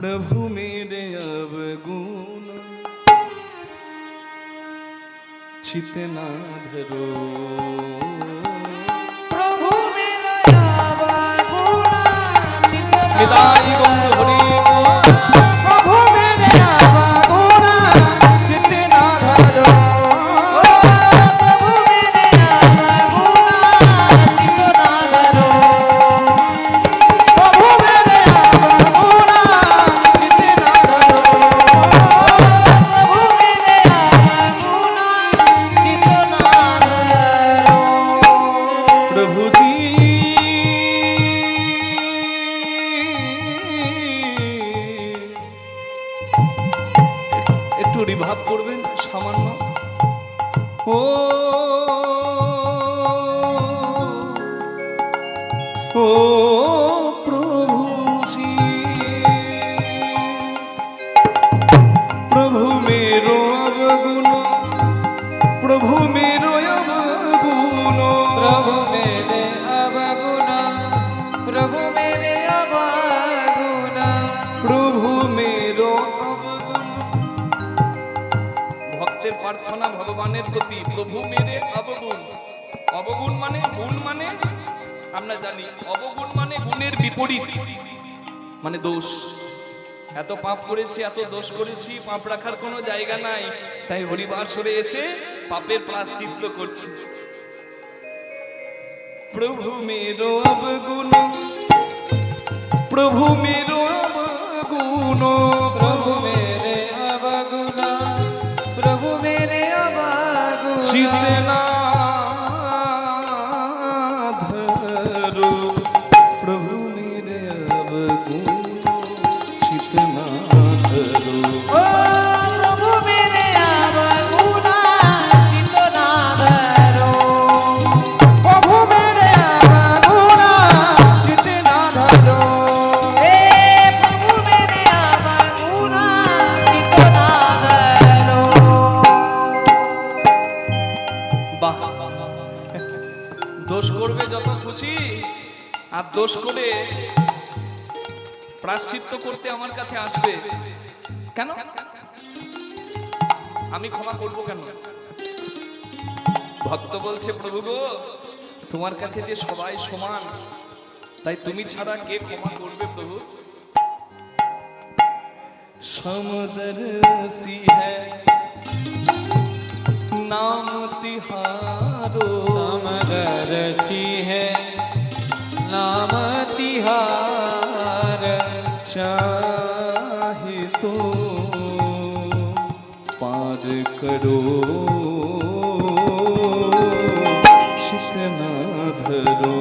प्रभु मेरे अवगुण चित ना धरो, प्रभु मेरे अवगुण चित ना धरो, प्रभु मेरे अवगुण चित ना धरो, प्रभु मेरे अवगुण चित ना धरो, प्रभु मेरे अवगुण चित ना धरो, प्रभु मेरे अवगुण चित ना धरो। प्रभु जी একটু রিভাব করবেন সামান্য। ও ও প্রভু জি, प्रभु मेरो अवगुण, प्रभु मेरो अवगुण, प्रभु मेरे अवगुण, प्रभु मेरे अवगुण, प्रभु मेरो अवगुण। ভক্তের প্রার্থনা ভগবানের প্রতি, প্রভু মেরে অবগুণ। অবগুণ মানে গুণ, মানে আমরা জানি অবগুণ মানে গুণের বিপরীত, মানে দোষ। এত পাপ করেছি, এত দোষ করেছি, পাপ রাখার কোনো জায়গা নাই, তাই হরিবাসরে এসে পাপের প্রায়শ্চিত্ত করছি। প্রভু মেরো অবগুণ, প্রভু মেরো অবগুণ, प्रभु मेरे अवगुण, प्रभु मेरे अवगुण, চিত না ধরো, প্রভু মেরে অবগুণ চিত না ধরো। ओ प्रभु मेरे अवगुण चित ना धरो, प्रभु मेरे अवगुण चित ना धरो, हे प्रभु मेरे अवगुण चित ना धरो। বাহ, দোষ করবে যত খুশি, আর দোষ করে প্রায়শ্চিত্ত করতে আমার কাছে আসবে কেন? আমি ক্ষমা করব কেন? ভক্ত বলছে, প্রভু গো, তোমার কাছে যে সবাই সমান, তাই তুমি ছাড়া কে ক্ষমা করবে প্রভু? সমদর্শী হ্যায় नाम तिहारो, समदर्शी है नाम तिहार, चाहे तो पार करो चित ना धरो।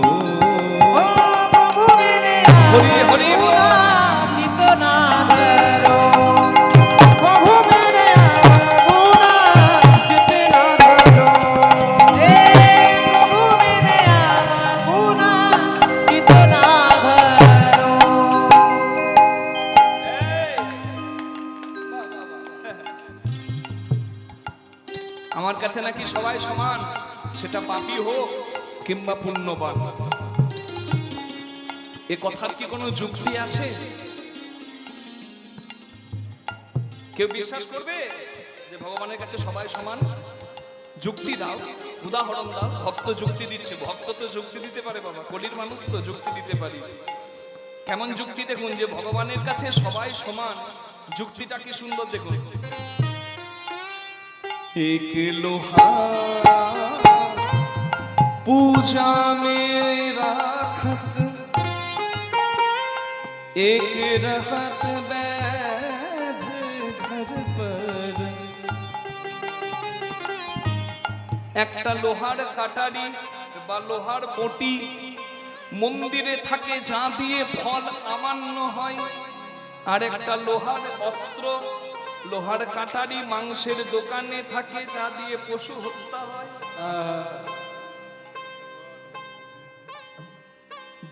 ओ प्रभु मेरे हरि हरि बोल। अवगुण चित ना धरो, प्रभु मेरे अवगुण चित ना धरो, हे प्रभु मेरे अवगुण चित ना धरो। আমার কাছে নাকি সবাই সমান, সেটা পাপী হোক কিংবা পুণ্যবান। এ কথার কি কোনো যুক্তি আছে? কেউ বিশ্বাস করবে যে ভগবানের কাছে সবাই সমান? যুক্তি দাও, উদাহরণ দাও। ভক্ত যুক্তি দিচ্ছে, ভক্ত তো যুক্তি দিতে পারে বাবা, কলির মানুষ তো যুক্তি দিতে পারি। কেমন যুক্তি দেখুন, যে ভগবানের কাছে সবাই সমান, যুক্তিটা কি সুন্দর দেখুন। एक लोहा पूजा में राखत, एक रहत वैध घर पर। একটা লোহার কাটারি বা লোহার বটি মন্দিরে থাকে, যা দিয়ে ফল আমান্য হয়, আর একটা লোহার অস্ত্র, লোহার কাটারি মাংসের দোকানে থাকে, যা দিয়ে পশু হত্যা হয়।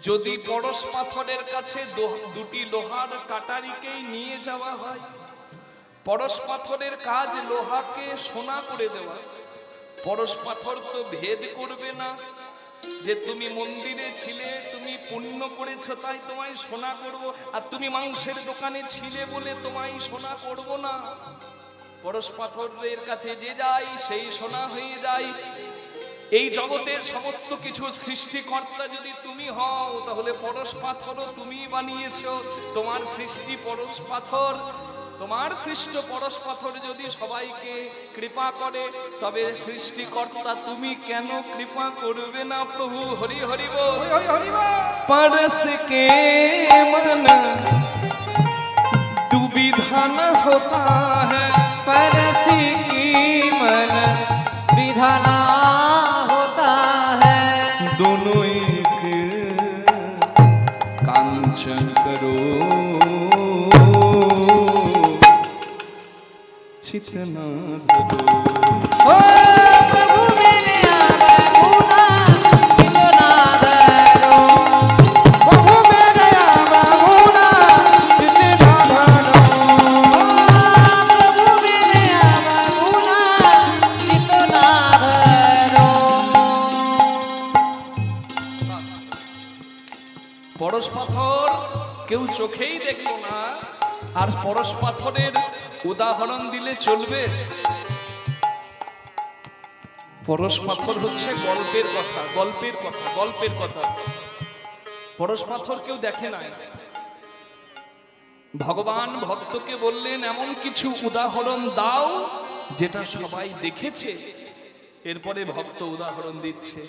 যদি পরশ পাথরের কাছে দুটি লোহার কাটারিকেই নিয়ে যাওয়া হয়, পরশ পাথরের কাজ লোহাকে সোনা করে দেওয়া। পরশ পাথর তো ভেদ করবে না, যে তুমি মন্দিরে ছিলে, তুমি পুণ্য করেছো তাই তোমায় সোনা করব, আর তুমি মাংসের দোকানে ছিলে বলে তোমায় সোনা করব না। পরশ পাথরের কাছে যে যায় সেই সোনা হয়ে যায়। এই জগতের সমস্ত কিছু সৃষ্টিকর্তা যদি তুমি হও, তাহলে পরশ পাথরও তুমি বানিয়েছো। তোমার সৃষ্টি পরশ পাথর, তোমার সৃষ্ট পরশ পাথর যদি সবাইকে কৃপা করে, তবে সৃষ্টিকর্তা তুমি কেন কৃপা করবে না প্রভু? হরি হরি বল। হরি হরি হরি বল। परस के मन दुविधा न होता है, परसी की मन विधाना होता है। दोनों एक कांचन करो चितना धरो। ओ प्रभु मेरे आवा गुना चितो ना धरो। प्रभु मेरे आवा गुना चितना धरो। प्रभु मेरे आवा गुना चितो ना धरो। পরশ পাথর কেউ চোখেই দেখলো না, আর পরশ পাথরের উদাহরণ দিলে চলবে? পরশ পাথর হচ্ছে গল্পের কথা, গল্পের কথা, গল্পের কথা। পরশ পাথর কেউ দেখে না। ভগবান ভক্তকে বললেন এমন কিছু উদাহরণ দাও যেটা সবাই দেখেছে। এরপরে ভক্ত উদাহরণ দিচ্ছে।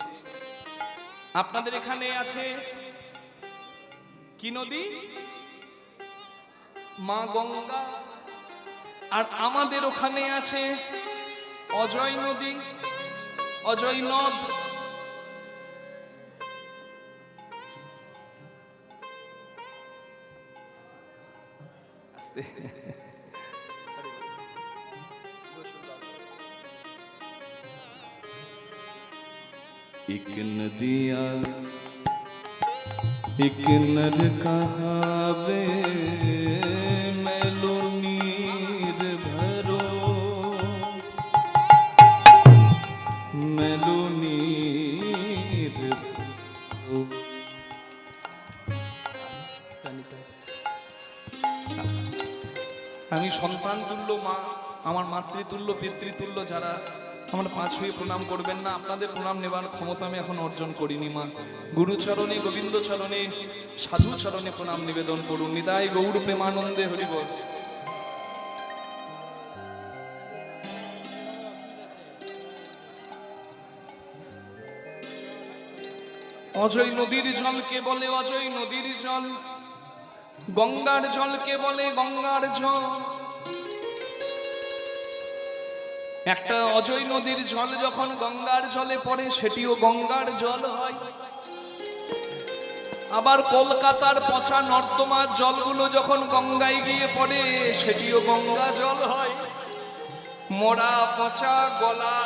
আপনাদের এখানে আছে কি নদী? মা গঙ্গা। আর আমাদের ওখানে আছে অজয় নদী, অজয় নদ। আস্তে। एक नदिया एक नर कहावे, मैलो नीर भरो, मैलो नीर भरो। আমি সন্তান তুল্য মা, আমার মাতৃতুল্য পিতৃতুল্য যারা আমার পাঁচ হয়ে প্রণাম করবেন না, আপনাদের প্রণাম নেবার ক্ষমতা আমি এখন অর্জন করিনি মা। গুরুচরণে, গোবিন্দ চরণে, সাধু চরণে প্রণাম নিবেদন করুন। নিতাই গৌর প্রেমানন্দে হরি বল। অজয় নদীর জলকে বলে অজয় নদীর জল, গঙ্গার জলকে বলে গঙ্গার জল। একটা অজয় নদীর জল যখন গঙ্গার জলে পড়ে সেটিও গঙ্গার জল হয়। আবার কলকাতার পচা নর্দমার জলগুলো যখন গঙ্গায় গিয়ে পড়ে সেটিও গঙ্গা জল হয়। মরা পচা গলা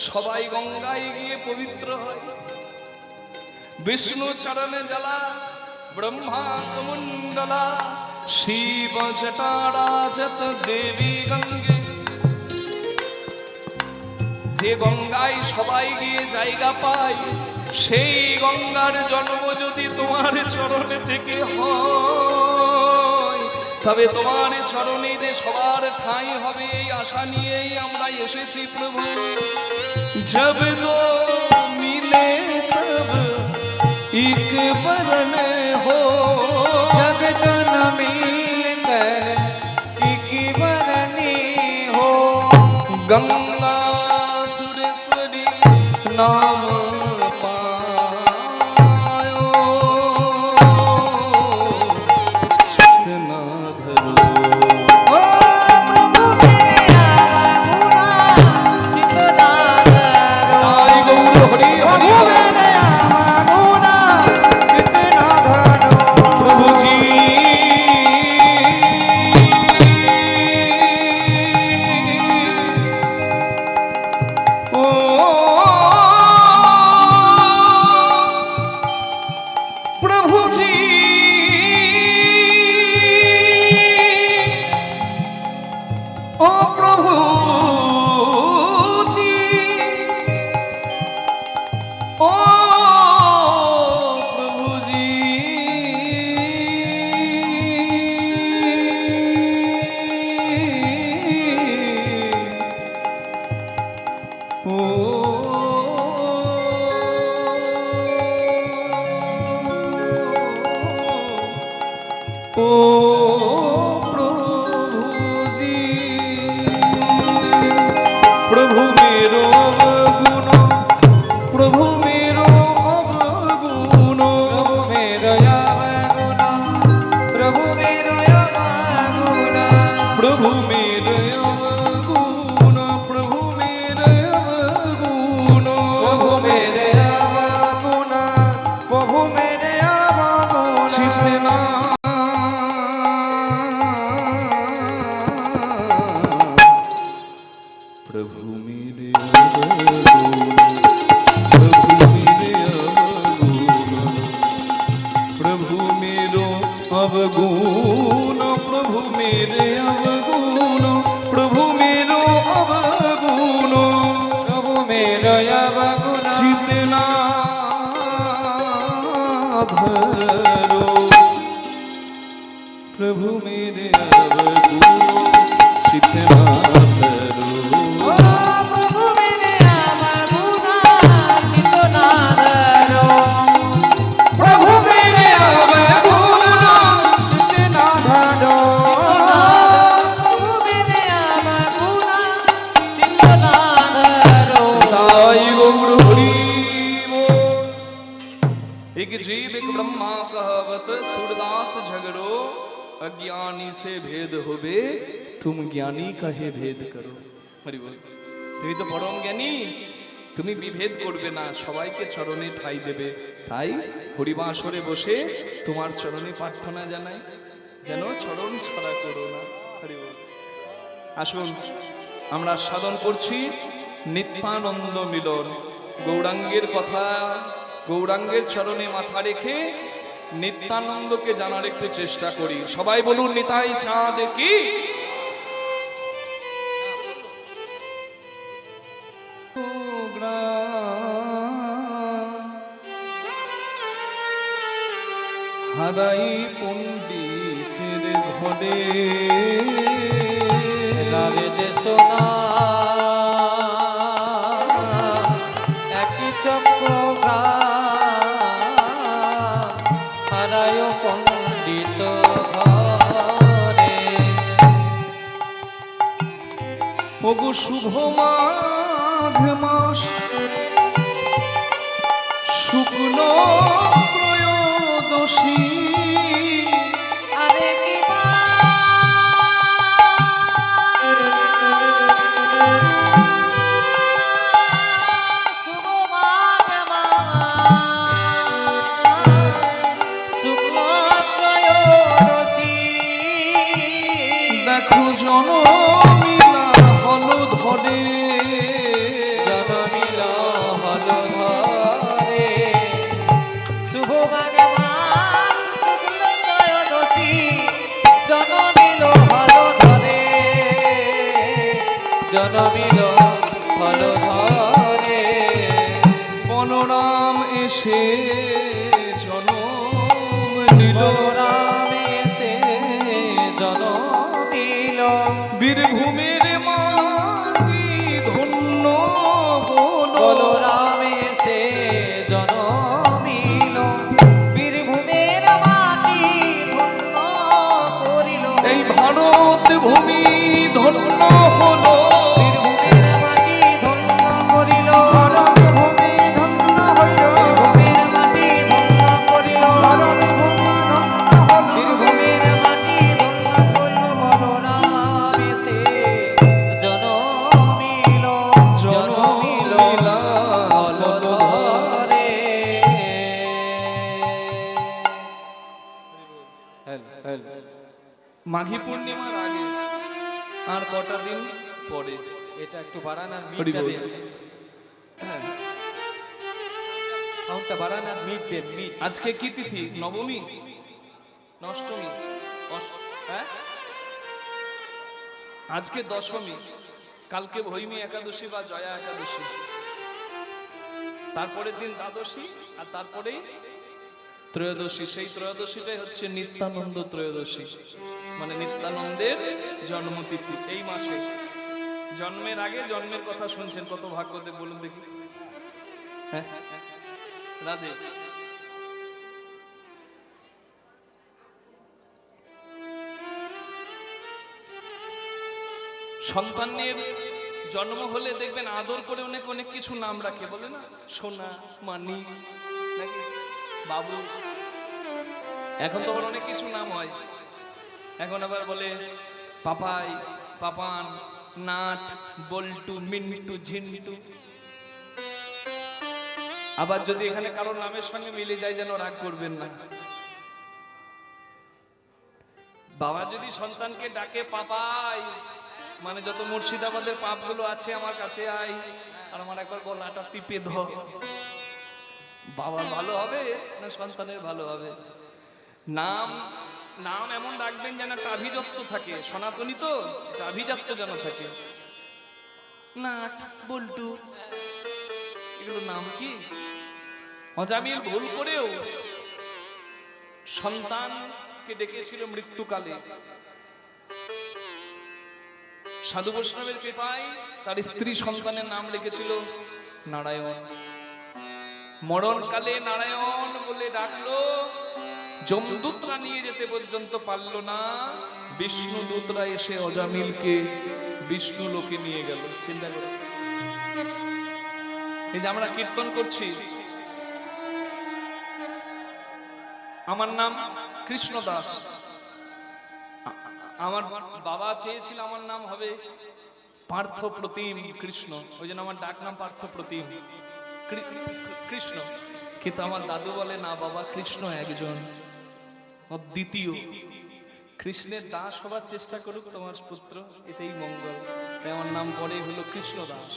সবাই গঙ্গায় গিয়ে পবিত্র হয়। বিষ্ণু চরণে জ্বালা ব্রহ্মা কুমণ্ডলা, শিব জটারাজত দেবী গঙ্গে। যে গঙ্গায় সবাই গিয়ে জায়গা পায়, সেই গঙ্গার জন্ম যদি তোমার চরণে থেকে হয়, তবে তোমার চরণে যে সবার ঠাঁই হবে এই আশা নিয়েই আমরা এসেছি প্রভু। জব গো মিলে তব एक बरन हो, जब तो न मिलकर एक बरनी हो। गंगा सुरेश्वरी नाम पायो, चितना धरो। ओ प्रभु मेरे आवा गुना चितो ना धरो। ताई गौर हरि हरि प्रभु मेरे आवा गुना चितना धरो। प्रभु जी। प्रभु जी प्रभु मेरो अवगुण प्रभु मेरो अवगुण प्रभु मेरो अवगुण प्रभु मेरो अवगुण प्रभु मेरो अवगुण प्रभु मेरे अवगुण प्रभु मेरे अवगुण छिपना प्रभु मेरे प्रभु मेरो अवगुण प्रभु मेरे अवगुण प्रभु मेरो अवगुण प्रभु मेरो अवगुण जितना भरो प्रभु मेरे अवगुण जितना भरो प्रभु मेरे अवगुण जितना धरो प्रभु मेरे अवगुण जितना धरो प्रभु मेरे अवगुण जितना धरो ताई गौर हरि बोल। एक जीव एक ब्रह्मा कहवत सूरदास झगड़ो अज्ञानी से भेद होबे तुम ज्ञानी कहे भेद करो हरि बोल। তুমি তো পরম জ্ঞানী তুমি বিভেদ করবে না সবাইকে চরণে ঠাই দেবে তাই হরিবাসরে বসে তোমার চরণে প্রার্থনা জানাই যেন চরণ ছড়া করো না হরি বল। আসুন আমরা সাধন করছি নিত্যানন্দ মিলন গৌরাঙ্গের কথা গৌরাঙ্গের চরণে মাথা রেখে নিত্যানন্দকে জানার একটু চেষ্টা করি সবাই বলুন নিতাই চাঁদ কি হারাই পণ্ডিতের ঘরে রাবে যে সোনা একই চক্র হারায় পণ্ডিত ঘরে ওগো শুভ মাঘ মাস শুকনো ত্রয়োদশী আরে কি শুভ মাঘ শুক্ল ত্রয়োদশী দেখো জনমিলা হল ধরে জনমিল হল ধরে শুভ মাঘ মাস শুক্ল ত্রয়োদশী জনমিল হল ধরে জনমিল হল ধরে বলরাম এসে জনম নিল বলরাম এসে জনমিল বীরভূমের মাটি ধন্য হলো বলরাম এসে জনমিল বীরভূমের মাটি ধন্য করিল এই ভারত ভূমি ধন্য হলো বীরভূমের মাটি ধন্য করিল ভারত ভূমি ধন্য হইল বীরভূমের মাটি ধন্য করিল ভারত ভূমি ধন্য হল বীরভূমের মাটি ধন্য করিল বলরাম এসে জনমিল জনমিল হল ধরে মাঘী পূর্ণিমার আগে আর কটা দিন পরে এটা একটু বাড়ান আর হরি মিটটা বল। দেন সাউন্ডটা বাড়ান আর মিট দেন মিট আজকে কি তিথি নবমী অষ্টমী হ্যাঁ আজকে দশমী কালকে ভৈমী একাদশী বা জয়া একাদশী তারপরের দিন দ্বাদশী আর তারপরেই ত্রয়োদশী সেই ত্রয়োদশীটাই হচ্ছে নিত্যানন্দ ত্রয়োদশী মানে নিত্যানন্দের জন্মতিথি এই মাসে জন্মের আগে জন্মের কথা শুনছেন কত ভাগ্যদেব বলুন দেখি হ্যাঁ রাধে সন্তানের জন্ম হলে দেখবেন আদর করে অনেক অনেক কিছু নাম রাখে, বলে না, সোনা, মানি, নাকি বাবু। এখন তো আবার অনেক কিছু নাম হয়, এখন আবার বলে পাপাই, পাপান, নাট, বল্টু, মিন্টু, ঝিন্টু। আবার যদি এখানে কারোর নামের সঙ্গে মিলে যায় যেন রাগ করবেন না। বাবা যদি সন্তানকে ডাকে পাপাই, মানে যত মুর্শিদাবাদের পাপগুলো আছে আমার কাছে আয়, আর আমার একবার গলাটা টিপে ধর। বাবার ভালো হবে না সন্তানের ভালো হবে? নাম নাম এমন রাখবেন যেন একটা আভিজাত্য থাকে, সনাতনী তো, একটা আভিজাত্য যেন থাকে। নাট, বল্টু, এগুলো নাম কি? অজামিল ভুল করেও সন্তানকে ডেকেছিল মৃত্যুকালে। সাধু বৈষ্ণবের কৃপায় তার স্ত্রী সন্তানের নাম রেখেছিল নারায়ণ। মরণকালে নারায়ণ বলে ডাকলো, যমদূতরা নিয়ে যেতে পর্যন্ত পারল না, বিষ্ণু দূতরা এসে অজামিলকে বিষ্ণু লোকে নিয়ে গেল। চিন্তা করে, এই যে আমরা কীর্তন করছি, আমার নাম কৃষ্ণ দাস, আমার বাবা চেয়েছিল আমার নাম হবে পার্থ প্রতিম কৃষ্ণ, ওই জন্য আমার ডাক নাম পার্থ প্রতিম কৃষ্ণ। কিন্তু আমার দাদু বলে না বাবা, কৃষ্ণ একজন, দ্বিতীয়। কৃষ্ণের দাস হবার চেষ্টা করুক তোমার পুত্র, এতেই মঙ্গল। তাই আমার নাম পরে হলো কৃষ্ণ দাস।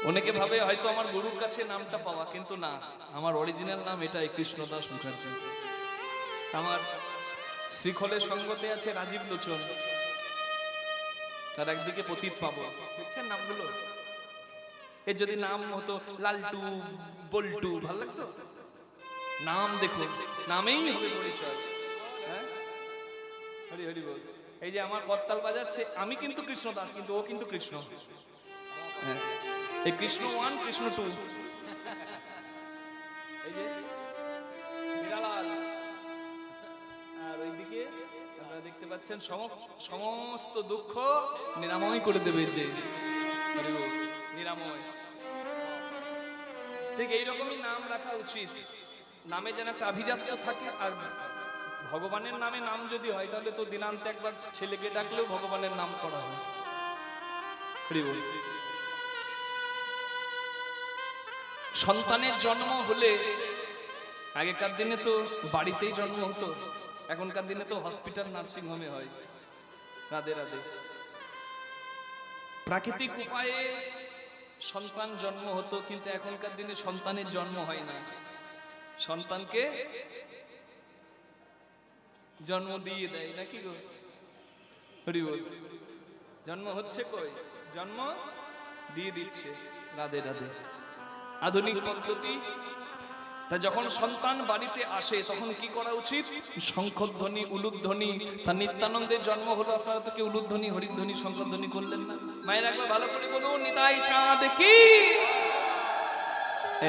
অনেকে ভাবে হয়তো আমার গুরুর কাছে নামটা পাওয়া, কিন্তু না, আমার অরিজিনাল নাম এটাই, কৃষ্ণদাস মুখার্জি। আমার শ্রীখলের সঙ্গতে আছে রাজীব লোচন, তার একদিকে পতিত পাবো। দেখছেন নামগুলো? এর যদি নাম হতো লালটু, বল্টু, ভালো লাগতো? নাম দেখুন, নামেই হবে পরিচয়। হ্যাঁ, হরি হরি বল। এই যে আমার করতাল বাজাচ্ছে, আমি কিন্তু কৃষ্ণ দাস, কিন্তু ও কিন্তু কৃষ্ণ। হ্যাঁ, এই কৃষ্ণ 1, কৃষ্ণ 2। এই যে বিরালাল, আর ওইদিকে আপনারা দেখতে পাচ্ছেন সমস্ত দুঃখ নিরাময় করে দেবে যে নিরাময়। ঠিক এইরকমই নাম রাখা উচিত, নামে যেন একটা আভিজাত্য থাকে। আর ভগবানের নামে নাম যদি হয়, তাহলে তো দিনান্তে একবার ছেলেকে ডাকলেও ভগবানের নাম করা হয়। সন্তানের জন্ম হলে আগেকার দিনে তো বাড়িতেই জন্ম হতো, এখনকার দিনে তো হসপিটাল, নার্সিং হোমে হয়। রাধে রাধে। প্রাকৃতিক উপায়ে সন্তান জন্ম হতো, কিন্তু এখনকার দিনে সন্তানের জন্ম হয় না, সন্তানকে জন্ম দিয়ে দেয়, নাকি গো? হরি বল। জন্ম হচ্ছে কই? জন্ম দিয়ে দিচ্ছে। রাধে রাধে। আধুনিক পদ্ধতি। তা যখন সন্তান বাড়িতে আসে তখন কি করা উচিত? শঙ্খধ্বনি, উলুধ্বনি। তার নিত্যানন্দের জন্ম হলো, আপনারা তো কেউ উলুধ্বনি, হরিধ্বনি, শঙ্খধ্বনি করলেন না। মায়ের একবার ভালো করে বলুন, নিতাই চাঁদ কি।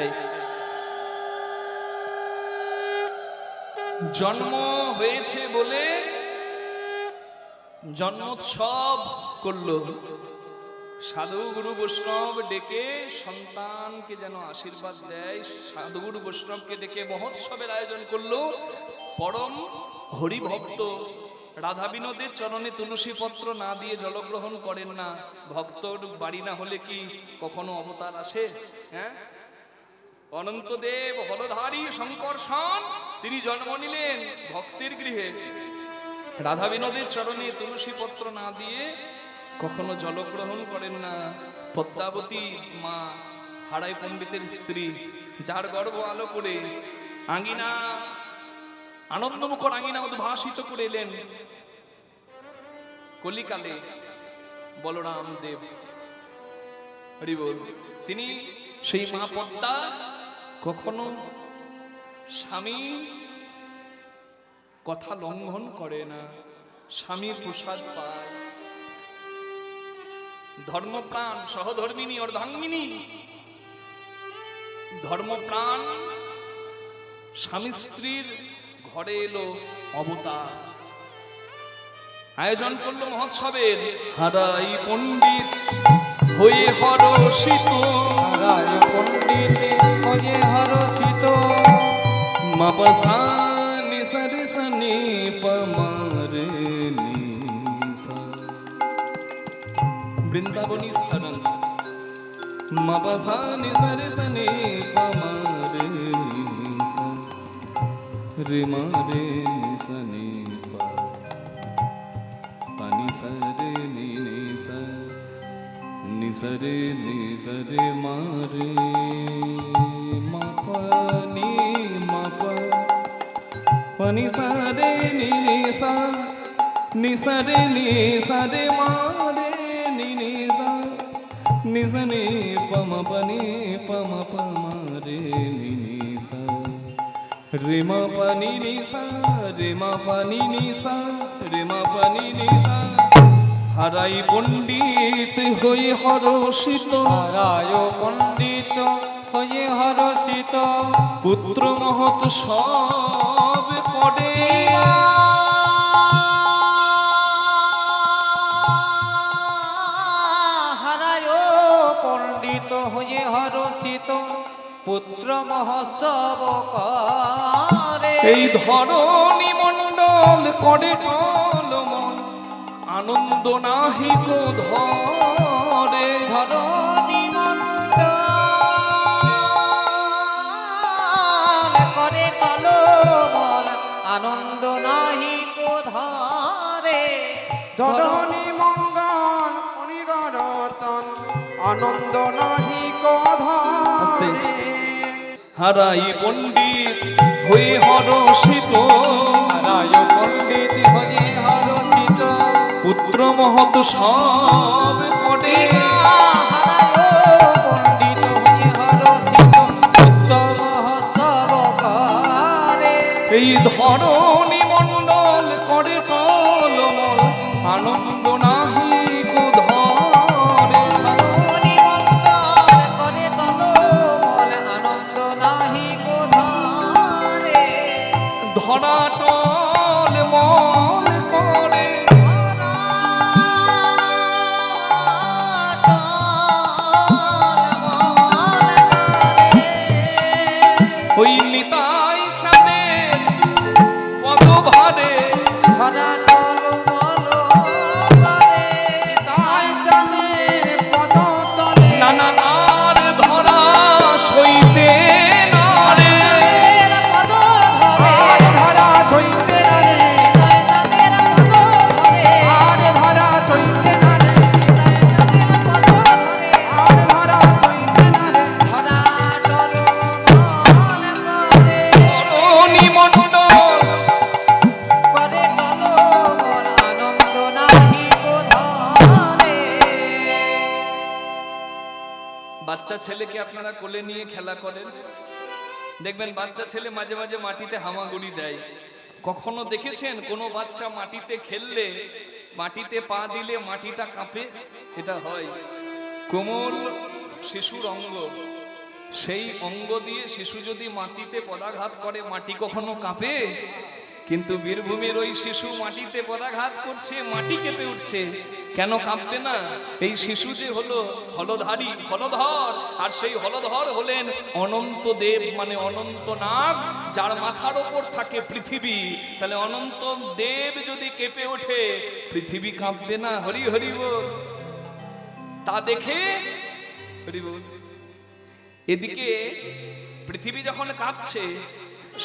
এই জন্ম হয়েছে বলে জন্মোৎসব করলো, সাধু গুরু বৈষ্ণব ডেকে সন্তানকে যেন আশীর্বাদ দেয়। সাধু গুরু বৈষ্ণবকে ডেকে মহোৎসবের আয়োজন করলো। পরম হরিভক্ত রাধা বিনোদের চরণে তুলসী পত্র না দিয়ে জলগ্রহণ করেন না। ভক্তর বাড়ি না হলে কি কখনো অবতার আসে? হ্যাঁ, অনন্তদেব হলধারী শঙ্কর্ষণ তিনি জন্ম নিলেন ভক্তের গৃহে। রাধা বিনোদের চরণে তুলসী পত্র না দিয়ে কখনো জলগ্রহণ করেন না। পদ্মাবতী মা, হারাই পণ্ডিতের স্ত্রী, যার গর্ভ আলো করে আঙ্গিনা, আনন্দমুখর আঙ্গিনা উদ্ভাসিত করে এলেন কলিকালে বলরাম দেব। হরি বল। তিনি সেই মা পদ্মা কখনো স্বামী কথা লঙ্ঘন করে না, স্বামীর প্রসাদ পায়। ধর্মপ্রাণ সহধর্মিনী অর্ধাঙ্গিনী, ধর্মপ্রাণ স্বামী স্ত্রীর ঘরে এলো অবতার। আয়োজন করলো মহোৎসবের। হারাই পণ্ডিত হয়ে হরষিত, রায় পণ্ডিত হয়ে হরষিত, মাপসা নিসারে সনি পমারে নিসা। বৃন্দাবনী স্মরণ। মাপসা নিসারে সনি পমারে নিসা, রে মারে নিসনি পা, পানি সরে নিসা, নিসরে নিসরে মারে মাপানি মাপা, পানি সরে নিসা, নিসরে নিসরে মারে নিসা, নিসনে পম পানি পম পমারে নিসা, রে মা পানি নিসা, রে মা পানি নিসা, রে মা পানি নিসা। হারাই পণ্ডিত হয়ে হরষিত, রায় পণ্ডিত হয়ে হরষিত, পুত্র মহৎ সব করে। হারায় পণ্ডিত হয়ে হরষিত, পুত্র মহোৎসব করে। এই ধরণী মণ্ডল করে টলমল, আনন্দ নাহিক ধরে। ধরণী মণ্ডল করে টলমল, আনন্দ নাহি কো ধরে। ধরণী মঙ্গল অনিগরতন আনন্দ নাহি আস্তে। কধরে। হারাই পণ্ডিত হয়ে হরষিত, রায় পণ্ডিত হয়ে হরষিত, পুত্র মহৎ সব করে। হারায় পণ্ডিত হয়ে হরষিত, পুত্র মহোৎসব করে। এই ধরণী মণ্ডল করে টলমল, আনন্দ নাহিক ধরে। ধরণী মণ্ডল করে টলমল, আনন্দ নাহি কো ধরে। ধরা টলমল করে, ওই নিতাই ছাদের পদভারে। তাই চাঁদের পদতলে নানা আর ধরা সইতে না রে। আর ধরা সইতে না রে, আর ধরা সইতে না রে, আর ধরা সইতে না রে। ধরণী মণ্ডল বাচ্চা ছেলেকে আপনারা কোলে নিয়ে খেলা করেন, দেখবেন বাচ্চা ছেলে মাঝে মাঝে মাটিতে হামাগুড়ি দেয়। কখনো দেখেছেন কোনো বাচ্চা মাটিতে খেললে, মাটিতে পা দিলে মাটিটা কাঁপে? এটা হয়। কোমল শিশুর অঙ্গ, সেই অঙ্গ দিয়ে শিশু যদি মাটিতে পদাঘাত করে, মাটি কখনো কাঁপে? কিন্তু বীরভূমের ওই শিশু মাটিতে পদাঘাত করছে, মাটি কেঁপে উঠছে। কেন কাঁপবে না? এই শিশু যে হলো হলধারী, হলধর, আর সেই হলধর হলেন অনন্ত দেব, মানে অনন্ত নাগ, যার মাথার ওপর থাকে পৃথিবী। তাহলে অনন্ত দেব যদি কেঁপে ওঠে, পৃথিবী কাঁপবে না? হরি হরি বল। তা দেখে হরি বল। এদিকে পৃথিবী যখন কাঁপছে,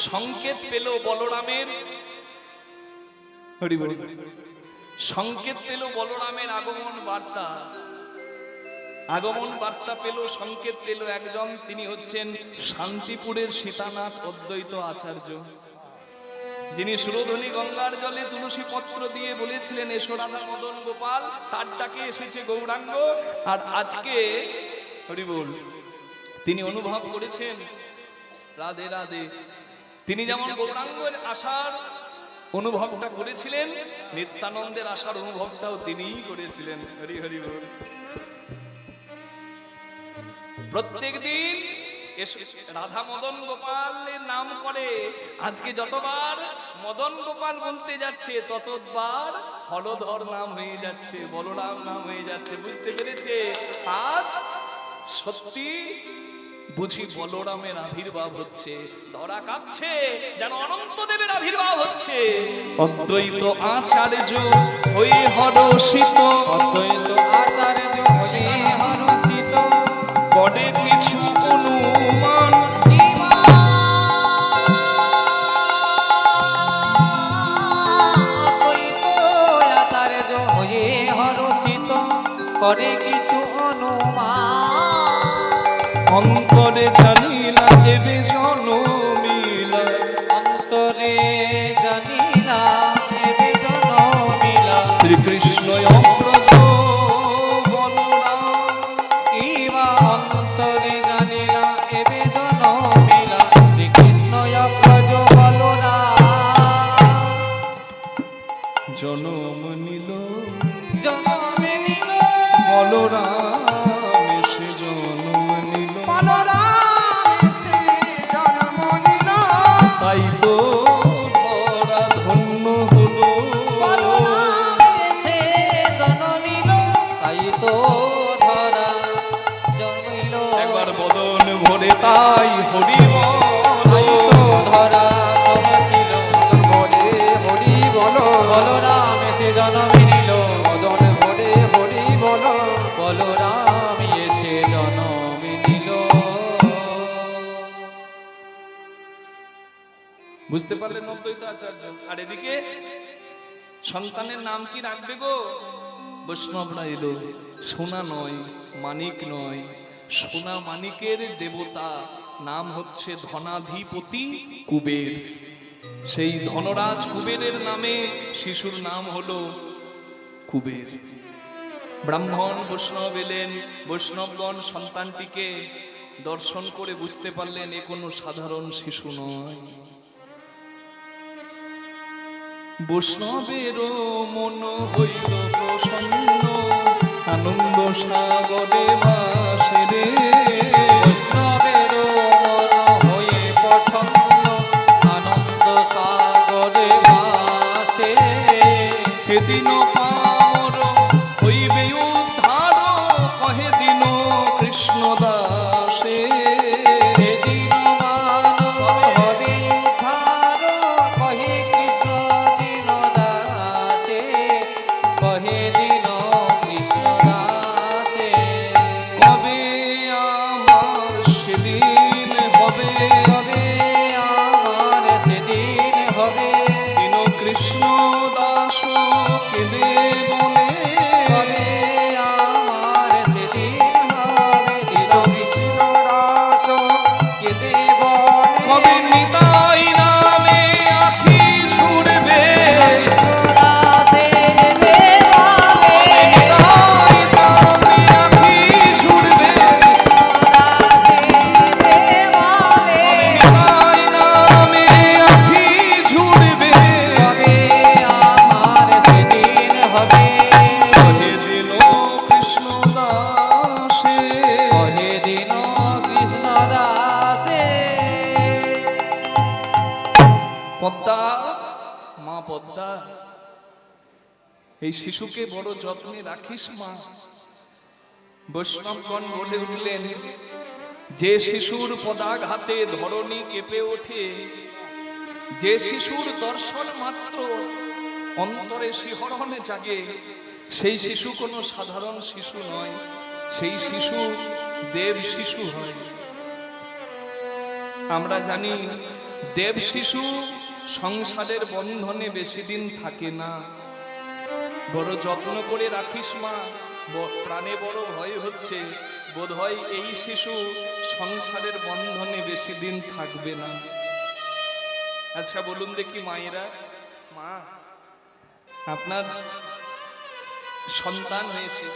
সংকেত পেল বলরামের, হরি বল, সংকেত পেল বলরামের আগমন বার্তা। আগমন বার্তা পেল, সংকেত পেল একজন, তিনি হচ্ছেন শান্তিপুরের সীতানাথ অদ্বৈত আচার্য, যিনি সুরধনী গঙ্গার জলে তুলসী পত্র দিয়ে বলেছিলেন এসো রাধা মদন গোপাল, তার ডাকে এসেছে গৌরাঙ্গ। আর আজকে হরি বল, তিনি অনুভব করেছেন রাধে রাধে। তিনি যেমন গৌরাঙ্গের আশার অনুভবটা করেছিলেন, নিত্যানন্দের আশার অনুভবটাও তিনিই করেছিলেন। হরি হরি বল। প্রত্যেক দিন রাধা মদন গোপালের নাম করে, আজকে যতবার মদন গোপাল বলতে যাচ্ছে ততবার হলধর নাম হয়ে যাচ্ছে, বলরাম নাম হয়ে যাচ্ছে। বুঝতে পেরেছে আজ সত্যি বুঝি বলরামের আবির্ভাব হচ্ছে, ধরা কাঁপছে যেন অনন্ত দেবের আবির্ভাব হচ্ছে। অদ্বৈত আচার্য হয়ে হরষিত, অদ্বৈত আচার্য হয়ে হরষিত, করে কিছু অনুমান, অদ্বৈত আচার্য হয়ে হরষিত, করে কিছু অনুমান, অন্তরে জানিলা এবে জনমিলা, অন্তরে জানিলা এবে জনমিলা, শ্রীকৃষ্ণ অগ্রজ বলরাম, ইবা অন্তরে জানিলা এবে জনমিলা, শ্রীকৃষ্ণ অগ্রজ বলরাম, জনম নিল জনমে নিল বলরাম এসে জনম নিল, বলরাম এসে জন্ম নিল। তাই তো ধরা ধন্য হলো, বলরাম এসে জনমিল, তাই তো ধরা জন্মিল, একবার বদন ভরে তাই হরি তাই তো ধরা জন্মিল, ভরে হরি বল, বলরাম এসে জনমিল, মদন ভরে হরি বল। বলরাম এসে জনমিল। বুঝতে পারলেন অদ্বৈত আচার্য? আর এদিকে সন্তানের নাম কি রাখবে গো? বৈষ্ণবরা এলো, সোনা নয় মানিক নয়, সোনা মানিকের দেবতা, নাম হচ্ছে ধনাধিপতি কুবের। সেই ধনরাজ কুবেরের নামে শিশুর নাম হলো কুবের। ব্রাহ্মণ বৈষ্ণব এলেন, বৈষ্ণবগণ সন্তানটিকে দর্শন করে বুঝতে পারলেন এ কোনো সাধারণ শিশু নয়। বৈষ্ণবেরও মন হইল প্রসন্ন, আনন্দ সাগরে ভাসে রে, বৈষ্ণবেরও মন হয়ে প্রসন্ন, আনন্দ সাগরে ভাসে, সেদিন পামর হইবে উদ্ধার, কহে দিন কৃষ্ণ দাসে, সেদিন মানব হবে উদ্ধার, কহে কৃষ্ণ দিন দাসে, কহে দিন কৃষ্ণ দাসে, কবে আমার সেদিন হবে, কবে আমার সেদিন হবে, দিন কৃষ্ণ দাস কেঁদে বলে, কবে আমার সেদিন হবে, দিন কৃষ্ণ দাস কেঁদে বলে, কবে নিতাই নামে আখি ছুড়বে, দাসে যেতে বলে, নিতাই নামে আখি ছুড়বে, দাসে যেতে বলে, নিতাই নামে আখি ছুড়বে, কবে আমার সেদিন হবে, কহে দিল কৃষ্ণ দাসে, কহে দিন কৃষ্ণ দাসে। পদ্মা, মা পদ্মা, এই শিশুকে বড় যত্নে রাখিস মা। বৈষ্ণবগণ বলে উঠলেন, যে শিশুর পদাঘাতে ধরণী কেঁপে ওঠে, যে শিশুর দর্শন মাত্র অন্তরে শিহরণে জাগে, সেই শিশু কোনো সাধারণ শিশু নয়, সেই শিশু দেব শিশু হয়। আমরা জানি দেব শিশু সংসারের বন্ধনে বেশি দিন থাকে না। বড় যত্ন করে রাখিস মা, প্রাণে বড় ভয় হচ্ছে, বোধহয় এই শিশু সংসারের বন্ধনে বেশি দিন থাকবে না। আচ্ছা বলুন দেখি মায়েরা, মা আপনার সন্তান হয়েছে,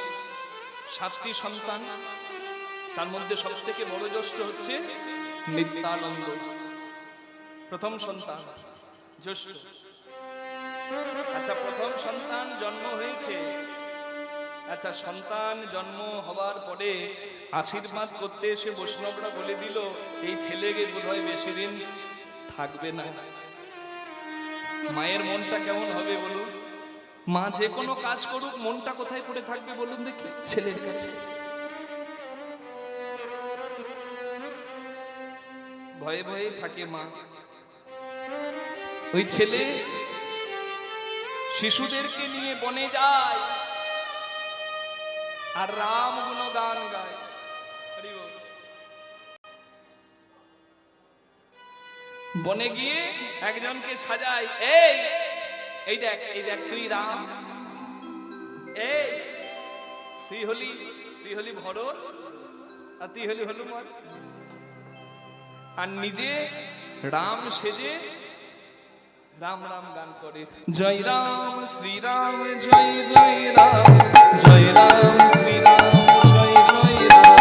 7টি সন্তান, তার মধ্যে সব থেকে বড় জ্যেষ্ঠ হচ্ছে নিত্যানন্দ, প্রথম সন্তান জ্যেষ্ঠ। আচ্ছা প্রথম সন্তান জন্ম হয়েছে, আচ্ছা সন্তান জন্ম হওয়ার পরে আশীর্বাদ করতে এসে বৈষ্ণবরা বলে দিল এই ছেলেকে বোধহয় বেশি দিন থাকবে না। মায়ের মনটা কেমন হবে বলুন? মা যে কোনো কাজ করুক মনটা কোথায় পড়ে থাকবে বলুন দেখি? ছেলের কাছে। ভয়ে ভয়ে থাকে মা। ওই ছেলে শিশুদেরকে নিয়ে বনে যায় আর রাম গুণগান গায়। হরি বল। বনে গিয়ে একজনকে সাজায়, এই এই দেখ, এই দেখ, তুই রাম, এই তুই হলি ভরত, আর তুই হলি হনুমান। আর নিজে রাম সেজে রাম রাম গান করে, জয় রাম শ্রীরাম জয় জয় রাম, জয় রাম শ্রীরাম জয় জয় রাম,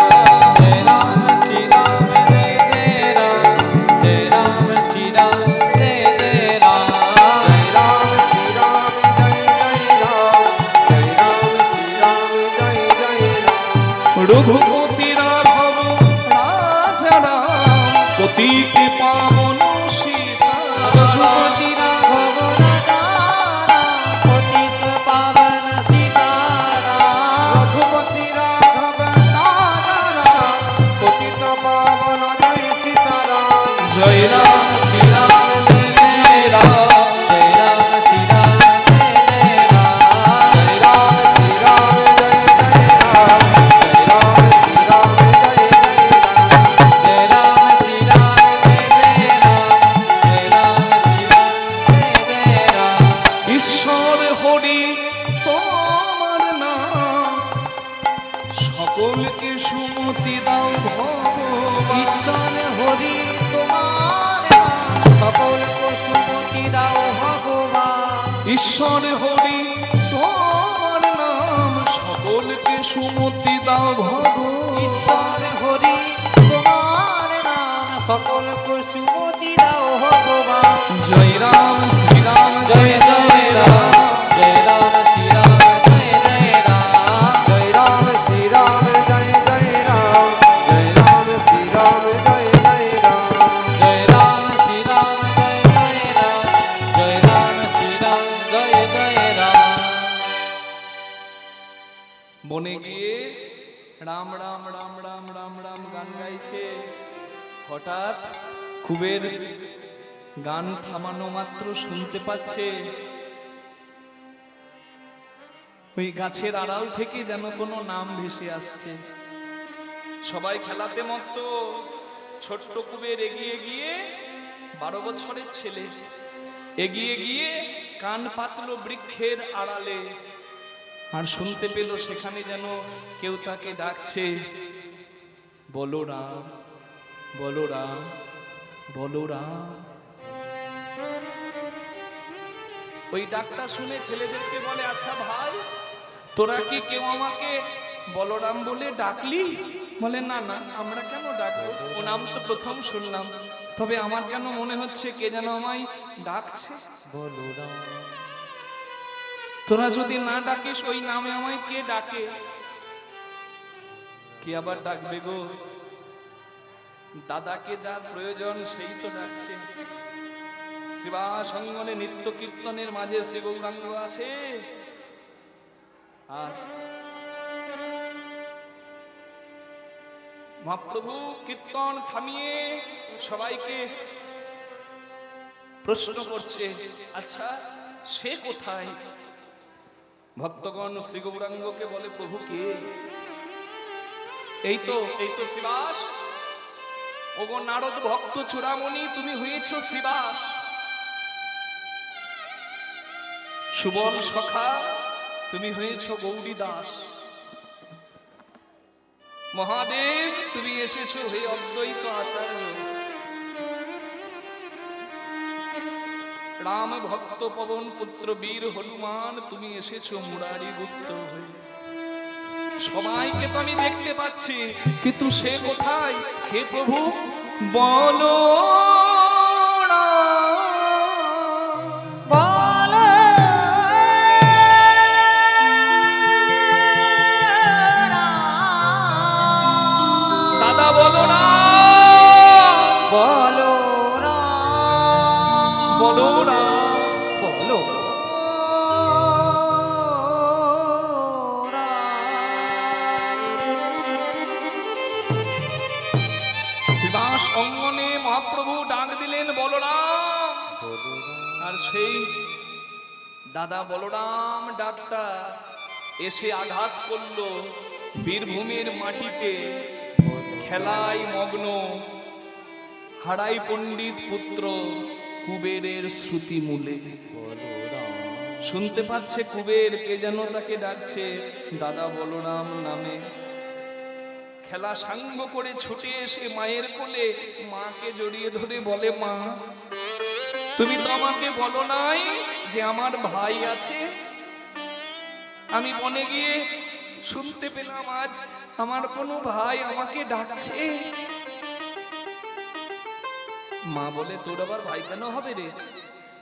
জয় রাম শ্রীরাম জয় জয় রাম, জয় রাম শ্রীরাম জয় জয় রাম, জয় রাম শ্রীরাম জয় জয় রাম, জয় রাম শ্রীরাম জয় জয় রাম। রঘুপতি রাঘব রাজা রাম, পতিত পাবন সীতারাম, রঘুপতি রাঘব রাজা রাম, পতিত পাবন সীতারাম, রঘুপতি রাঘব রাজা রাম, পতিত পাবন জয় সীতারাম। জয় রাম শ্রীরাম জয় জয় রাম, জয় রাম শ্রীরাম জয় জয় রাম, জয় রাম শ্রীরাম জয় জয় রাম, জয় রাম শ্রীরাম জয় জয় রাম। জয় রাম শ্রীরাম জয় জয় রাম, জয় রাম শ্রীরাম জয় জয় রাম, ঈশ্বর হরি তোমার নাম, সকলকে সুমতি দাও ভগবান। ঈশ্বর হরি তোমার নাম, সকল সুমতি দাও ভগবান। ঈশ্বর হরি তোমার নাম, সকলকে সুমতি দাও ভগবান। ঈশ্বর হরি তোমার নাম, সকল সুমতি দাও ভগবান। জয় রাম শ্রীরাম জয় জয় রাম, জয় রাম শ্রীরাম জয় জয় রাম, জয় রাম শ্রীরাম জয় জয় রাম, জয় রাম শ্রীরাম জয় জয় রাম। জয় রাম শ্রীরাম জয় জয় রাম, জয় রাম শ্রীরাম জয় জয় রাম। বনে গিয়ে রাম রাম রাম রাম রাম রাম গান গাইছে। হঠাৎ কুবের গান থামানো মাত্র শুনতে পাচ্ছে ওই গাছের আড়াল থেকে যেন কোনো নাম ভেসে আসছে। সবাই খেলাতে মত্ত। ছোট্ট কুবের এগিয়ে গিয়ে 12 বছরের ছেলে এগিয়ে গিয়ে কান পাতলো বৃক্ষের আড়ালে, আর শুনতে পেল সেখানে যেন কেউ তাকে ডাকছে, বলো রাম, বলো রাম, বলো রাম। ওই ডাকটা শুনে ছেলেদেরকে বলে, আচ্ছা ভাই, তোরা কি কেউ আমাকে বলরাম বলে ডাকলি? বলে, না না, আমরা কেন ডাকবো, ও নাম তো প্রথম শুনলাম, তবে আমার কেন মনে হচ্ছে কে যেন আমায় ডাকছে। বলো রাম, তোরা যদি না ডাকিস ওই নামে আমায় কে ডাকে? কে আবার ডাকবে গো? দাদাকে যার প্রয়োজন সেই তো ডাকছে। শ্রীবাস অঙ্গনে নিত্য কীর্তনের মাঝে শ্রী গৌরাঙ্গ আছে, আর মহাপ্রভু কীর্তন থামিয়ে সবাইকে প্রশ্ন করছে, আচ্ছা সে কোথায়? ভক্তগণ শ্রী গৌরাঙ্গকে বলে, প্রভু কে? এই তো শ্রীবাস। ওগো নারদ ভক্ত চূড়ামণি, তুমি হয়েছো শ্রীবাস। সুবল সখা, তুমি হয়েছো গৌরী দাস। মহাদেব, তুমি এসেছো হে অদ্বৈত আচার্য। রাম ভক্ত পবন পুত্র বীর হনুমান, তুমি এসেছো মুরারি গুপ্ত হয়ে। সবাইকে তো আমি দেখতে পাচ্ছি, কিন্তু সে কোথায়? হে প্রভু বলো বলো রাম, দাদা, বলো না, বলো রাম, বলো না, দাদা বলরাম ডাক্তার এসে আঘাত করলো বীরভূমের মাটিতে, খেলায় মগ্ন হারাই পণ্ডিত পুত্র কুবেরের শ্রুতি মূলে। শুনতে পাচ্ছে কুবের কে যেন তাকে ডাকছে দাদা বলরাম নামে। খেলা সাঙ্গ করে ছুটে এসে মায়ের কোলে মাকে জড়িয়ে ধরে বলে, মা তুমি তো আমাকে বলো নাই যে আমার ভাই আছে। আমি বনে গিয়ে শুনতে পেলাম আজ আমার কোনো ভাই আমাকে ডাকছে। মা বলে, তোর আবার ভাই কেন হবে রে,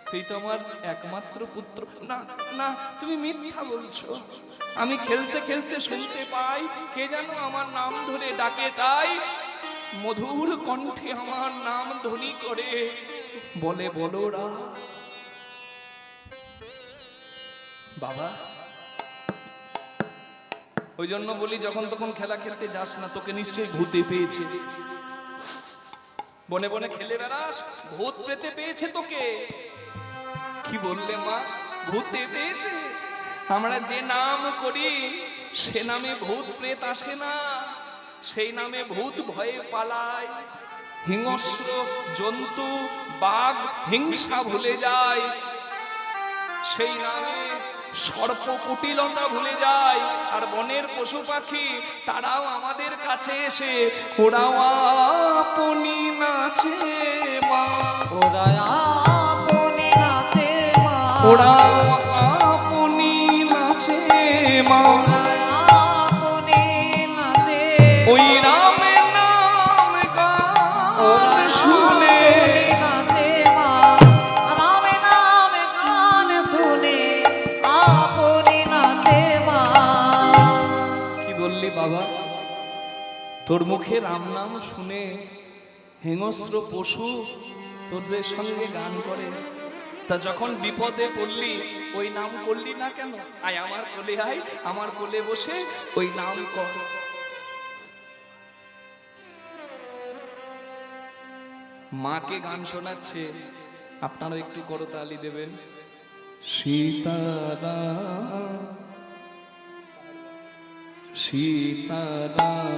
তুই তো আমার একমাত্র পুত্র। না না, তুমি মিথ্যা বলছো। আমি খেলতে খেলতে শুনতে পাই কে যেন আমার নাম ধরে ডাকে, তাই মধুর কণ্ঠে আমার নাম ধ্বনি করে বলে, বলরা। বাবা, ওই জন্য বলি যখন তখন খেলা খেলতে যাস না, তোকে নিশ্চয়ই ভূতে পেয়েছে। বনে বনে খেলে বেড়াস, ভূত প্রেতে পেয়েছে তোকে। কি বললে মা, ভূতে পেয়েছে? আমরা যে নাম করি সে নামে ভূত প্রেত আসে না, সেই নামে ভূত ভয়ে পালায়। হিংস্র জন্তু বাঘ হিংসা ভুলে যায়, সেই নামে সর্প কুটিলতা ভুলে যায়। আর বনের পশু পাখি তারাও আমাদের কাছে এসে ওরাও আপনি নাচে মা, ওরা আপনি নাচে মা, ওরাও আপনি নাচে মা, ওরা আপনি নাচে ওই রামের নাম গান শুনে নাচে মা, রামে নামে গান শুনে আপনি নাচে মা। কি বললি বাবা, তোর মুখে রাম নাম শুনে হিংস্র পশু তোর যে সঙ্গে গান করে, তা যখন বিপদে পড়লি ওই নাম করলি না কেন? আয় আমার কোলে, আয় আমার কোলে বসে ওই নাম কর। মাকে গান শোনাচ্ছে, আপনারা একটু করতালি দেবেন। সীতারাম সীতারাম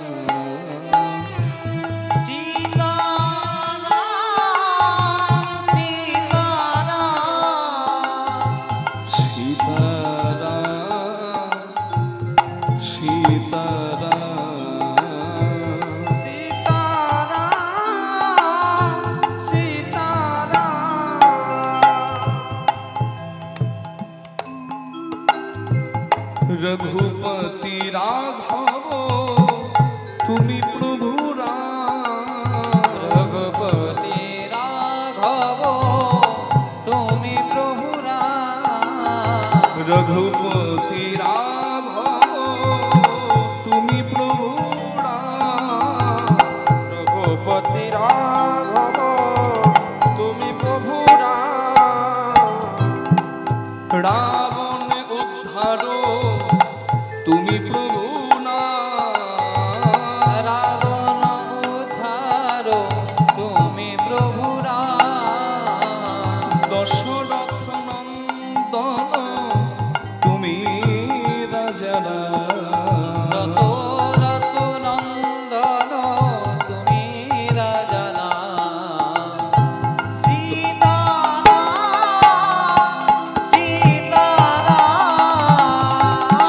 रघुपति राघव তুমি প্রভু রাম, রঘুপতি রাঘব তুমি প্রভু রাম, রঘুপতি রাঘব তুমি প্রভু রাম, রঘুপতি রাঘব তুমি প্রভু রাম, রাবণ উদ্ধার তুমি প্রভু নাম, রাবণ উদ্ধার তুমি প্রভু রাম, দশরথ নন্দন তুমি রাজা রাম, দশরথ নন্দন তুমি রাজা রাম, সীতারাম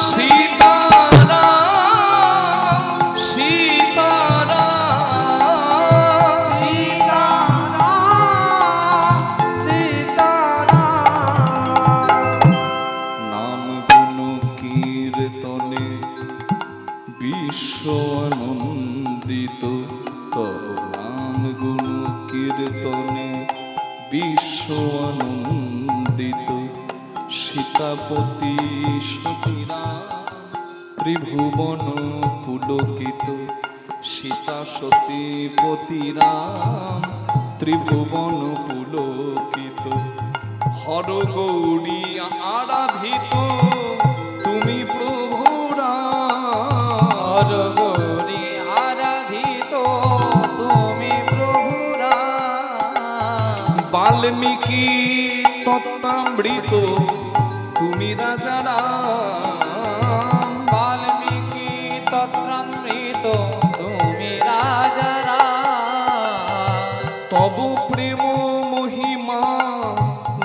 সীতারাম সীতারাম সীতারাম নাম গুণ কীর্তনে বিশ্ব আনন্দিত, তব নাম গুণ কীর্তনে বিশ্ব আনন্দিত। সীতাপতি সতীরা ত্রিভুবন পুলকিত, সীতা সতীপতি রাম ত্রিভুবন পুলকিত। হর গৌরী আরাধিত তুমি প্রভু রাম, হর গৌরী আরাধিত তুমি প্রভু রাম, বাল্মীকি তত্ত্বামৃত রাম। বাল্মীকি তত্রামৃত তুমি রাজা রাম। তব প্রেম মহিমা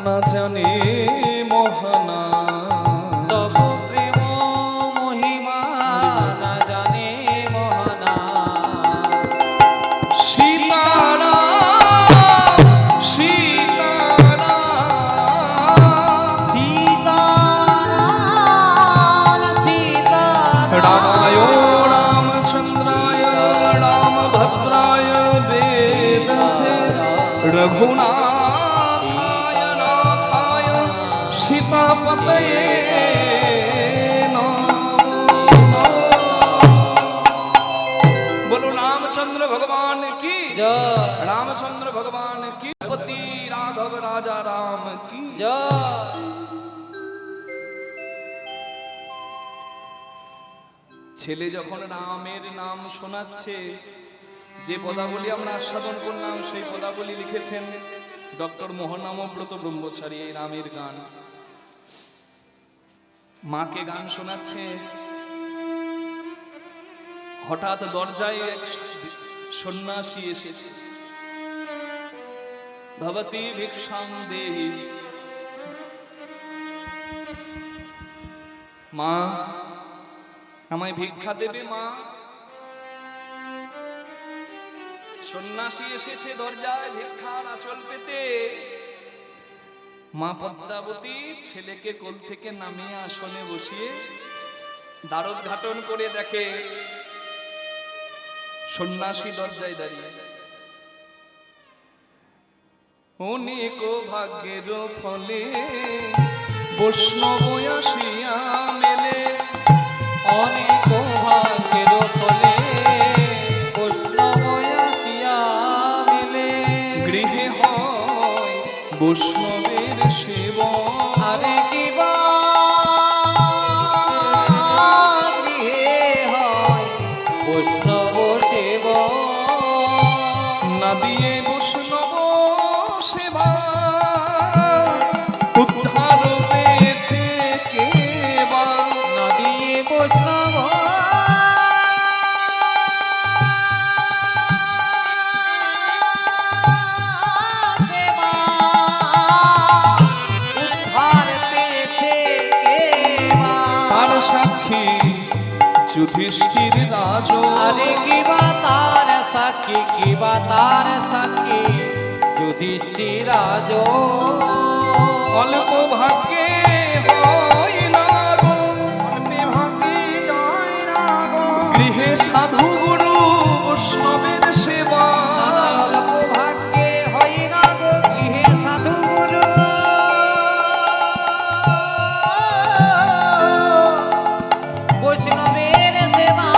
না জানে মহানা। তব প্রেম মহিমা না জানে মহানা। সীতারাম সীতারাম সীতারাম সীতারাম রামায় রামচন্দ্রায় রামভদ্রায় বেদসে রঘুনাথায় নাথায় সীতাপতয়ে নমো। বলো রামচন্দ্র ভগবান কি জয় রামচন্দ্র ভগবান কি পতি রাঘব রাজা রাম কি। জয়। ছেলে যখন রামের নাম শোনাচ্ছে, যে পদাবলী আমরা আস্বাদন করলাম সেই পদাবলী লিখেছেন ডক্টর মোহনামব্রত ব্রহ্মচারী। এই রামের গান মাকে গান শোনাচ্ছে, হঠাৎ দরজায় এক সন্ন্যাসী এসেছে। ভবতি ভিক্ষাং দেহি, মা আমায় ভিক্ষা দেবে মা। সন্ন্যাসী এসেছে দরজায় ভিক্ষার আঁচল পেতে। মা পদ্মাবতী ছেলেকে কোল থেকে নামিয়ে আসনে বসিয়ে দ্বারোদ্ঘাটন করে দেখে সন্ন্যাসী দরজায় দাঁড়িয়ে। অনেক ভাগ্যের ফলে বৈষ্ণব আসিয়া মেলে। অনেক ভাগ্যের ফলে বৈষ্ণব আসিয়া মিলে। গৃহে হয় বৈষ্ণবের সেবা। আরে কিবা গৃহে হয় বৈষ্ণব সেবা। না দিয়ে বৈষ্ণব সেবা উদ্ধার পেয়েছে কেবা। না দিয়ে বৈষ্ণব সেবা উদ্ধার পেয়েছে কেবা। তার সাক্ষী যুধিষ্ঠির রাজ। আরে কিবা তার সাক্ষী কিবা তার সাক্ষী যুধিষ্ঠির রাজ। অল্প ভাগ্যে হয় না গো অল্পে ভাগ্যে যায় না গো। গৃহে সাধু গুরু বৈষ্ণবের সেবা। অল্প ভাগ্যে হয় না গো গৃহে সাধু গুরু বৈষ্ণবের সেবা।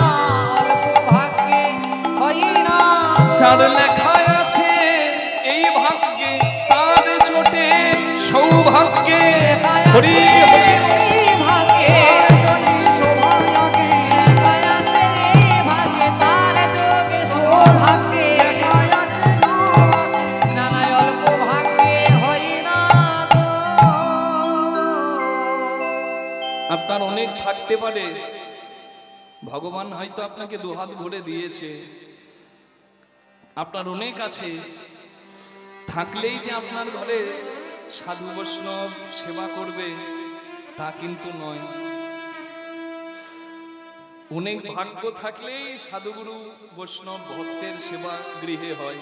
অল্প ভাগ্যে হয় না যার লেখায় আছে এই ভাগ্যে তার চোটে সৌভাগ্যে। হরি হরি ভাগ্যে যদি শোভা লাগে, ভাগ্যে তার যোগে সৌভাগ্যে। আছে যোগে। নানা অল্প ভাগ্যে হয় না গো। আপনার অনেক থাকতে পারে, ভগবান হয়তো আপনাকে দুহাত ভরে দিয়েছে। আপনার অনেক আছে, থাকলেই যে আপনার ঘরে সাধু বৈষ্ণব সেবা করবে তা কিন্তু নয়। অনেক ভাগ্য থাকলেই সাধুগুরু বৈষ্ণব ভক্তের সেবা গৃহে হয়।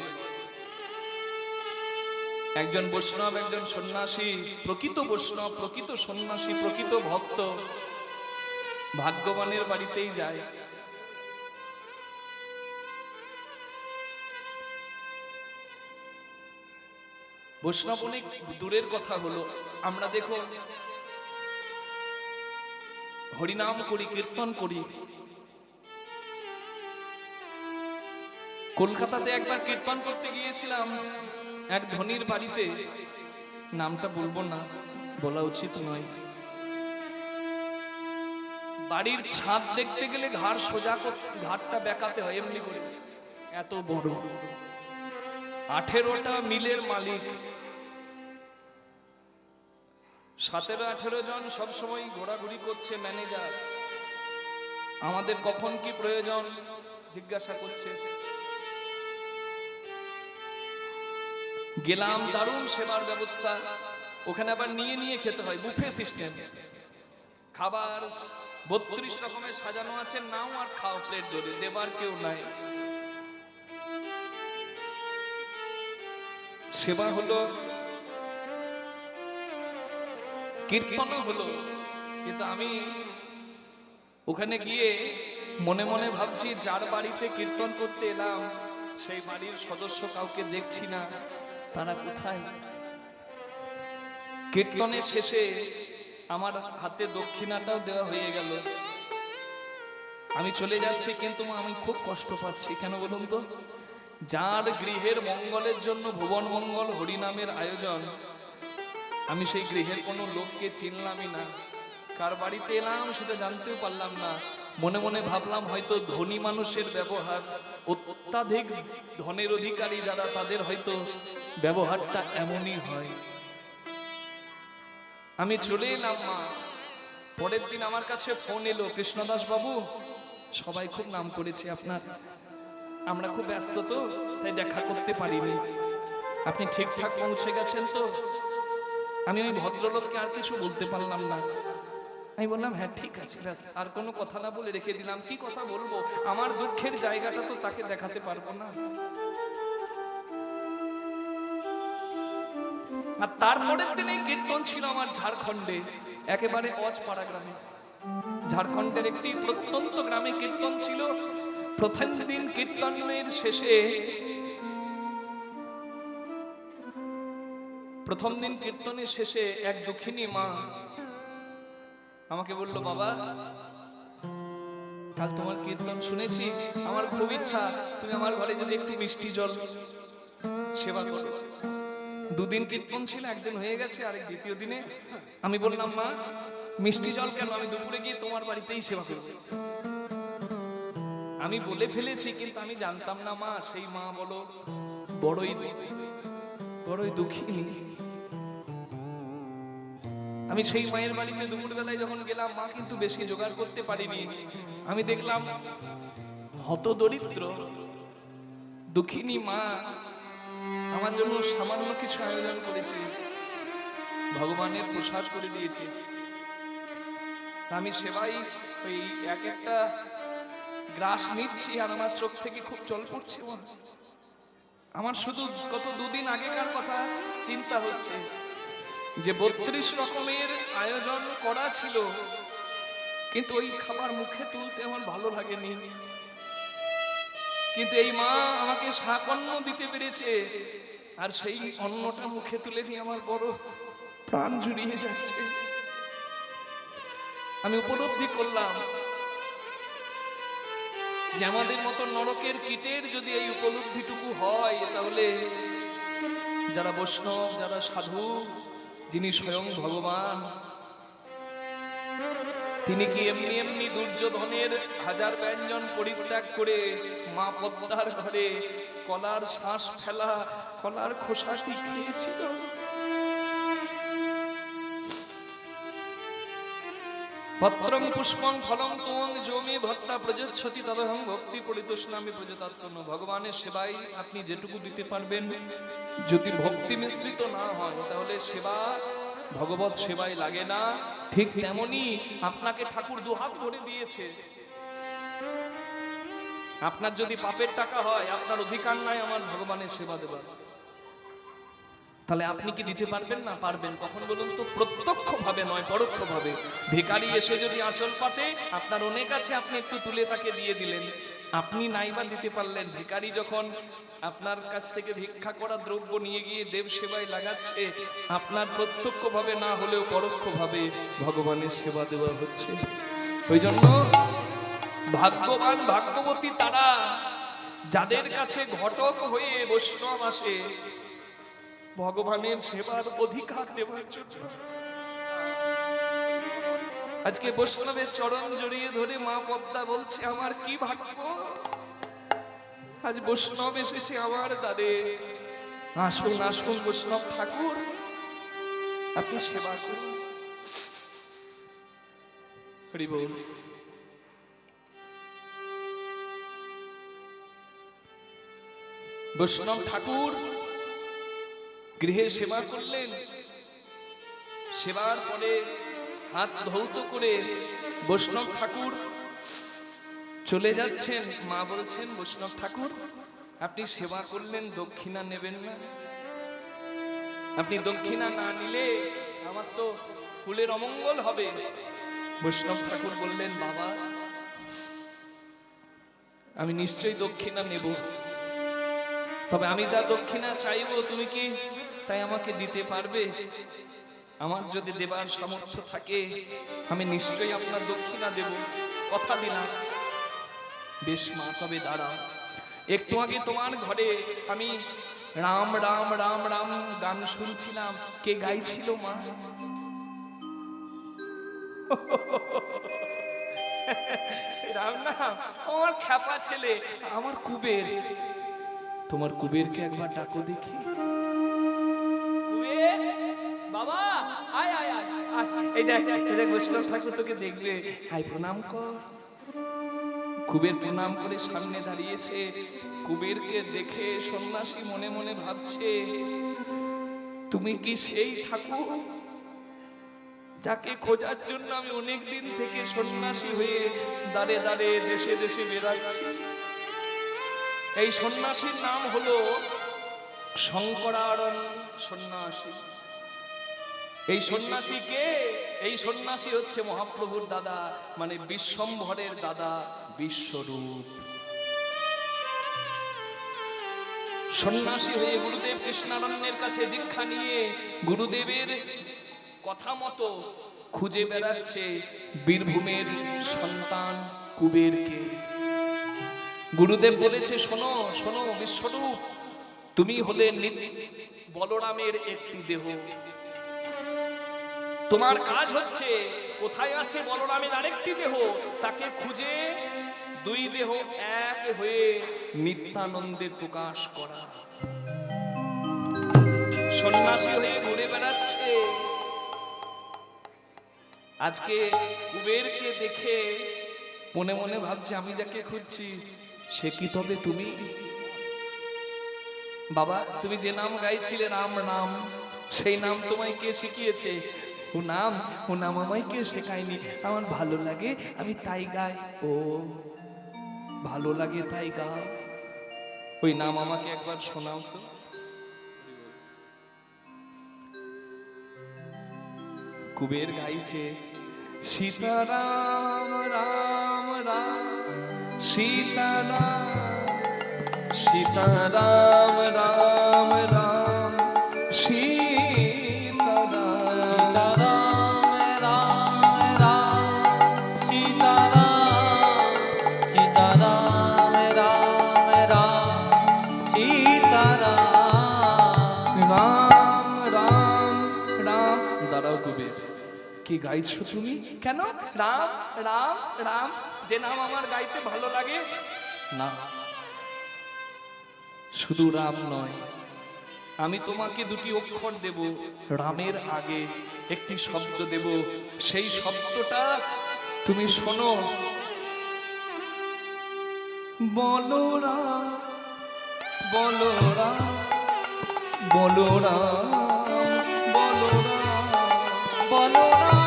একজন বৈষ্ণব, একজন সন্ন্যাসী, প্রকৃত বৈষ্ণব, প্রকৃত সন্ন্যাসী, প্রকৃত ভক্ত ভাগ্যবানের বাড়িতেই যায়। বৈষ্ণব অনেক দূরের কথা হলো, আমরা দেখো হরিনাম করি, কীর্তন করি। কলকাতাতে একবার কীর্তন করতে গিয়েছিলাম এক ধনীর বাড়িতে, নামটা বলবো না, বলা উচিত নয়। বাড়ির ছাদ দেখতে গেলে ঘাড় সোজা ঘাটটা বেঁকাতে হয় এমনি করে, এত বড়। 18টা মিলের মালিক, 17-18 জন সবসময় ঘোরাঘুরি করছে ম্যানেজার, আমাদের কখন কি প্রয়োজন জিজ্ঞাসা করছে। গেলাম, দারুণ সেবার ব্যবস্থা, ওখানে আবার নিয়ে নিয়ে খেতে হয়, বুফে সিস্টেম, খাবার 32 রকমের সাজানো আছে, নাও আর খাও প্লেট ধরে, দেবার কেউ নাই। সেবা হলো, কীর্তন হলো, কিন্তু আমি ওখানে গিয়ে মনে মনে ভাবছি যার বাড়িতে কীর্তন করতে এলাম সেই বাড়ির সদস্য কাউকে দেখছি না, তারা কোথায়? কীর্তনের শেষে আমার হাতে দক্ষিণাটাও দেওয়া হয়ে গেল, আমি চলে যাচ্ছি, কিন্তু আমি খুব কষ্ট পাচ্ছি। কেন বলুন তো? যার গৃহের মঙ্গলের জন্য ভুবন মঙ্গল হরিনামের আয়োজন, আমি সেই গৃহের কোনো লোককে চিনলামই না, কার বাড়িতে এলাম সেটা জানতেও পারলাম না। মনে মনে ভাবলাম হয়তো ধনী মানুষের ব্যবহার, অত্যাধিক ধনের অধিকারী যারা, তাদের হয়তো ব্যবহারটা এমনই হয়। আমি চলে এলাম মা। পরের দিন আমার কাছে ফোন এলো, কৃষ্ণদাস বাবু, সবাই খুব নাম করেছে আপনার, আমরা খুব ব্যস্ত তো তাই দেখা করতে পারিনি, আপনি ঠিকঠাক পৌঁছে গেছেন তো? আমি ওই ভদ্রলোককে আর কিছু বলতে পারলাম না, আমি বললাম হ্যাঁ ঠিক আছে, ব্যাস, আর কোনো কথা না বলে রেখে দিলাম। কি কথা বলবো, আমার দুঃখের জায়গাটা তো তাকে দেখাতে পারবো না। আর তারপরের দিনে কীর্তন ছিল আমার ঝাড়খণ্ডে, একেবারে অজপাড়া গ্রামে, ঝাড়খণ্ডের একটি প্রত্যন্ত গ্রামে কীর্তন ছিল। প্রথম দিন কীর্তনের শেষে, প্রথম দিন কীর্তনের শেষে এক দুঃখিনী মা আমাকে বলল, বাবা কাল তোমার কীর্তন শুনেছি, আমার খুব ইচ্ছা তুমি আমার ঘরে যদি একটু মিষ্টি জল সেবা করো। দুদিন কীর্তন ছিল, একদিন হয়ে গেছে, আর দ্বিতীয় দিনে আমি বললাম, মা মিষ্টি জল কেন, আমি দুপুরে গিয়ে তোমার বাড়িতেই সেবা করব। আমি বলে ফেলেছি, কিন্তু আমি জানতাম না মা, সেই মা বলো বড়ই দুঃখিনী। আমি সেই মায়ের বাড়িতে দুপুর বেলায় যখন গেলাম, মা কিন্তু বেশি জোগাড় করতে পারিনি। আমি দেখলাম হতদরিদ্র দুঃখিনী মা আমার জন্য সামান্য কিছু আয়োজন করেছে, ভগবানের প্রসাদ করে দিয়েছে। আমি সেবাই ওই এক একটা গ্রাস নিচ্ছি, আর আমার চোখ থেকে খুব জল পড়ছে। আমার শুধু গত দুদিন আগেকার কথা চিন্তা হচ্ছে যে 32 রকমের আয়োজন করা ছিল, কিন্তু ওই খাবার মুখে তুলতে আমার ভালো লাগেনি। কিন্তু এই মা আমাকে শাক অন্ন দিতে পেরেছে, আর সেই অন্নটা মুখে তুলে নিয়ে আমার বড় প্রাণ জুড়িয়ে যাচ্ছে। আমি উপলব্ধি করলাম যে আমাদের মতো নরকের কীটের যদি এই উপলব্ধিটুকু হয়, তাহলে যারা বৈষ্ণব, যারা সাধু, যিনি স্বয়ং ভগবান, তিনি কি এমনি এমনি দুর্যোধনের হাজার ব্যঞ্জন পরিত্যাগ করে মা পদ্মার ঘরে কলার শ্বাস ফেলা কলার খোসাটি খেয়েছিল? পত্রং পুষ্পং ফলং তুং যোমি ভক্তা প্রযচ্ছতি তদহং ভক্তি পরিতোষণামি প্রযতাত্মন। ভগবানের সেবায় আপনি যেটুকু দিতে পারবেন, যদি ভক্তি মিশ্রিত না হয় তাহলে সেবা ভগবত সেবায় লাগে না। ঠিক তেমনি আপনাকে ঠাকুর দুহাত ভরে দিয়েছে, আপনার যদি পাপের টাকা হয়, আপনার অধিকার নাই আমার ভগবানের সেবা দেবার, তাহলে আপনি কি দিতে পারবেন না? পারবেন। কখন বলুন তো? প্রত্যক্ষ ভাবে নয়, পরোক্ষ ভাবে। ভিখারি এসে যদি আঁচল পাতে, আপনার অনেক আছে, আপনি একটু তুলে তাকে দিয়ে দিলেন, আপনি নাইবা দিতে পারলেন। ভিখারি যখন আপনার কাছ থেকে ভিক্ষা করা দ্রব্য নিয়ে গিয়ে দেব সেবায় লাগাচ্ছে, আপনার প্রত্যক্ষ ভাবে না হলেও পরোক্ষ ভাবে ভগবানের সেবা দেওয়া হচ্ছে। ওই জন্য ভাগ্যবান ভাগ্যবতী তারা, যাদের কাছে ঘটক হয়ে বৈষ্ণব আসে ভগবানের সেবার অধিকার দেওয়ার জন্য। আজকে বৈষ্ণবের চরণ জড়িয়ে ধরে মা পদ্মা বলছে, আমার কি ভাগ্য, আজ বৈষ্ণব এসেছে আমার দ্বারে। আসুন আসুন বৈষ্ণব ঠাকুর, আপনি সেবা করুন। হরি বল। বৈষ্ণব ঠাকুর গৃহে সেবা করলেন, সেবার পরে হাত ধৌত করে বৈষ্ণব ঠাকুর চলে যাচ্ছেন। মা বলছেন, বৈষ্ণব ঠাকুর আপনি সেবা করলেন, দক্ষিণা নেবেন না? আপনি দক্ষিণা না নিলে আমার তো ফুলের অমঙ্গল হবে। বৈষ্ণব ঠাকুর বললেন, বাবা আমি নিশ্চয়ই দক্ষিণা নেব, তবে আমি যা দক্ষিণা চাইবো তুমি কি তাই আমাকে দিতে পারবে? আমার যদি দেবার সামর্থ্য থাকে আমি নিশ্চয়ই আপনার দক্ষিণা দেব, কথা দিলাম। বেশ মা, তবে দাঁড়াও, একটু আগে তোমার ঘরে আমি রাম রাম রাম রাম গান শুনছিলাম, কে গাইছিল মা? রাম নাম আমার খ্যাপা ছেলে, আমার কুবের। তোমার কুবেরকে একবার ডাকো দেখি। কুবের বাবা, আয় আয় আয় আয়। এই দেখ, এই দেখ বৈষ্ণব ঠাকুর তোকে দেখবে, আয় প্রণাম কর। কুবের প্রণাম করে সামনে দাঁড়িয়েছে। কুবেরকে দেখে সন্ন্যাসী মনে মনে ভাবছে, তুমি কি সেই ঠাকুর যাকে খোঁজার জন্য আমি অনেক দিন থেকে সন্ন্যাসী হয়ে দাঁড়ে দাঁড়ে দেশে দেশে বেড়াচ্ছি? এই সন্ন্যাসীর নাম হলো শঙ্করারণ সন্ন্যাসী। এই সন্ন্যাসী কে? এই সন্ন্যাসী হচ্ছে মহাপ্রভুর দাদা, মানে বিশ্বম্ভরের দাদা বিশ্বরূপ। সন্ন্যাসী হয়ে গুরুদেব কৃষ্ণারণ্যের কাছে দীক্ষা নিয়ে গুরুদেবের কথা মতো খুঁজে বেড়াচ্ছে বীরভূমের সন্তান কুবেরকে। গুরুদেব বলেছে, শোনো শোনো বিশ্বরূপ, তুমি হলে বলরামের একটি দেহ। তোমার কাজ হচ্ছে কোথায় আছে বলরামের আরেকটি দেহ, তাকে খুঁজে দুই দেহ এক হয়ে নিত্যানন্দের প্রকাশ করা। সন্ন্যাসী হয়ে ঘুরে বেড়াচ্ছে। আজকে কুবেরকে দেখে মনে মনে ভাবছে, আমি যাকে খুঁজছি সে কি তবে তুমি? বাবা তুমি যে নাম গাইছিলে রাম নাম, সেই নাম তোমায় কে শিখিয়েছে? ও নাম আমায় কে শেখায়নি, আমার ভালো লাগে আমি তাই গাই। ও ভালো লাগে তাই গাও, ওই নাম আমাকে একবার শোনাও তো। কুবের গাইছে, সীতারাম রাম রাম সীতারাম, সীতারাম রাম রাম সীতারাম, কি গাইছো তুমি? কেন? রাম রাম রাম, যে নাম আমার গাইতে ভালো লাগে না। শুধু রাম নয়, আমি তোমাকে দুটি অক্ষর দেব, রামের আগে একটি শব্দ দেব, সেই শব্দটা তুমি শোনো। বলো রাম বলো রাম বলো রাম বলো রাম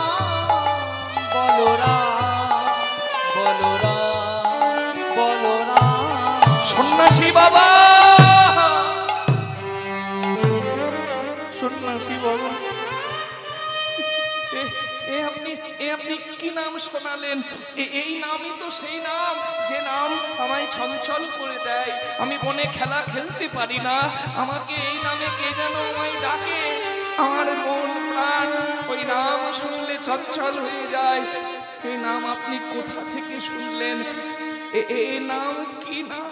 বলো সন্ন্যাসী বাবা, সন্ন্যাসী বাবা, আপনি কি নাম শোনালেন? এই নামই তো সেই নাম যে নাম আমায় চঞ্চল করে দেয়। আমি বনে খেলা খেলতে পারি না, আমাকে এই নামে কে যেন আমায় ডাকে। আমার মন প্রাণ ওই নাম শুনলে চঞ্চল হয়ে যায়। এই নাম আপনি কোথা থেকে শুনলেন? এই নাম কি নাম?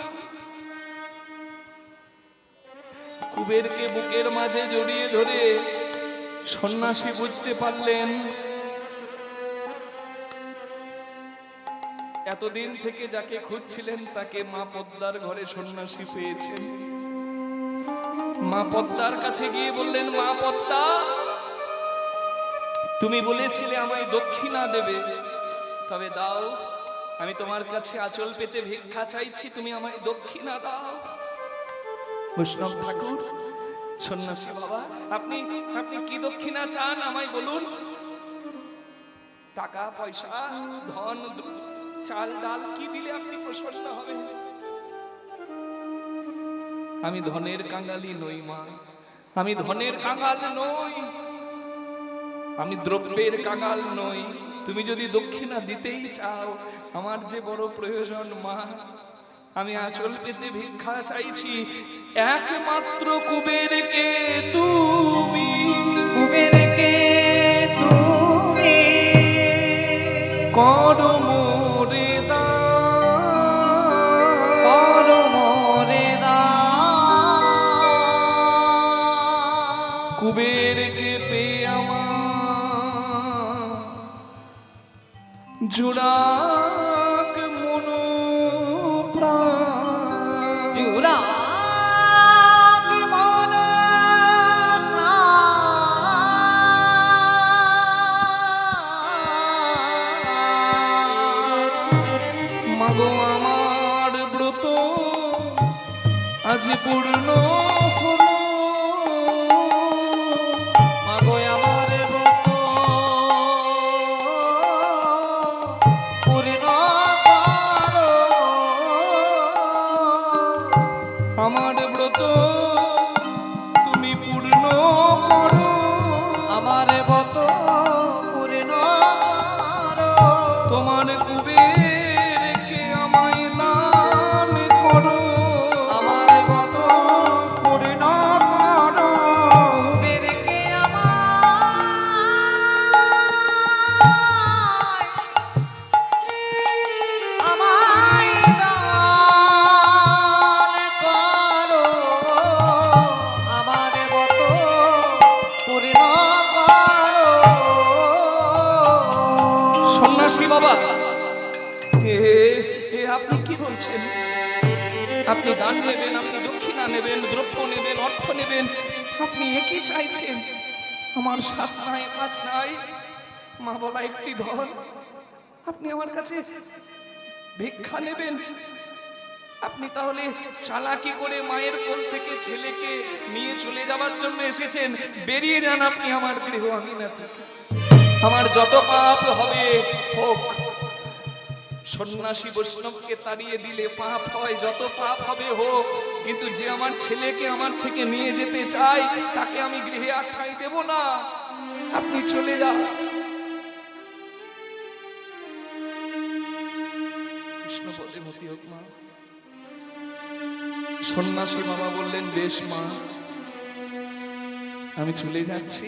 কুবেরকে বুকের মাঝে জড়িয়ে ধরে সন্ন্যাসী বুঝতে পারলেন, এতদিন থেকে যাকে খুঁজছিলেন তাকে মা পদ্মার ঘরে সন্ন্যাসী পেয়েছেন। মা পদ্মার কাছে গিয়ে বললেন, মা পদ্মা, তুমি বলেছিলে আমায় দক্ষিণা দেবে, তবে দাও, আমি তোমার কাছে আঁচল পেতে ভিক্ষা চাইছি, তুমি আমায় দক্ষিণা দাও। বৈষ্ণব ঠাকুর, সন্ন্যাসী বাবা, আপনি আপনি কি দক্ষিণা চান আমায় বলুন? টাকা পয়সা, ধন, চাল ডাল কি দিলে আপনি প্রসন্ন হবেন? আমি ধনের কাঙালি নই মা, আমি ধনের কাঙাল নই, আমি দ্রব্যের কাঙাল নই। তুমি যদি দক্ষিণা দিতেই চাও, আমার যে বড় প্রয়োজন মা, আমি আঁচল পেতে ভিক্ষা চাইছি। একমাত্র কুবেরকে তুমি, কুবেরকে তুমি করো মোরে দান, করো মোরে দান। কুবেরকে পেয়ে আমার জোড়াক মনো প্রাণ, জুরা মাগো আমার ব্রত আজ পূর্ণ হলো, মাগো আমার ব্রত পূর্ণ করো, আমার ব্রত তুমি পূর্ণ করো, আমার ব্রত পূর্ণ করো, তোমার কুবেরকে আমায় দান করো, আমার ব্রত পূর্ণ করো। কুবেরকে আমায় দান করো, আমার ব্রত পূর্ণ করো। সন্ন্যাসী বাবা, আপনি কি বলছেন? আপনি দান নেবেন, আপনি দক্ষিণা নেবেন, দ্রব্য নেবেন, অর্থ নেবেন, আপনি একই চাইছেন? আমার সাথ নাই, কাজ নাই, মা বলা একটি ধন, আপনি আমার কাছে ভিক্ষা নেবেন? আপনি তাহলে চালাকি করে মায়ের কোল থেকে ছেলেকে নিয়ে চলে যাওয়ার জন্য এসেছেন? বেরিয়ে যান আপনি আমার গৃহ, আমি না থাকি। আমার যত পাপ হবে হোক, সন্ন্যাসী বৈষ্ণবকে তাড়িয়ে দিলে পাপ হয়, যত পাপ হবে হোক, কিন্তু যে আমার ছেলেকে আমার থেকে নিয়ে যেতে চায় তাকে আমি গৃহে আশ্রয় দেব না। আপনি চলে যান। কৃষ্ণপদে মতি হোক মা। সন্ন্যাসী বাবা বললেন, বেশ মা, আমি চলে যাচ্ছি।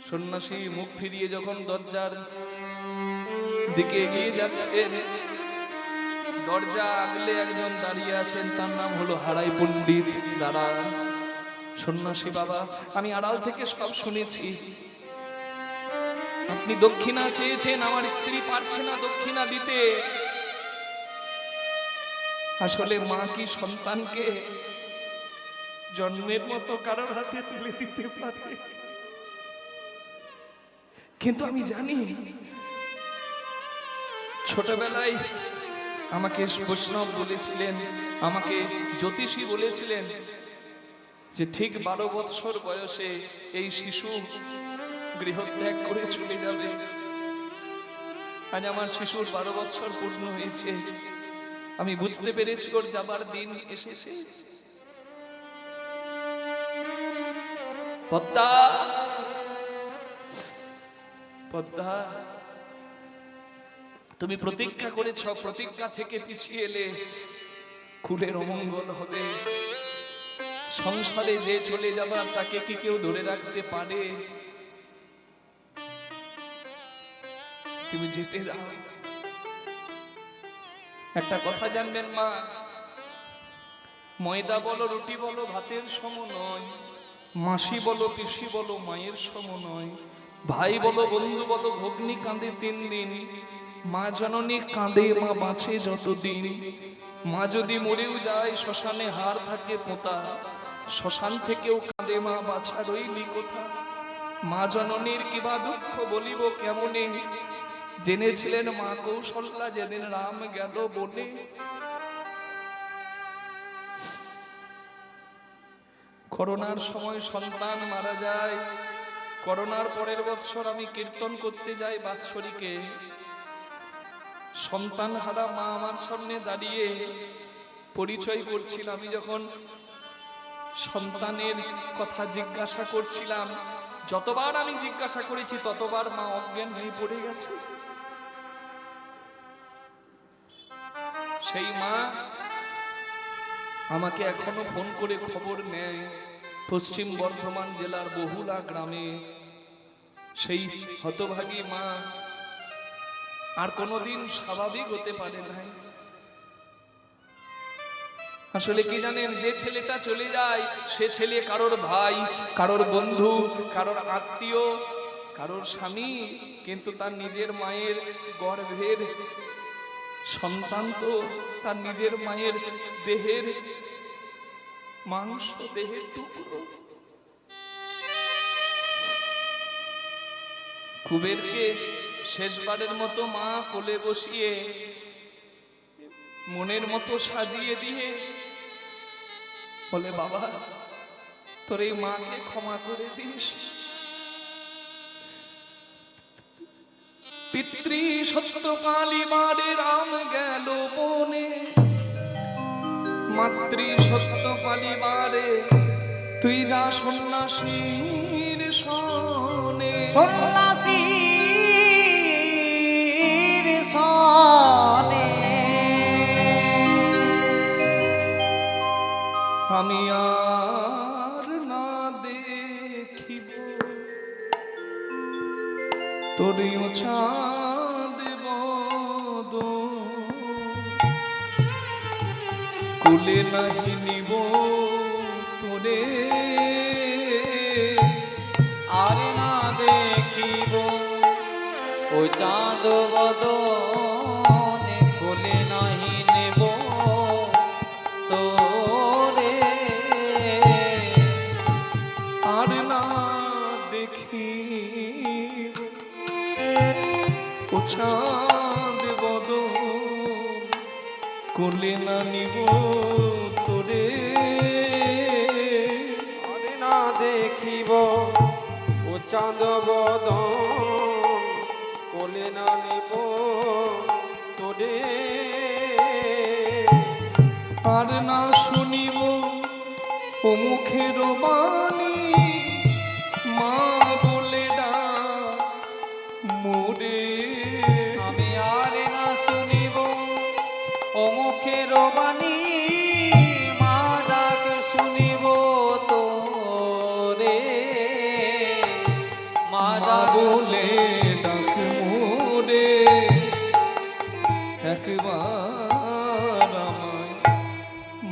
সন্ন্যাসী মুখ ফিরিয়ে যখন দরজার দিকে এগিয়ে যাচ্ছেন, দরজা আগলে একজন দাঁড়িয়ে আছেন, তার নাম হলো হারাই পণ্ডিত। দাঁড়া সন্ন্যাসী বাবা, আমি আড়াল থেকে সব শুনেছি। আপনি দক্ষিণা চেয়েছেন, আমার স্ত্রী পারছে না দক্ষিণা দিতে। আসলে মা কি সন্তানকে জন্মের মতো কারোর হাতে তুলে দিতে পারে? কিন্তু আমি জানি, ছোটবেলায় আমাকে বৈষ্ণব বলেছিলেন, আমাকে জ্যোতিষী বলেছিলেন যে ঠিক 12 বৎসর বয়সে এই শিশু গৃহত্যাগ করে চলে যাবে। আজ আমার শিশুর 12 বৎসর পূর্ণ হয়েছে। আমি বুঝতে পেরেছি ওর যাবার দিন এসেছে। পদ্মা, পদ্মা, তুমি প্রতিজ্ঞা করেছ, প্রতিজ্ঞা থেকে পিছিয়ে এলে কুলের অমঙ্গল হবে। সংসারে যে চলে যাবার তাকে কি কেউ ধরে রাখতে পারে? তুমি যেতে দাও। একটা কথা জানবেন মা, ময়দা বলো, রুটি বলো, ভাতের সম নয়। মাসি বলো, পিসি বলো, মায়ের সম নয়। ভাই বলো, বন্ধু বলো, ভগ্নি কাঁদে 3 দিন। মা জননী কাঁদে, মা বাঁচে যতদিন। মা যদি মরেও যায়, শ্মশানে হাড় থাকে পোঁতা। শ্মশান থেকেও কাঁদে, মা বাছা রইলি কোথা। মা জননীর কিবা দুঃখ বলিব কেমনে, জেনেছিলেন মা কৌশল্যা যেদিন রাম গেল বনে। করোনার সময় সন্তান মারা যায়, করোনার পরের বছর আমি কীর্তন করতে যাই বাৎসরিকে। সন্তান হারা মা আমার সামনে দাঁড়িয়ে পরিচয় করছিল। আমি যখন সন্তানের কথা জিজ্ঞাসা করছিলাম, যতবার আমি জিজ্ঞাসা করেছি ততবার মা অজ্ঞান হয়ে পড়ে গেছে। সেই মা আমাকে এখনো ফোন করে খবর নেয় পশ্চিম বর্ধমান জেলার বহুলা গ্রামে। সেই হতভাগী মা আর কোনোদিন স্বাভাবিক হতে পারে নাই। আসলে কি জানেন, যে ছেলেটা চলে যায় সে ছেলে কারোর ভাই, কারোর বন্ধু, কারোর আত্মীয়, কারোর স্বামী, কিন্তু তার নিজের মায়ের গর্ভের সন্তান তো তার নিজের মায়ের দেহের মাংস, দেহের টুকরো। কুবেরকে শেষবারের মতো মা কোলে বসিয়ে মনের মতো সাজিয়ে দিয়ে বলে, বাবা তোর এই মাকে ক্ষমা করে দিস। পিতৃ সত্য পালিবারে রাম গেল বনে, মাতৃ সত্য পালিবারে তুই যা সন্ন্যাসীর সনে। সন্ন্যাসীর সনে আমি আর না দেখিব তোরিও চাঁদ বদন, কুলে নাহি নিব তোরে আর না দেখিব ও চাঁদ বদনে, কোলে নাহি নেব তোরে আর না দেখিব ও চাঁদ বদন, কোলে না নিব তোরে। আরে না দেখিব ও চাঁদ বদন, কোলে না নেব তোরে। আর না শুনিব ও মুখের বাণী, মা বলে ডাক মোরে। আমি আর না শুনিব ও মুখের বাণী, মা ডাক শুনিব তোরে। মা মা ডাক বলে ডাক মোরে, একবার আমায়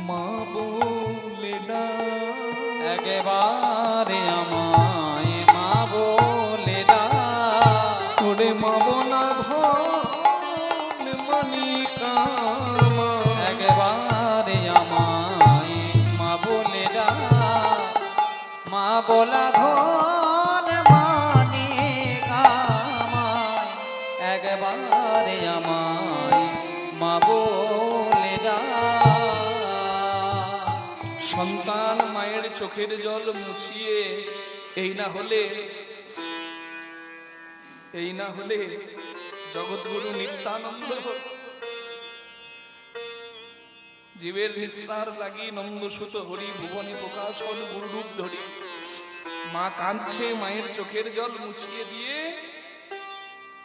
মা বলে ডাক। একেবারে আমায় মা বলে ডাক। তোরে মা বনা ধন মানিকা, একবারে আমায় মা বলে ডাক। মা বলা ধন মানে কামায়, একবারে আমায় মা বলে ডাক। সন্তান মায়ের চোখের জল মুছিয়ে এই না হলে জগৎগুরু নিত্যানন্দ জীবের নিস্তার লাগি নন্দসুত হরি ভুবনে প্রকাশন গুরুরূপ ধরি। মা কাঁদছে, মায়ের চোখের জল মুছিয়ে দিয়ে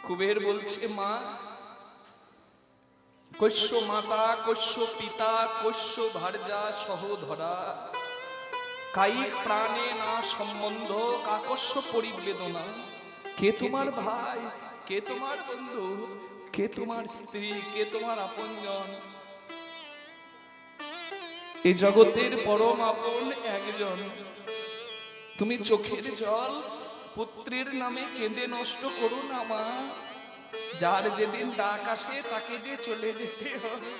কুবের বলছে, মা কৈশ্য মাতা, কৈশ্য পিতা, কৈশ্য ভার্যা সহধরা, কায়িক প্রাণে না সম্বন্ধ, কাকস্য পরিবেদনা। কে তোমার ভাই, কে তোমার বন্ধু, কে তোমার স্ত্রী, কে তোমার আপনজন? এই জগতের পরম আপন একজন। তুমি চোখের জল পুত্রের নামে কেঁদে নষ্ট করো না মা। যার যেদিন ডাক আসে তাকে যে চলে যেতে হয়।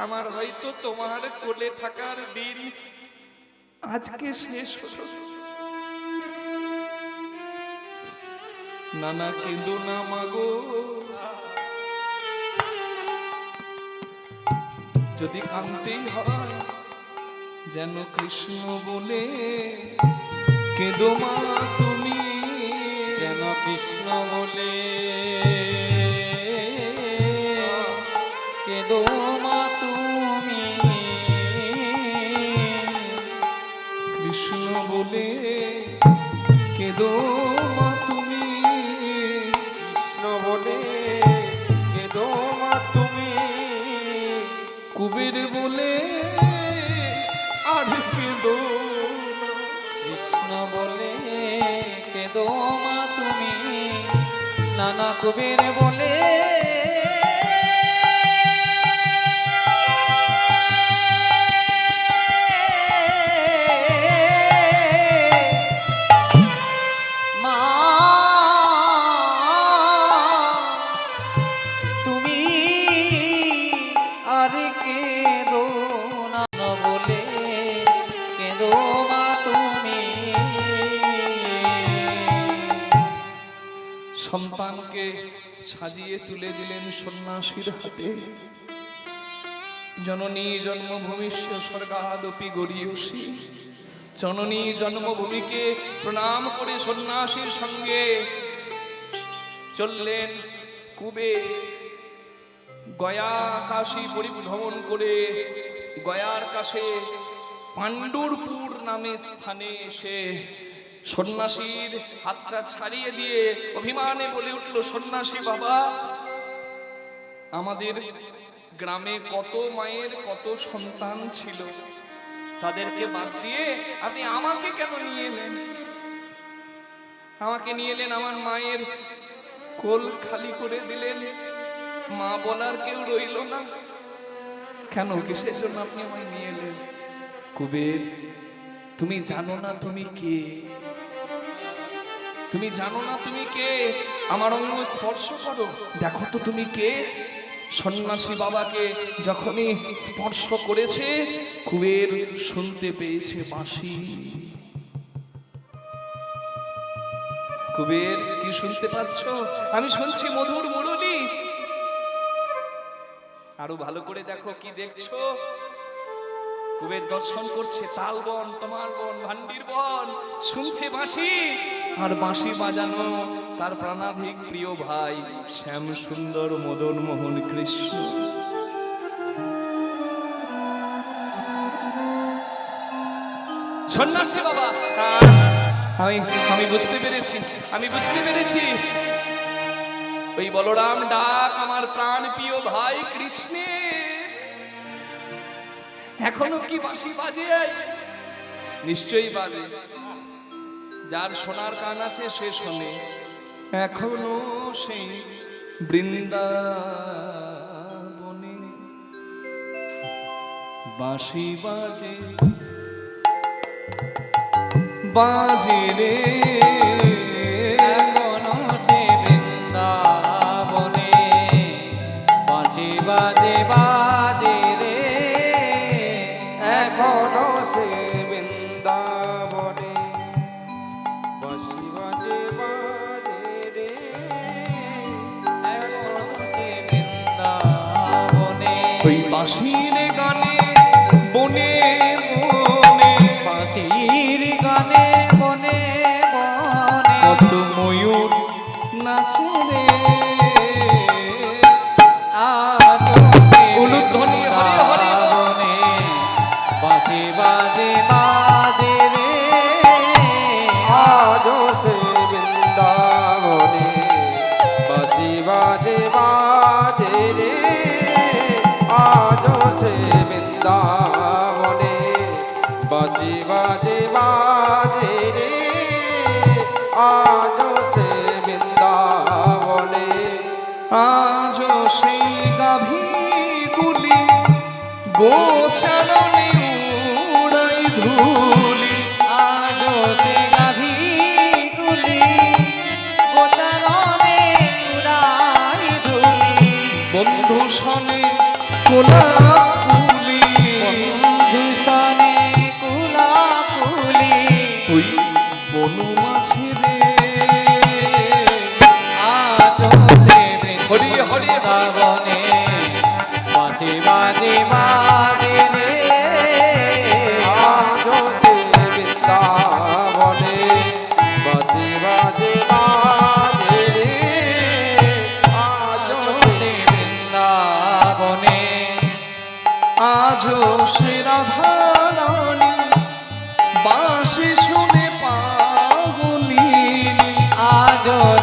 আমার হয়তো তোমার কোলে থাকার দিন আজকে শেষ হলো। নানা কেঁদো না মাগো, যদি কাঁদতেই হয় যেন কৃষ্ণ বলে কেঁদো মা তুমি, যেন কৃষ্ণ বলে কেঁদো মা তুমি, কৃষ্ণ বলে কেঁদো মা তুমি, কৃষ্ণ বলে কেঁদো মা তুমি, কুবের বলে আর কেঁদো না। কৃষ্ণ বলে কেঁদো মা তুমি, নানা কুবের বলে মা তুমি আর কেঁদো না, বলে কেঁদো মা তুমি। সন্তানকে সাজিয়ে তুলে দিলেন সন্ন্যাসীর হাতে। জননী জন্মভূমিষ্য স্বর্গাদপি গরীয়সী, জননী জন্মভূমিকে প্রণাম করে সন্ন্যাসীর সঙ্গে চললেন কুবের। গয়া কাশী পরিভ্রমণ করে গয়ার কাছে পাণ্ডুরপুর নামে স্থানে এসে সন্ন্যাসীর হাতটা ছাড়িয়ে দিয়ে অভিমানে বলে উঠল, সন্ন্যাসী বাবা, আমাদের গ্রামে কত মায়ের কত সন্তান ছিল, তাদেরকে বাদ দিয়ে আপনি আমাকে কেন নিয়ে এলেন? আমাকে নিয়ে এলেন, আমার মায়ের কোল খালি করে দিলেন, মা বলার কেউ রইল না। কেন, কিসের জন্য আপনি আমায় নিয়ে এলেন? কুবের, তুমি জানো না তুমি কে? তুমি জানো না তুমি কে? আমার অঙ্গ স্পর্শ করো, দেখো তো তুমি কে? সন্ন্যাসী বাবাকে যখনই স্পর্শ করেছে, কুবের শুনতে পেয়েছে বাঁশি। কুবের, কি শুনতে পাচ্ছ? আমি শুনছি মধুর মুরলী। আরো ভালো করে দেখো, কি দেখছো? কুবের দর্শন করছে তাল বন, তোমার বন, ভান্ডির বন, শুনছে বাঁশি, আর বাঁশি বাজানো তার প্রাণাধিক প্রিয় ভাই শ্যাম সুন্দর মদন মোহন কৃষ্ণ। সন্ন্যাসী বাবা, আমি বুঝতে পেরেছি, আমি বুঝতে পেরেছি, ওই বলরাম ডাক আমার প্রাণ প্রিয় ভাই কৃষ্ণের। এখনো কি বাঁশি বাজে? নিশ্চয়ই বাজে, যার সোনার কান আছে সে শোনে। এখনো সেই বৃন্দাবনে বাঁশি বাজে, বাজে রে, এখনো সে বৃন্দাবনে বাঁশি বাজে বাজে রে, এখনো সে বৃন্দাবনে বাঁশি বাজে বাজে রে, এখনো সে বৃন্দাবনে ওই বাঁশির গানে বনে বনে, বাঁশির গানে বনে বনে কত ময়ূর নাচে রে। আজো সে উলুধ্বনি হরি হরি বৃন্দাবনে বাঁশি বাজে বাজে রে, আজো সে বৃন্দাবনে বাঁশি বাজে বাজে রে, আজো সে বৃন্দাবনে বাঁশি বাজে বাজে রে, আজো সে বৃন্দাবনে। আজও সেই গাভীগুলি গোচারণে উড়াই ধুলি, আজো সে গাভী তুলি গোচারণে উড়াই ধুলি, বন্ধু সনে কোলাকুলি, বন্ধুসনে কুলাকুলি, ওই বনু মাঝে রে।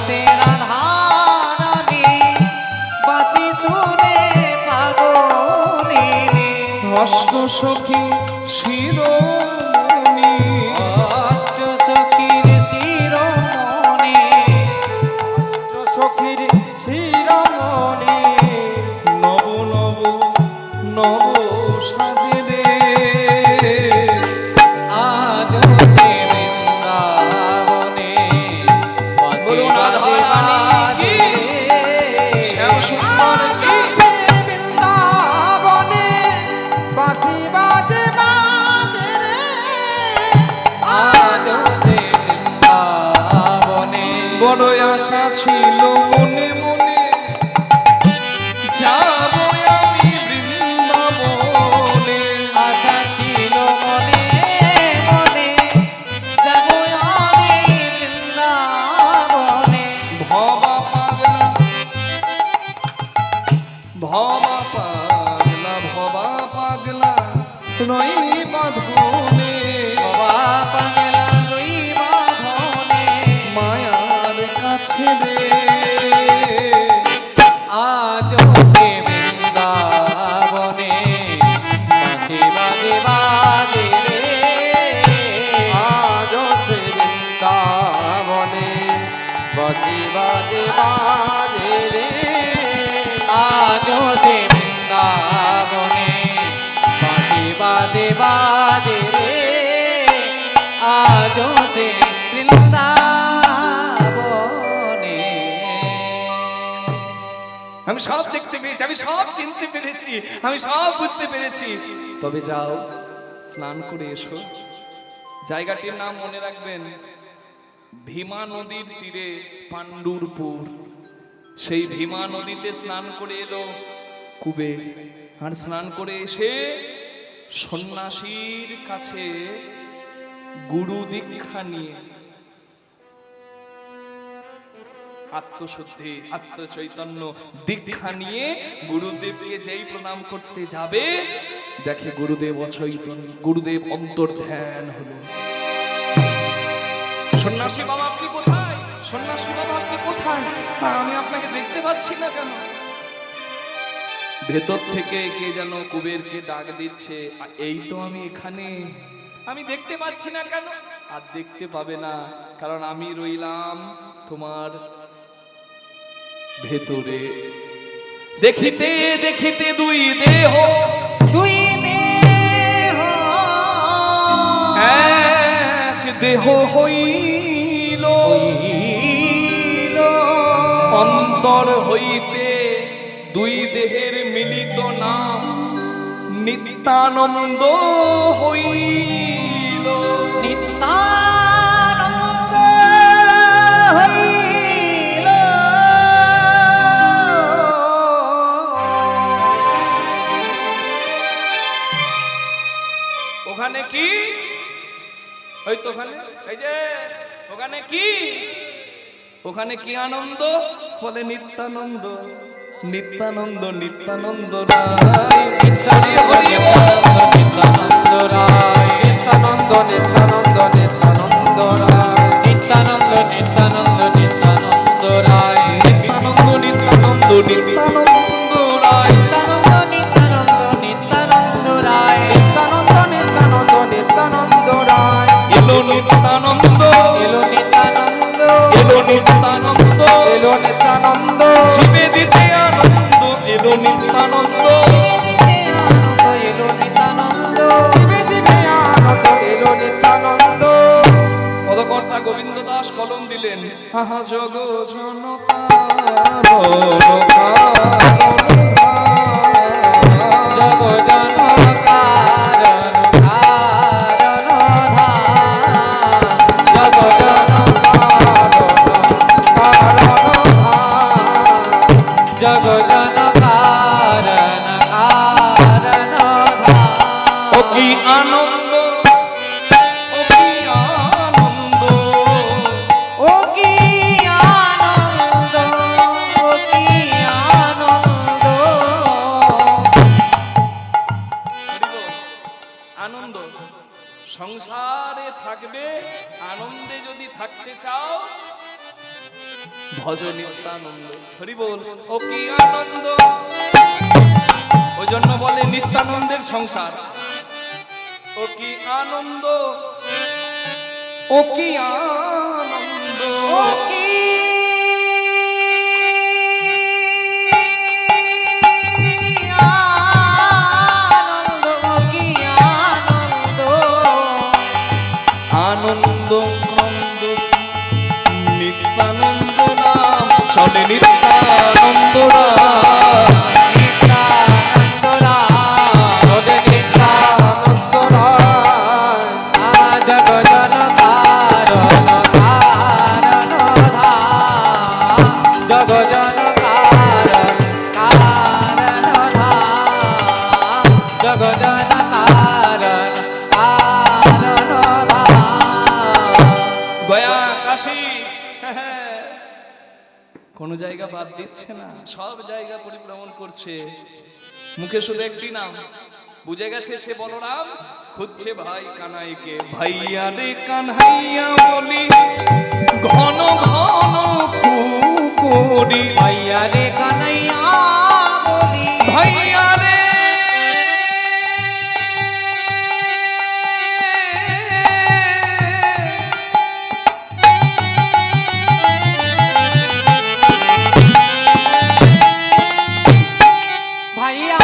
সে রাধারানী বাঁশি শুনে পাগলিনী অষ্ট সখী শিরোমণি অষ্ট সখীর শিরোমণি সখীর শিরোমণি নব নব নব সাজে রে আজ সে বৃন্দাবনে বাঁশি বলুন বাজে রাধারানী কি? বাজে। শ্যাম সুন্দর কি? বৃন্দাবনে বাঁশি বাজে বাজে রে আজ সে বৃন্দাবনে বড় আশা ছিল মনে মনে যাব আমি বৃন্দাবনে আশা ছিল মনে মনে যাবো আমি বৃন্দাবনে ভবা পাগলা ভবা পাগলা ভবা পাগলা রই বাঁধনে বাবা পাগলা রই বাঁধনে মায়ার কাছে রে আজ সে বৃন্দাবনে বাঁশি বাজে বাজে রে আজ সে বৃন্দাবনে বাঁশি বাজে বাজে রে আজ সে বৃন্দাবনে বাঁশি বাজে বাজে রে আজ সে বৃন্দাবনে আমি সব দেখতে পেয়েছি, আমি সব চিনতে পেরেছি, আমি সব বুঝতে পেরেছি। তবে যাও স্নান করে এসো। জায়গাটির নাম মনে রাখবেন, ভীমা নদীর তীরে পাণ্ডুরপুর। সেই ভীমা নদীতে স্নান করে এলো কুবের, আর স্নান করে এসে সন্ন্যাসীর কাছে গুরু দীক্ষা নিয়ে আত্মশুদ্ধি আত্মচৈতন্য দীক্ষা নিয়ে গুরুদেবকে যেই প্রণাম করতে যাবে, দেখে গুরুদেব অচৈতন্য, গুরুদেব অন্তর্ধ্যান হলো। সন্ন্যাসী বাবা আপনি কোথায়? সন্ন্যাসী বাবা আপনি কোথায়? আমি আপনাকে দেখতে পাচ্ছি না কেন? ভেতর থেকে কে যেন কুবেরকে ডাক দিচ্ছে, এই তো আমি এখানে, আমি দেখতে পাচ্ছি না কেন? আর দেখতে পাবে না, কারণ আমি রইলাম তোমার ভেতরে। দেখিতে দেখিতে দুই দেহ দুই দেহ এক দেহ হইল, হইল অন্তর হইতে দুই দেহের মিলিত নাম নিত্যানন্দ হইল। নিত্যানন্দ হইল। ওখানে কি? ওই তো ওখানে, এই যে ওখানে কি? ওখানে কি আনন্দ? বলে নিত্যানন্দ, নিত্যানন্দ, নিত্যানন্দ রায়। নিত্যানন্দ নিত্যানন্দ রায়। নিত্যানন্দ নিত্যানন্দ নিত্যানন্দ রায় নিত্যানন্দ নিত্যানন্দ নিত্যানন্দ রায়। নিত্যানন্দ, নিত্যানন্দ, নিত্যানন্দ রায়। নিত্যানন্দ নিত্যানন্দ নিত্যানন্দ রায়। নিত্যানন্দ নিত্যানন্দ নিত্যানন্দ রায় এলো নিত্যানন্দ, এলো নিত্যানন্দ। এলো নিত্যানন্দ, এলো নিত্যানন্দ জীবে দিতে আনন্দ, এলো নিত্যানন্দ। আনন্দ এলো নিত্যানন্দ। দিবে দিবে আনন্দ এলো নিত্যানন্দ পদকর্তা গোবিন্দ দাস কলম দিলেন, আহা জগ জনকারণ জগ জন কারণ কারণ ধাম। জগ জন জগ জন কারণ কারণ ধাম। ও কি আনন্দ, ও কি আনন্দ, ও কি আনন্দ, ও কি আনন্দ। ভজ নিত্যানন্দ। হরি বল। ও কি আনন্দ, ওই জন্য বলে নিত্যানন্দের সংসার। ও কি আনন্দ, ও কি আনন্দ, আনন্দ আনন্দ নিত্যানন্দ নাম চলে নিত্যানন্দ নাম। গয়া কাশী কোন জায়গা বাদ দিচ্ছে না, সব জায়গা পরিভ্রমণ করছে, মুখে শুধু একটি নাম, বুঝে গেছে সে বলরাম, খুঁজছে ভাই কানাইকে। ভাইয়া রে কানহাইয়া বলি ঘন ঘন ফুকরি, ভাইয়া রে কানাইয়া বলি, ভাইয়া রে ভাইয়া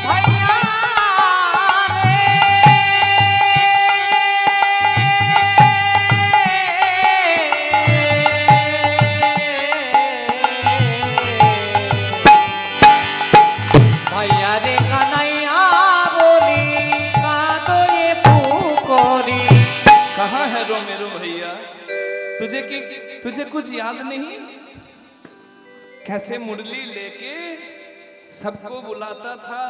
ভাইয়া ভাইয়া রে কানাইয়া বলি কাঁদয়ে পুকরি। कहाँ है रो मेरो भैया, तुझे कुछ याद नहीं, कैसे मुरली लेके सबको बुलाता था,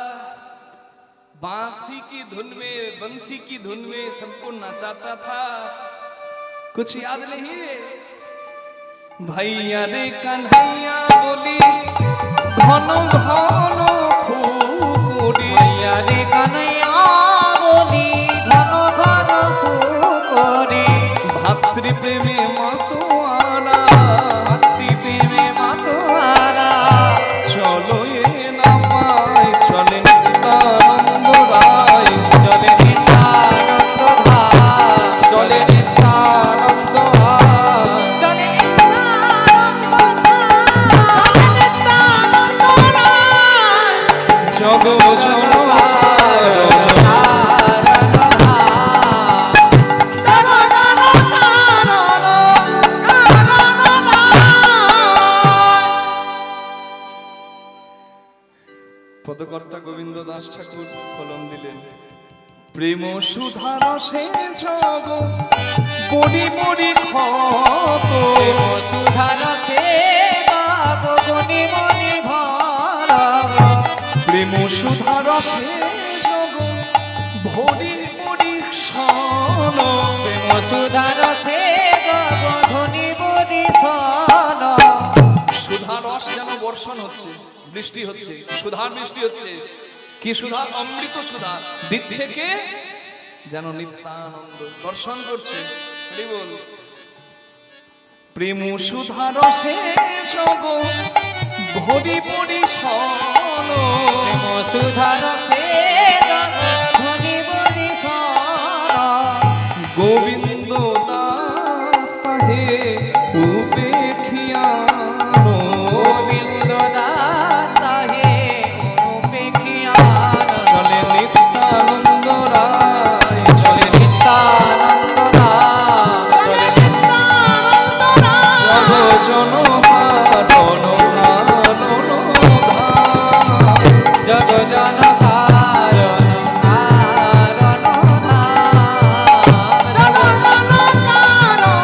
बांसी की धुन में बंसी की धुन में सबको नचाता था, कुछ याद नहीं है? भैया रे कन्हैया बोली घन घन फूकुरी, ভাইয়া রে কানাইয়া বলি ঘন ঘন পুকরি। भातृ प्रेमे मतोয়ারা, ভক্তি প্রেমে মাতোয়ারা, চলো এ না পায় চলে নিত্যানন্দ রায়, চলে নিত্যানন্দ ধাম, চলে নিত্যানন্দ ধাম। চলে নিত্যানন্দ ধাম, চলে নিত্যানন্দ রায়। জগ পদকর্তা গোবিন্দ দাস ঠাকুর কলম দিলেন, প্রেম সুধার সে জগ বড়ি বড়ি ক্ষত, সুধারসে বাগ গনি মনি ভর, প্রেম সুধার সে জগ ভরি বড়ি ক্ষণ, প্রেম সুধারসে বাগ ধনি বনি ভর। সুধা রস যেন বর্ষণ হচ্ছে, বৃষ্টি হচ্ছে, সুধার বৃষ্টি হচ্ছে, কি সুধা, অমৃত সুধা দিচ্ছে কে, যেন নিত্যানন্দ দর্শন করছে। হরি বল। প্রেম সুধা রসে জগ ভরি পরি সন, প্রেম সুধারসে বাগ ধনি বনি ভর। গোবিন্দ দাস তাহে উপেক্ষিয়ানো, গোবিন্দ দাস তাহে অনুপেক্ষিয়ান, চলে নিত্যানন্দ রায়, চলে নিত্যানন্দ নাম, চলে নিত্যানন্দ নাম। জন হারণ হারণ ধাম, জগজন কারণ কারণ নাম, জগজন কারণ কারণ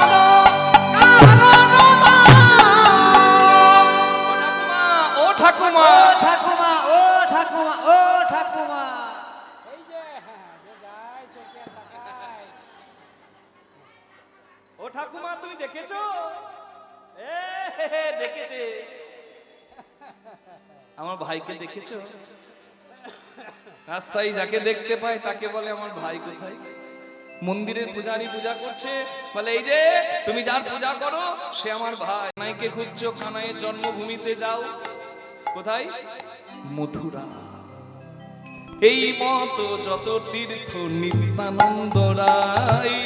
নাম। ও ঠাকুমা, ও ঠাকুমা, ও ঠাকুমা, ও ঠাকুমা। ও ঠাকুমা তুমি দেখেছো? দেখেছে, আমার ভাইকে দেখেছো? রাস্তায় যাকে দেখতে পায় তাকে বলে আমার ভাই কোথায়। মন্দিরের পূজারি পূজা করছে, বলে এই যে তুমি যার পূজা করো সে আমার ভাই। কানাইকে খুঁজছো, কানাইয়ের জন্মভূমিতে যাও। কোথায়? মথুরা। এই মতো যত তীর্থ নিত্যানন্দ রায়,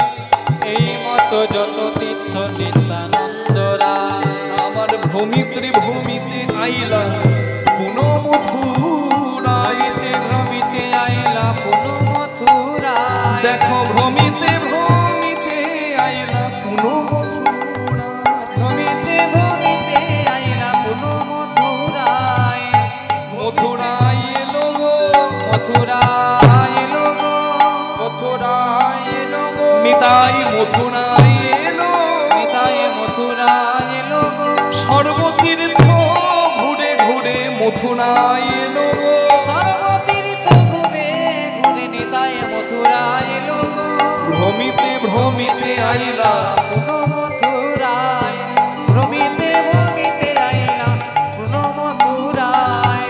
এই মতো যত তীর্থ নিত্যানন্দ রায়, আমার ভূমিতে ভূমিতে আইলা পুন মথুরায়। ভ্রমিতে আইলা পুন মথুরায়, দেখো ভূমিতে ভূমিতে আইলা পুন মথুরায়। ভ্রমিতে ভ্রমিতে আইলা পুন মথুরায়, মথুরায় এলো গো, মথুরায় এলো গো, মথুরায় এলো গো, নিতাই মথুরায় এলো। নিতাই মথুরায় এলো গো, সর্বতীর্থ ঘুরে ঘুরে মথুরায় এলো গো। সর্বতীর্থ ঘুরে ঘুরে নিতাই মথুরায় এলো গো, ভ্রমিতে ভ্রমিতে আইলা পুন মথুরায়, ভ্রমিতে ভ্রমিতে আইলা পুন মথুরায়।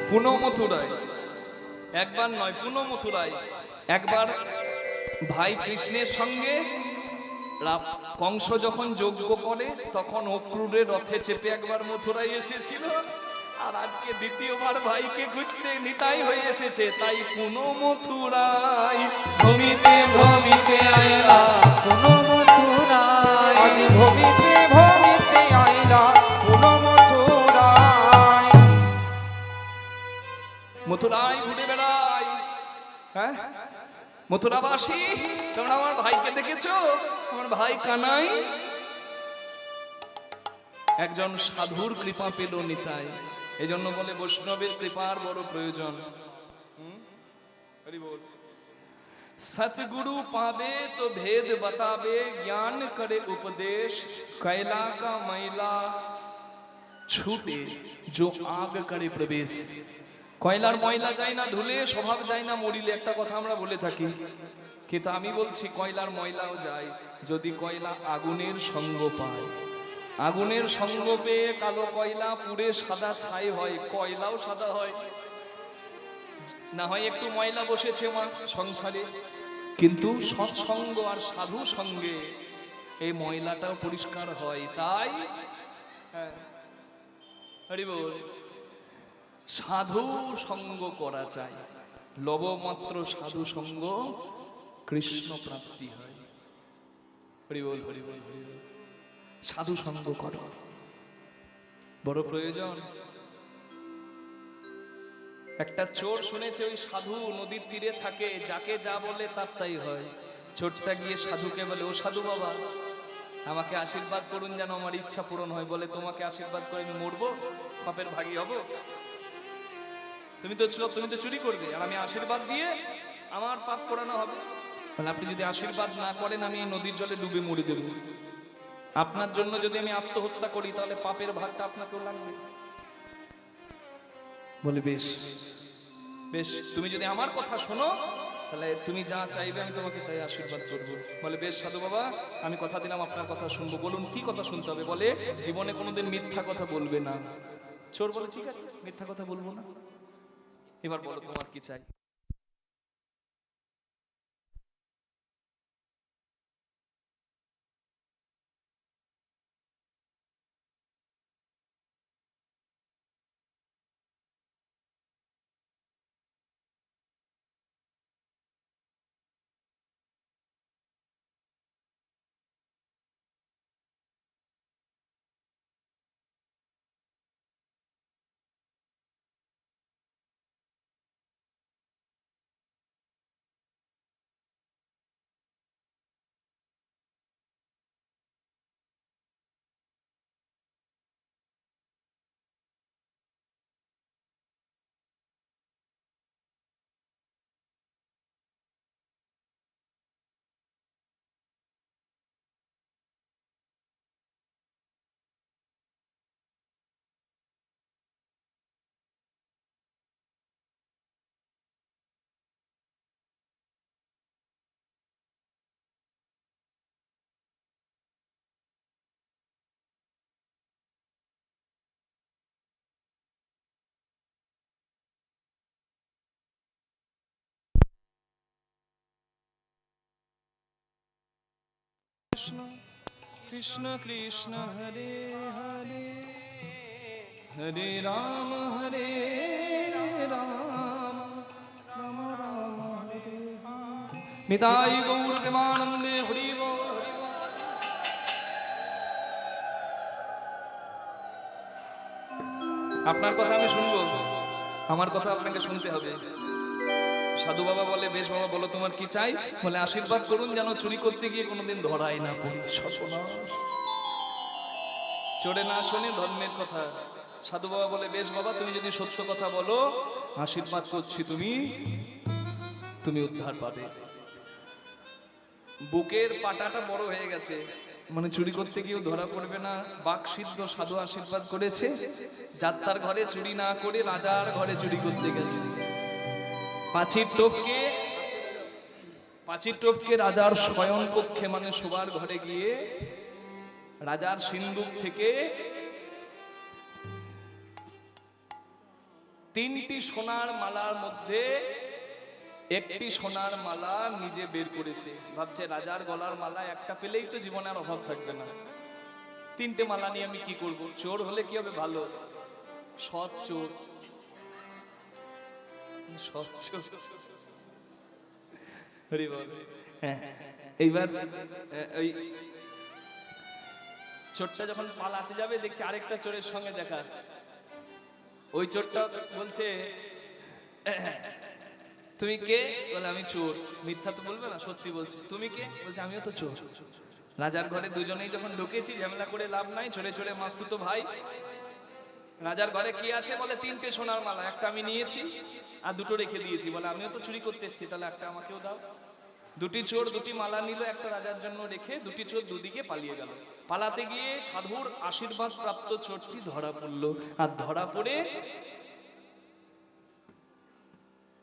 পুন মথুরায়। একবার নয়, পুন মথুরায়। একবার ভাই কৃষ্ণের সঙ্গে কংস যখন যজ্ঞ করে তখন অক্রূরের রথে চেপে একবার মথুরায় এসেছিল, আর আজকে দ্বিতীয়বার ভাইকে খুঁজতে নিতাই হয়ে এসেছে, তাই পুন মথুরায়। ভূমিতে ভূমিতে আইলা পুন মথুরায়, আজ ভূমিতে ভূমিতে আইলা পুন মথুরায়। মথুরায় ঘুরে বেড়াই। হ্যাঁ, মথুরাবাসী, তোমরা আমার ভাইকে দেখেছো? আমার ভাই কানাই একজন সাধুর কৃপা পেল নিতাই। এই জন্য বলে বৈষ্ণবের কৃপার বড় প্রয়োজন। হরি বল। सतगुरु पावे तो भेद बतावे, ज्ञान करे उपदेश, कैला का मैला छूटे जो आग करे प्रवेश। কয়লার ময়লা যায় না ধুলে, স্বভাব যায় না মরিলে, একটা কথা আমরা বলে থাকি, কিন্তু আমি বলছি কয়লার ময়লাও যায় যদি কয়লা আগুনের সঙ্গ পায়। আগুনের সঙ্গ পেয়ে কালো কয়লা পুড়ে সাদা ছাই হয়, কয়লাও সাদা হয়। না হয় একটু ময়লা বসেছে সংসারে, কিন্তু সৎসঙ্গ আর সাধু সঙ্গে এই ময়লাটাও পরিষ্কার হয়। তাই হরি বল, সাধু সঙ্গ করা চাই। লবমাত্র সাধু সঙ্গ কৃষ্ণ প্রাপ্তি হয়। হরি বল, হরি বল, হরি বল। সাধু সঙ্গ করো, বড় প্রয়োজন। একটা চোর শুনেছে ওই সাধু নদীর তীরে থাকে, যাকে যা বলে তার তাই হয়। চোরটা গিয়ে সাধুকে বলে, ও সাধু বাবা, আমাকে আশীর্বাদ করুন যেন আমার ইচ্ছা পূরণ হয়। বলে, তোমাকে আশীর্বাদ করে আমি মরবো, পাপের ভাগী হব? তুমি তো চুরি করবে, আর আমি আশীর্বাদ দিয়ে আমার পাপ পোড়ানো হবে? বলে, আপনি যদি আশীর্বাদ না করেন আমি এই নদীর জলে ডুবে মরে দেব। আপনার জন্য যদি আমি আত্মহত্যা করি তাহলে পাপের ভাগটা আপনাকেও লাগবে। বলে, বেশ বেশ, তুমি যদি আমার কথা শোনো তাহলে তুমি যা চাইবে আমি তোমাকে তাই আশীর্বাদ করবো। বলে, বেশ সাধু বাবা, আমি কথা দিলাম আপনার কথা শুনবো। বলুন কি কথা শুনতে হবে? বলে, জীবনে কোনোদিন মিথ্যা কথা বলবে না। চোর বলে, ঠিক আছে, মিথ্যা কথা বলবো না। এবার বলো তোমার কি চাই? কৃষ্ণ কৃষ্ণ হরে হরে হরে রাম রাম রাম হরে হরে। নিতাই গৌর প্রেমানন্দে হরি বল, হরি বল। আপনার কথা আমি শুনবো, আমার কথা আপনাকে শুনতে হবে। সাধু বাবা বলে, বেশ বাবা বলো তোমার কি চাই? বলে আশীর্বাদ করুন যেন চুরি করতে গিয়ে কোনোদিন ধরাই না পড়ি। সর্বনাশ, চোরে না শোনে ধর্মের কথা। সাধু বাবা বলে, বেশ বাবা তুমি যদি সত্য কথা বলো আশীর্বাদ করছি তুমি উদ্ধার পাবে। বুকের পাটাটা বড় হয়ে গেছে, মানে চুরি করতে গিয়েও ধরা পড়বে না। বাক সিদ্ধ সাধু আশীর্বাদ করেছে, যাত্রার ঘরে চুরি না করে রাজার ঘরে চুরি করতে গেছে। পাঁচির টপকে রাজার শয়ন কক্ষে, মানে শোবার ঘরে গিয়ে রাজার সিন্দুক থেকে 3টি সোনার মালার মধ্যে একটি সোনার মালা নিজে বের করেছে। ভাবছে রাজার গলার মালা একটা পেলেই তো জীবনে আর অভাব থাকবে না, 3টে মালা নিয়ে আমি কি করব? চোর হলে কি হবে? ভালো, সৎ চোর। এইবার ওই চোরটা যখন পালাতে যাবে দেখছে আরেকটা চোরের সঙ্গে দেখা। ওই চোরটা বলছে, তুমি কে? বলে আমি চোর। মিথ্যা তো বলবে না, সত্যি বলছে। তুমি কে? বলছে আমিও তো চোর। রাজার ঘরে দুজনেই যখন ঢুকেছি, ঝামেলা করে লাভ নাই, চোরে চোরে মাস্তুতো ভাই। রাজার ঘরে কি আছে? বলে 3টে সোনার মালা, একটা আমি নিয়েছি আর 2টো রেখে দিয়েছি। বলে আমিও তো চুরি করতে এসেছি, তাহলে একটা আমাকেও দাও। 2টি চোর 2টি মালা নিল, একটা রাজার জন্য রেখে 2টি চোর দুদিকে পালিয়ে গেল। পালাতে গিয়ে সাধুর আশীর্বাদ প্রাপ্ত চোরটি ধরা পড়ল, আর ধরা পড়ে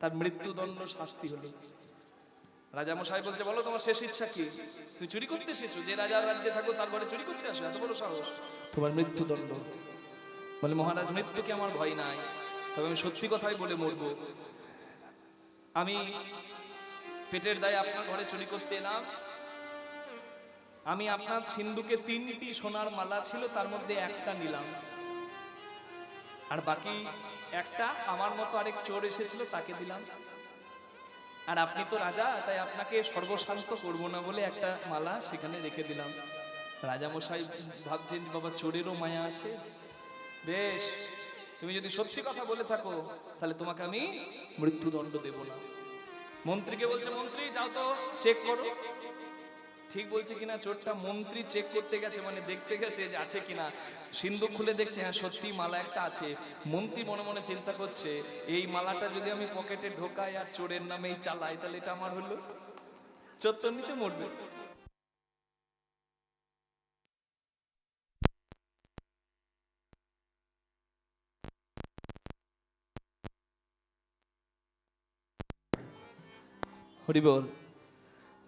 তার মৃত্যুদণ্ড শাস্তি হলো। রাজা মশাই বলছে, বলো তোমার শেষ ইচ্ছা কি? তুমি চুরি করতে এসেছো, যে রাজার রাজ্যে থাকো তার ঘরে চুরি করতে আসো, এত বড় সাহস? তোমার মৃত্যুদণ্ড। বলে মহারাজ মৃত্যুকে আমার ভয় নাই, তবে আমি সত্যি কথাই বলে মরবো। আমি পেটের দায়ে আপনার ঘরে চুরি করতে এলাম। আমি আপনার সিন্ধুকে 3টি সোনার মালা ছিল, তার মধ্যে একটা নিলাম, আর বাকি একটা আমার মতো আরেক চোর এসেছিল তাকে দিলাম। আর আপনি তো রাজা, তাই আপনাকে সর্বশান্ত করব না বলে একটা মালা সেখানে রেখে দিলাম। রাজা মশাই ভাবছেন বাবা চোরেরও মায়া আছে। বেশ, তুমি যদি সত্যি কথা বলে থাকো তাহলে তোমাকে আমি মৃত্যুদণ্ড দেব না। মন্ত্রীকে বলছে, মন্ত্রী যাও তো চেক করো ঠিক বলছে কিনা চোরটা। মন্ত্রী চেক করতে গেছে, মানে দেখতে গেছে যে আছে কিনা। সিন্ধুক খুলে দেখছে হ্যাঁ সত্যি মালা একটা আছে। মন্ত্রী মনে মনে চিন্তা করছে, এই মালাটা যদি আমি পকেটে ঢোকাই আর চোরের নামেই চালাই তাহলে এটা আমার হলো, চোর তো নিতে মরবে। হরি বল,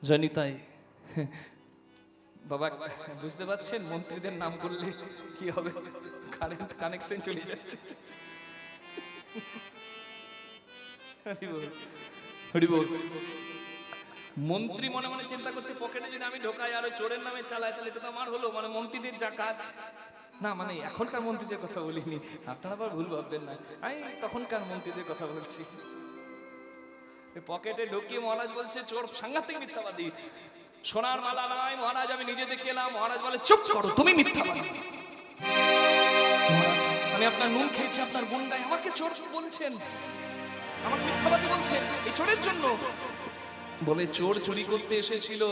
জনিতাই। বাবা বুঝতে পারছেন মন্ত্রীদের নাম করলে কি হবে? কারেন্ট কানেকশন চলে যাচ্ছে। হরি বল। মন্ত্রী মনে মনে চিন্তা করছে, পকেটে যদি আমি ঢোকাই আর চোরের নামে চালাই তাহলে এটা তো আমার হলো, মানে মন্ত্রীদের যা কাজ। না মানে এখনকার মন্ত্রীদের কথা বলিনি, আপনারা আবার ভুল ভাববেন না, আমি তখনকার মন্ত্রীদের কথা বলছি। পকেটে ঢুকিয়ে মহারাজ বলছে, চোর সাংঘাতিক মিথ্যাবাদী, সোনার মালা নাই মহারাজ, আমি নিজে দেখে এলাম। মহারাজ বলে, চুপ করো, তুমি মিথ্যাবাদী। মহারাজ আমি আপনার নুন খেয়েছি, আপনার গুন্ডায় আমাকে চোর বলছেন, আমাকে মিথ্যাবাদী বলছেন এই চোরের জন্য। বলে চোর চুরি করতে এসেছিল,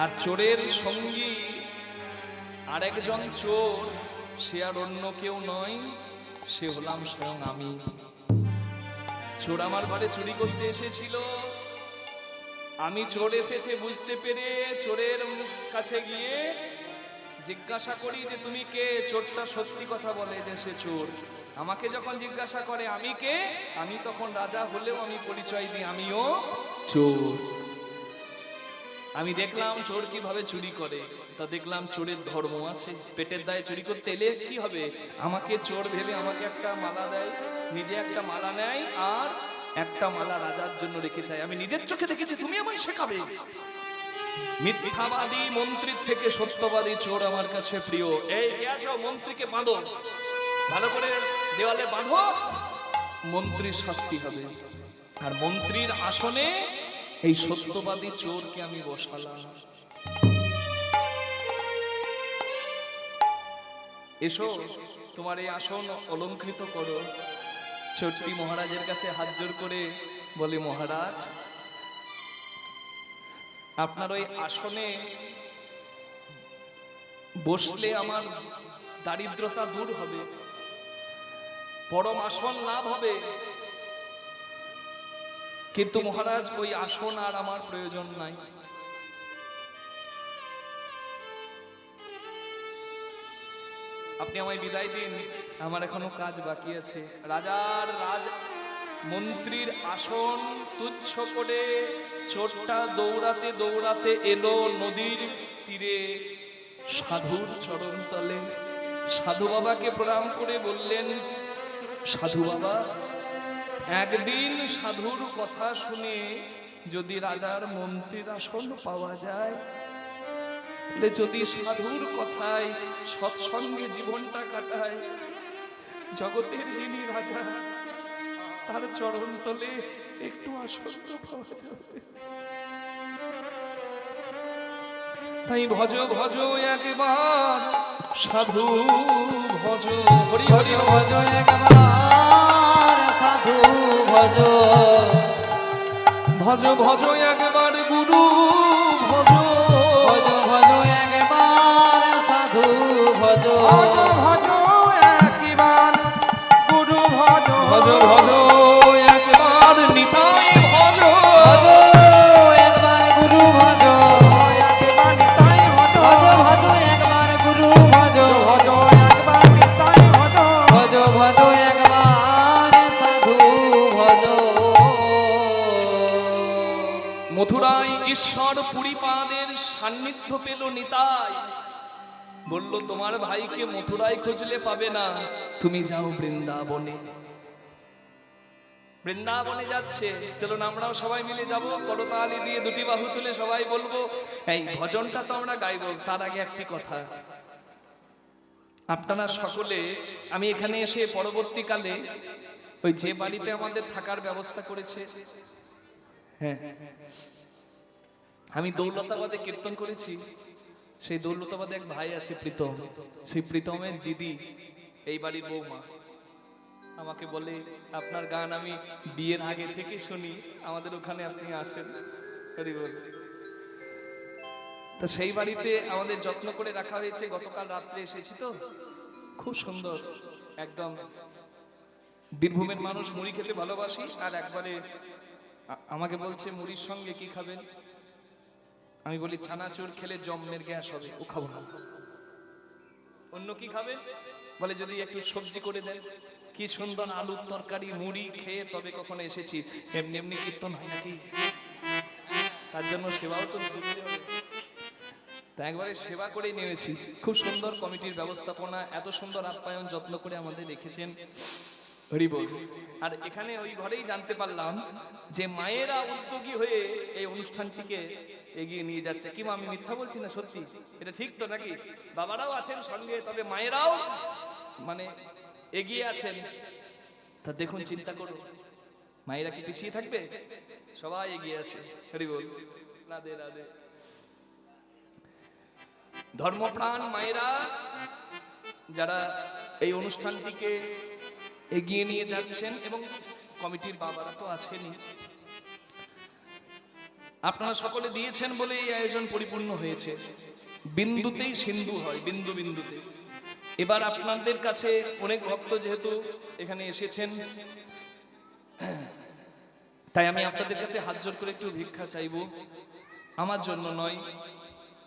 আর চোরের সঙ্গী আরেকজন চোর, সে আর অন্য কেউ নয়, সে হলাম স্বয়ং আমি। চোর আমার ঘরে চুরি করতে এসেছিল, আমি চোর এসেছে বুঝতে পেরে চোরের কাছে গিয়ে জিজ্ঞাসা করি যে তুমি কে? চোরটা সত্যি কথা বলে যে সে চোর। আমাকে যখন জিজ্ঞাসা করে আমি কে, আমি তখন রাজা হলেও আমি পরিচয় দিই আমিও চোর। আমি দেখলাম চোর কিভাবে চুরি করে, তা দেখলাম চোরের ধর্ম আছে। পেটের দায়ে চুরি করতে এলে কি হবে, আমাকে চোর ভেবে আমাকে একটা মালা দেয়, নিজে একটা মালা নেয় আর একটা মালা রাজার জন্য রেখে যায়। আমি নিজের চোখে দেখেছি, তুমি আমায় শেখাবে? মিথ্যাবাদী মন্ত্রীর থেকে সত্যবাদী চোর আমার কাছে প্রিয়। এই কে আছো, মন্ত্রীকে বাঁধো, ভালো করে দেওয়ালে বাঁধো, মন্ত্রীর শাস্তি হবে। আর মন্ত্রীর আসনে এই সত্যবাদী চোরকে আমি বসালাম। এসো, তোমার এই আসন অলংকৃত করো। ছোট্টি মহারাজের কাছে হাত জোড় করে বলে, মহারাজ, আপনার ওই আসনে বসলে আমার দারিদ্রতা দূর হবে, পরম আসন লাভ হবে। কিন্তু মহারাজ, ওই আসন আর আমার প্রয়োজন নাই। আপনি আমায় বিদায় দিন, আমার এখনো কাজ বাকি আছে। মন্ত্রীর আসন তুচ্ছ করে চোরটা দৌড়াতে দৌড়াতে এলো নদীর তীরে সাধুর চরণ তলে। সাধু বাবাকে প্রণাম করে বললেন, সাধু বাবা, একদিন সাধুর কথা শুনে যদি রাজার মন্ত্রীর আসন পাওয়া যায়, তাহলে যদি সাধুর কথায় সৎসঙ্গে জীবনটা কাটায়, জগতের যিনি রাজা, তার চরণ তলে একটু আসন পাওয়া যাবে। তাই ভজ ভজ একবার সাধু ভজ, হরি হরি ভজ একবার সাধু ভজ, ভজ ভজ একবার গুরু ভজ, ভজ ভজ একবার সাধু ভজ, ভজ ভজ একবার গুরু ভজ, ভজ ভজ একবার নিতাই ভজ, ভজ একবার গুরু ভজ, একবার নিতাই ভজ, ভজ ভজ একবার গুরু ভজ, ভজ একবার নিতাই ভজ, ভজ ভজ একবার সাধু ভজ। মথুরায় ঈশ্বর পুরীপাদের সান্নিধ্য পেল নিতাই। বলল, তোমার ভাইকে মথুরায় খুঁজলে পাবে না, তুমি যাও বৃন্দাবনে। বৃন্দাবনে যাচ্ছে, চলুন আমরাও সবাই মিলে যাব। করতালি দিয়ে দুটি বাহু তুলে সবাই বলবো, এই ভজনটা তো আমরা গাইবো। তার আগে একটি কথা, আপনারা সকলে, আমি এখানে এসে পরবর্তীকালে ওই যে বাড়িতে আমাদের থাকার ব্যবস্থা করেছে, হ্যাঁ, আমি দৌলতাবাদে কীর্তন করেছি। সেই দৌলতাবাদে এক ভাই আছে প্রীতম, সেই প্রীতমের দিদি এই বাড়ির বৌমা আমাকে বলে, আপনার গান আমি বিয়ের আগে থেকে শুনি, আমাদের ওখানে আপনি আসেন। হরি বল। তো সেই বাড়িতে আমাদের যত্ন করে রাখা হয়েছে। গতকাল রাত্রে এসেছি, তো খুব সুন্দর একদম। বীরভূমের মানুষ মুড়ি খেতে ভালোবাসি, আর একবারে আমাকে বলছে, মুড়ির সঙ্গে কি খাবেন? আমি বলি, চানাচুর খেলে জম্মের গ্যাস হবে, ও খাবো না। অন্য কি খাবেন? বলে, যদি একটু সবজি করে দেন। কি সুন্দর আলুর তরকারি মুড়ি খেয়ে তবে কখনো এসেছি। এমনি এমনি কীর্তন হয় নাকি? তার জন্য সেবাও তো দিতে হবে। তা একবারে সেবা করেই নেমেছি। খুব সুন্দর কমিটির ব্যবস্থাপনা, এত সুন্দর আপ্যায়ন যত্ন করে আমাদের রেখেছেন। হরি বল। আর এখানে ওই ঘরেই জানতে পারলাম যে মায়েরা উদ্যোগী হয়ে এই অনুষ্ঠানটিকে এগিয়ে নিয়ে যাচ্ছে। কি মা, আমি মিথ্যা বলছি না? সত্যি এটা ঠিক তো নাকি? বাবারাও আছেন সঙ্গে, তবে মায়েরাও মানে এগিয়ে আছেন। তা দেখুন, চিন্তা করুন, মায়েরা কি পিছিয়ে থাকবে? সবাই এগিয়ে আছে। হরি বল। রাধে রাধে। ধর্মপ্রাণ মায়েরা যারা এই অনুষ্ঠানটিকে এগিয়ে নিয়ে যাচ্ছেন, এবং কমিটির বাবারা তো আছেনই। আপনারা সকলে দিয়েছেন বলে এই আয়োজন পরিপূর্ণ হয়েছে। বিন্দুতেই সিন্ধু হয়, বিন্দু বিন্দুতে। এবার আপনাদের কাছে অনেক ভক্ত যেহেতু এখানে এসেছেন, তাই আমি আপনাদের কাছে হাত জোড় করে একটু ভিক্ষা চাইব। আমার জন্য নয়,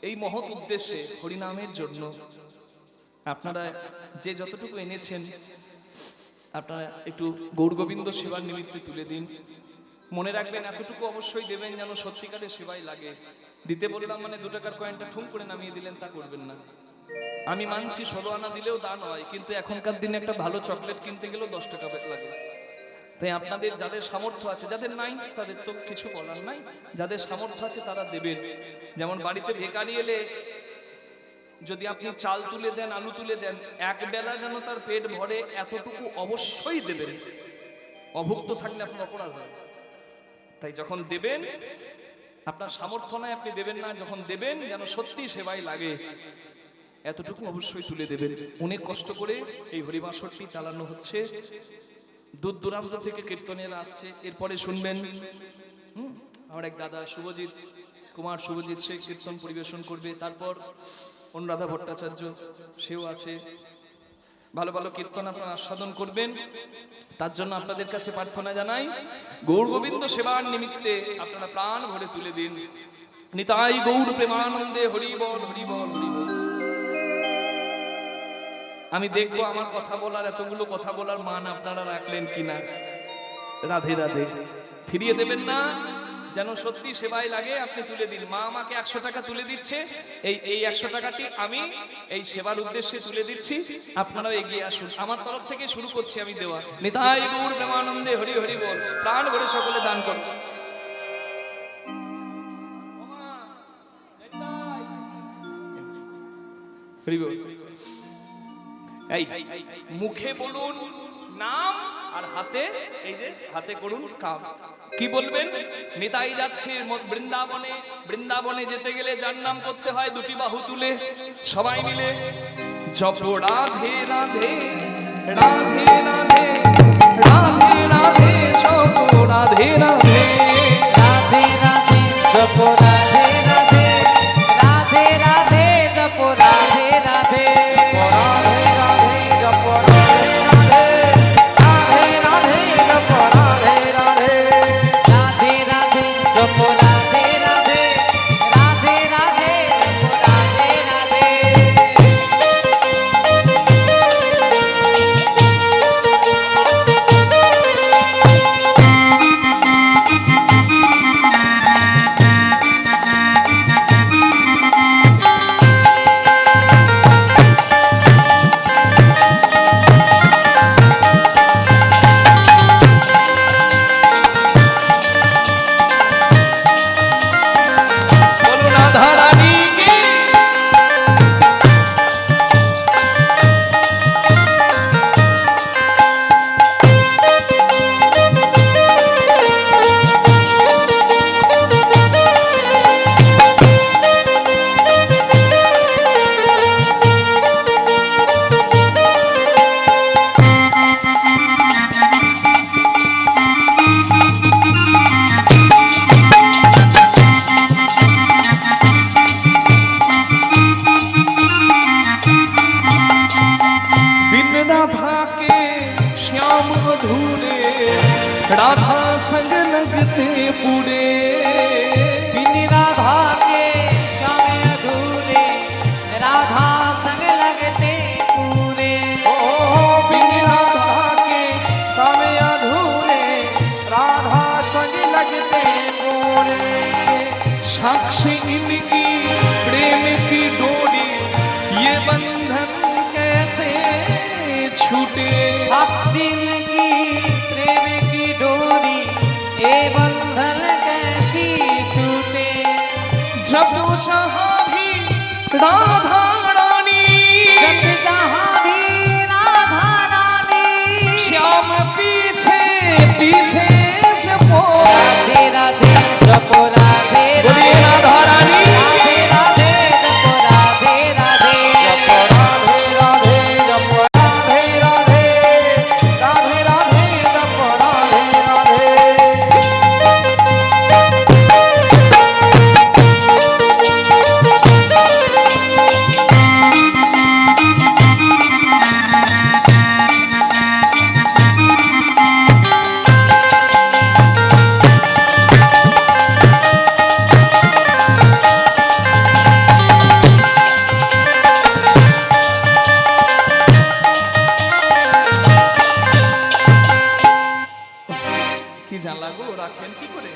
এই মহৎ উদ্দেশ্যে, হরিনামের জন্য। আপনারা যে যতটুকু এনেছেন, আপনারা একটু গৌরগোবিন্দ সেবার নিমিত্তে তুলে দিন। মনে রাখবেন, এতটুকু অবশ্যই দেবেন যেন সত্যিকারের সেবাই লাগে। দিতে বললাম মানে 2 টাকার কয়েনটা ঠুম করে নামিয়ে দিলেন, তা করবেন না। আমি মানছি 16 আনা দিলেও দান হয়, কিন্তু এখনকার দিনে একটা ভালো চকলেট কিনতে গেলেও 10 টাকা লাগে। তাই আপনাদের যাদের সামর্থ্য আছে, যাদের নাই তাদের তো কিছু বলার নাই, যাদের সামর্থ্য আছে তারা দেবেন। যেমন বাড়িতে ভিখারি এলে যদি আপনি চাল তুলে দেন, আলু তুলে দেন, এক বেলা যেন তার পেট ভরে এতটুকু অবশ্যই দেবেন। অভুক্ত থাকলে আপনার অপরাধ হয়। তাই যখন দেবেন, আপনার সামর্থ্য নয় আপনি দেবেন না, যখন দেবেন যেন সত্যি সেবায় লাগে, এতটুকু অবশ্যই তুলে দেবেন। অনেক কষ্ট করে এই হরিবাসরটি চালানো হচ্ছে, দূর দূরান্ত থেকে কীর্তনেরা আসছে। এরপরে শুনবেন আমার এক দাদা শুভজিৎ কুমার, শুভজিৎ সে কীর্তন পরিবেশন করবে। তারপর অনুরাধা ভট্টাচার্য সেও আছে। ভালো ভালো কীর্তন আপনারা আস্বাদন করবেন। তার জন্য আপনাদের কাছে প্রার্থনা জানাই, গৌর গোবিন্দ সেবার নিমিত্তে আপনারা প্রাণ ভরে তুলে দিন। নিতাই গৌর প্রেমানন্দে হরি বল, হরি বল, হরি বল। আমি দেখবো আমার কথা বলার, এতগুলো কথা বলার মান আপনারা রাখলেন কিনা। রাধে রাধে। ফিরিয়ে দেবেন না, যেন সত্যি সেবায় লাগে আপনি তুলে দিন। মা আমাকে 100 টাকা তুলে দিচ্ছে, এই 100 টাকাটি আমি এই সেবার উদ্দেশ্যে তুলে দিচ্ছি, আপনারাও এগিয়ে আসুন। আমার তরফ থেকে শুরু করছি আমি দেওয়া। নিতাই গৌর প্রেমানন্দে হরি হরি বল। প্রাণ ভরে সকলে দান করুন। হরি বল। এই মুখে বলুন নাম, আর হাতে, এই যে হাতে করুন কাম। কি বলবেন? নিতাই যাচ্ছে বৃন্দাবনে। বৃন্দাবনে যেতে গেলে যার নাম করতে হয় দুটি বাহু তুলে, সবাই মিলে জপ রাধে রাধে রাধে রাধে রাধে রাধে জপ রাধে রাধে রাধে রাধে জপ রাধে রাধে রাধে রাধে জপ রাধে রাধে রাধে রাধে জপ রাধে রাধে রাধে রাধে জপ রাধে রাধে রাধে রাধে জপ রাধে রাধে রাধে রাধে জপ রাধে রাধে। বলুন রাধা রানী কি। बिन राधा के श्याम अधूरे, राधा संग लगते पूरे। बिन राधा के श्याम अधूरे, राधा संग लगते पूरे। ओ बिन राधा के समय अधूरे, राधा संग लगते पूरे। साक्षी इनकी प्रेम की डोरी, ये बंधन कैसे छूटे। भक्ति की प्रेम की डोरी, ये बंधन कैसी टूटे। जब चाहा भी राधा रानी, जब जहाँ भी राधा रानी, श्याम पीछे पीछे जपो। राधे राधे जपो राधे बोलिए राधा रानी। राधे राधे जपो राधे राधे जप राधे राधे जप राधे राधे राधे राधे जप राधे राधे। কি জানলা গো, রাখেন কি করে?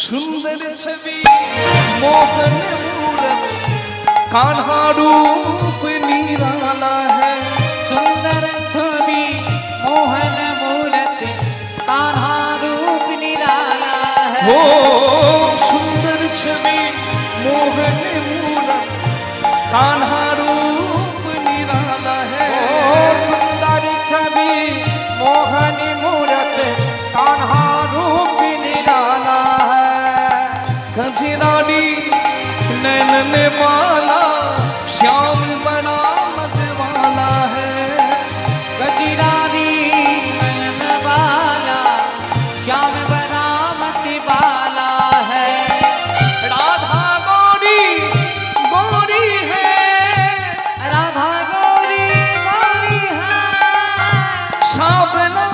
सुंदर छवि मोहन मूरत, कान्हा रूप निराला है। कान्हा रूप निराला है। ओ सुंदरी छवि मोहनी मूरत कान्हा रूप निराला है। गजरानी नैनन माला श्याम बड़ा मतवाला है। गजरानी नयन वाला श्याम बरामत वाला है। राधा गौरी गौरी है। राधा गौरी गौरी है। सावना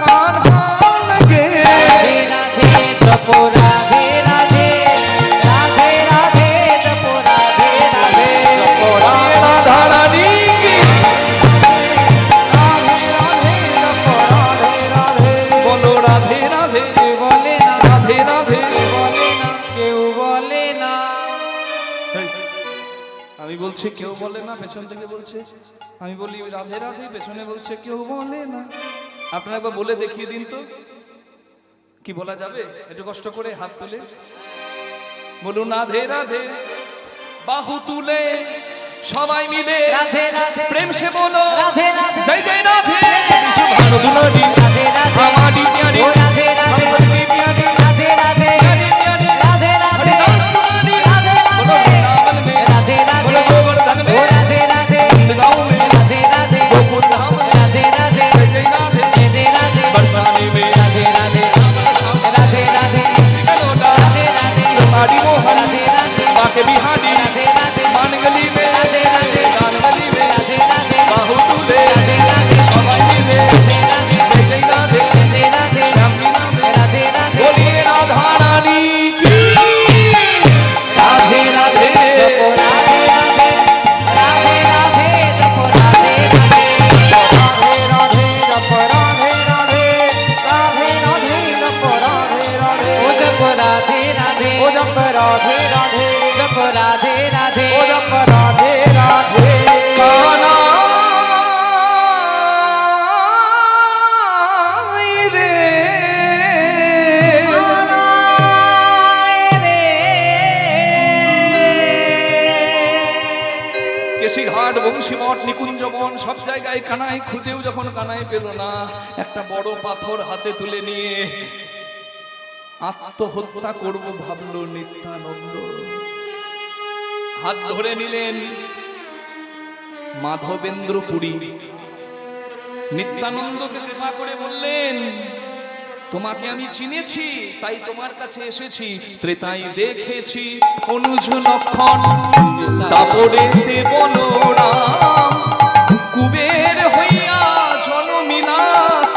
कान्हा लगे। राधे राधे जपो राधे राधे राधे राधे जपो राधे राधे जपो राधा रानी की राधे राधे जपो राधे राधे। बोलो राधे राधे बोले ना राधे राधे। बोले ना केউ বলে না। আমি বলছি কেউ বলে না, পেছন থেকে বলছে। আমি বলি রাধে রাধে, পেছনে বলছে কেউ বলে না। আপনারা একবার বলে দেখিয়ে দিন তো, কি বলা যাবে? একটু কষ্ট করে হাত তুলে বলুন রাধে রাধে। বাহু তুলে সবাই মিলে রাধে রাধে প্রেম সে বলো রাধে রাধে জয় জয় রাধে। বিশু ভানু দুলারি রাধে রাধে আমারি প্যারি ও রাধে রাধে हम सबकी प्यारी রাধে রাধে प्यारी प्यारी রাধে রাধে हरिदास दुलारी। राधे बोलो राधे वृंदावन में राधे राधे बोलो गोवर्धन में ओ राधे राधे गाँव में राधे राधे गोकुल धाम में राधे राधे जय जय राधे। राधे राधे बरसाने में राधे राधे राधे राधे गलोटा राधे राधे माड़ी मोहन राधे राधे बाके बिहारी राधे राधे मानगली में राधे राधे गानगली में राधे राधे बाहु तुले राधे राधे सबाई मिले राधे राधे जय जय राधे राधे राधे श्याम लीला में राधे राधे बोलिए राधा रानी की राधे राधे। जपो राधे राधे राधे राधे जपो राधे राधे राधे राधे जपो राधे राधे राधे राधे जपो राधे राधे। ओ जपो राधे राधे ओ जप राधे राधे जपो राधे राधे ओ जप राधे राधे। कान्हा रे কেশিঘাট বংশীমঠ নিকুঞ্জ বন সব জায়গায় কানাই খুঁজেও যখন কানাই পেল না, একটা বড় পাথর হাতে তুলে নিয়ে আত্মহত্যা করব ভাবলো নিত্যানন্দ। হাত ধরে নিলেন মাধবেন্দ্র পুরী। নিত্যানন্দকে কৃপা করে বললেন তোমাকে আমি চিনেছি, তাই তোমার কাছে এসেছি। ত্রেতাই দেখেছি অনুজ লক্ষণ, তারপরে বলরাম কুবের হইয়া জনমিলা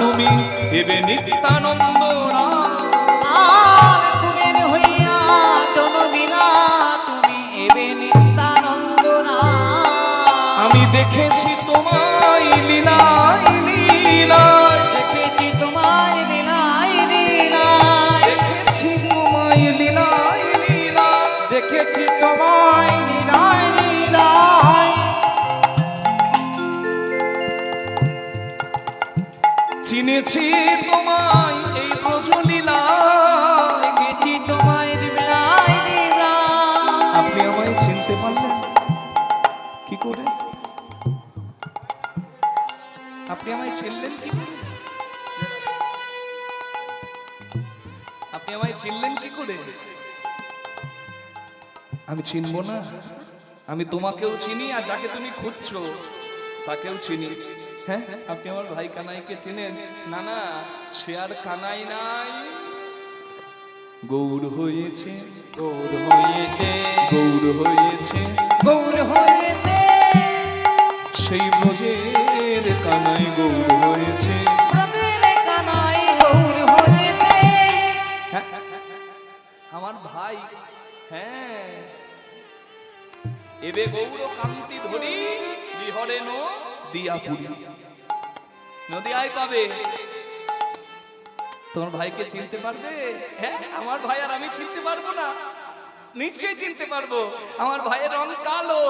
তুমি এবে নিত্যানন্দ রাম। আর কুবের হইয়া জনমিলা তুমি এবে নিত্যানন্দ রাম। আমি দেখেছি তোমায় লীলায় লীলায়, দেখেছি তোমায় লীলায় লীলায় দেখেছি তোমায় লীলায় লীলায়। দেখেছি তোমায় লীলায় লীলায়। চিনেছি তোমায় এই ব্রজলীলা। দেখেছি তোমায় লীলায় লীলায়। আপনি আমায় চিনতে পারলেন কি করে? আপনি আমায় চিনলেন কি করে? আপনি আমায় চিনলেন কি করে? আমি চিনব না? আমি তোমাকেও চিনি, আর যাকে তুমি খুঁজছো তাকেও চিনি। হ্যাঁ, আপনি আমার ভাই কানাইকে চেনেন? না না, সে আর কানাই নাই, গৌর হয়েছে, গৌর হয়েছে গৌর হয়েছে। গৌর হয়েছে সেই ব্রজের কানাই গৌর হয়েছে। ব্রজের কানাই গৌর হয়েছে। আমার ভাই, হ্যাঁ, এবে গৌর কান্তি ধরি বিহরে নো দিয়া পুরি। নদী আয় পাবে। তোমার ভাইকে চিনতে পারবে? হ্যাঁ, আমার ভাই আর আমি চিনতে পারবো না? নিশ্চয়ই চিনতে পারবো। আমার ভাইয়ের রং কালো।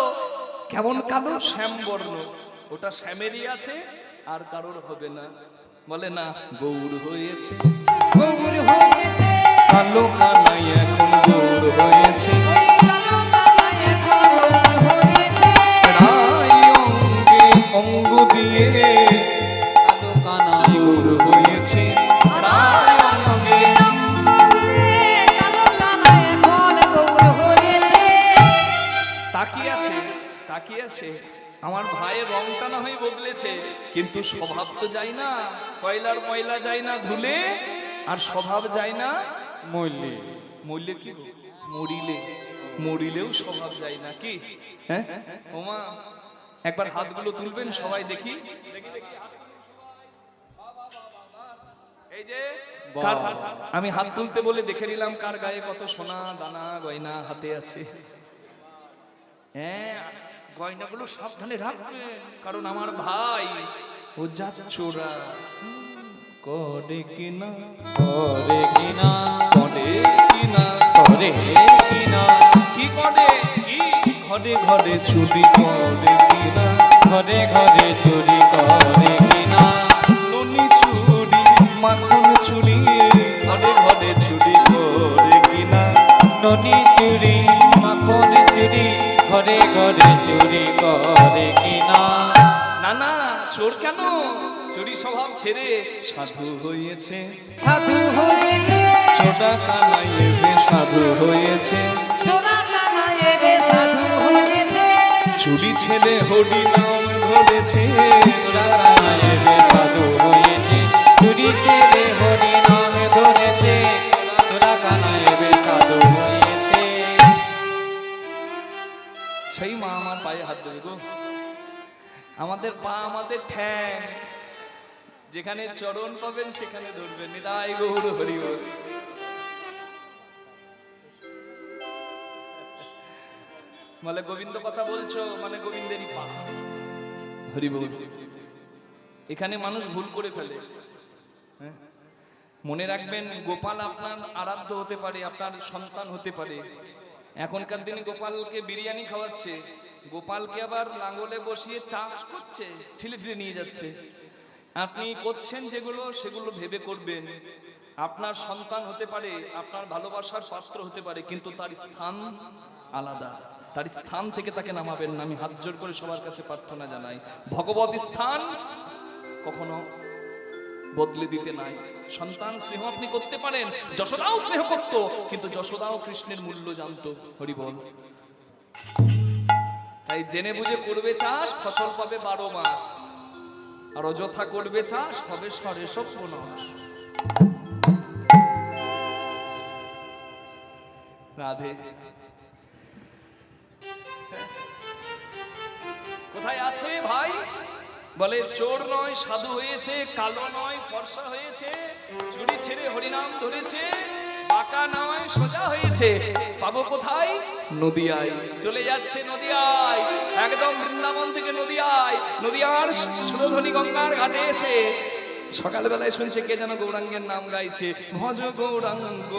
কেমন কালো? শ্যাম বর্ণ। ওটা শ্যামেরই আছে, আর কারোর হবে না। বলে না গৌর হয়েছে, গৌর হয়েছে কালো কানাই এখন গৌর হয়েছে। কালো কানাই এখন গৌর হয়েছে। গৌর হয়েছে রায় অঙ্গে। তাকিয়ে আছে তাকিয়ে আছে, আমার ভাইয়ের রংটা না হয় বদলেছে, কিন্তু স্বভাব তো যায় না। কয়লার ময়লা যায় না ধুলে, আর স্বভাব যায় না মল্লি মরলে কি গো? মরিলে, মরিলেও স্বভাব যায় না কি? হ্যাঁ ওমা, একবার হাতগুলো তুলবেন সবাই দেখি। এই যে আমি হাত তুলতে বলে দেখে নিলাম কার গায়ে কত সোনা দানা গয়না হাতে আছে। হ্যাঁ, গয়নাগুলো সাবধানে রাখবেন, কারণ আমার ভাই ও যা চোরা করে কিনা, করে কিনা, করে কিনা, করে কিনা, কি করে, কি ঘরে ঘরে চুরি করে কিনা, ঘরে ঘরে চুরি করে কিনা, ননি চুরি মাখন চুরি, ঘরে ঘরে চুরি করে কিনা, ননি চুরি মাখন চুরি, ঘরে ঘরে চুরি করে কিনা। না না, চোর কেন? চুরি স্বভাব ছেড়ে সাধু হয়েছে, সাধু হয়েছে, ছোটা কানাই এবে সাধু হয়েছে, সোনা কানা এবে সাধু হয়েছে, চুরি ছেড়ে হরি নাম ধরেছে, এবে সাধু হয়েছে, চুরি ছেড়ে হরি নাম ধরেছে, চোরা কানা এবে সাধু হয়েছে। সেই মা আমার পায়ে হাত দেবে গো। আমাদের পা আমাদের ঠ্যাং, যেখানে চরণ পাবেন সেখানে ধরবেন। নিতাই গৌর হরি বল। বলে গোবিন্দ কথা বলছো মানে গোবিন্দেরই পা। হরি বল। এখানে মানুষ ভুল করে ফেলে। হ্যাঁ? মনে রাখবেন, গোপাল আপনার আরাধ্য হতে পারে, আপনার সন্তান হতে পারে। এখনকার দিনে গোপালকে বিরিয়ানি খাওয়াচ্ছে, গোপালকে আবার লাঙ্গলে বসিয়ে চাষ করছে, ঠেলে ঠেলে নিয়ে যাচ্ছে। আপনি করছেন যেগুলো, সেগুলো ভেবে করবেন। আপনার সন্তান হতে পারে, আপনার ভালোবাসার পাত্র হতে পারে, কিন্তু তার স্থান আলাদা। তার স্থান থেকে তাকে নামাবেন না। আমি হাত জোর করে সবার কাছে প্রার্থনা জানাই, ভগবত স্থান কখনো বদলে দিতে নাই। সন্তান স্নেহ আপনি করতে পারেন, যশোদাও স্নেহ করত, কিন্তু যশোদাও কৃষ্ণের মূল্য জানতো। হরি বল। তাই জেনে বুঝে করবে চাষ, ফসল পাবে 12 মাস, আর অযথা করবে চাষ হবে সরে সর্বনাশ। রাধে। কোথায় আছে ভাই? বলে চোর নয় সাধু হয়েছে, কালো নয় ফর্সা হয়েছে, চুরি ছেড়ে হরিনাম ধরেছে, বাঁকা নয় সোজা হয়েছে। পাবো কোথায়? নদিয়ায়। চলে যাচ্ছে নদিয়ায়, একদম বৃন্দাবন থেকে নদিয়ায়, নদিয়ার সুরধনী গঙ্গার ঘাটে এসে সকালবেলায় শুনছে কে যেন গৌরাঙ্গের নাম গাইছে। ভজ গৌরাঙ্গ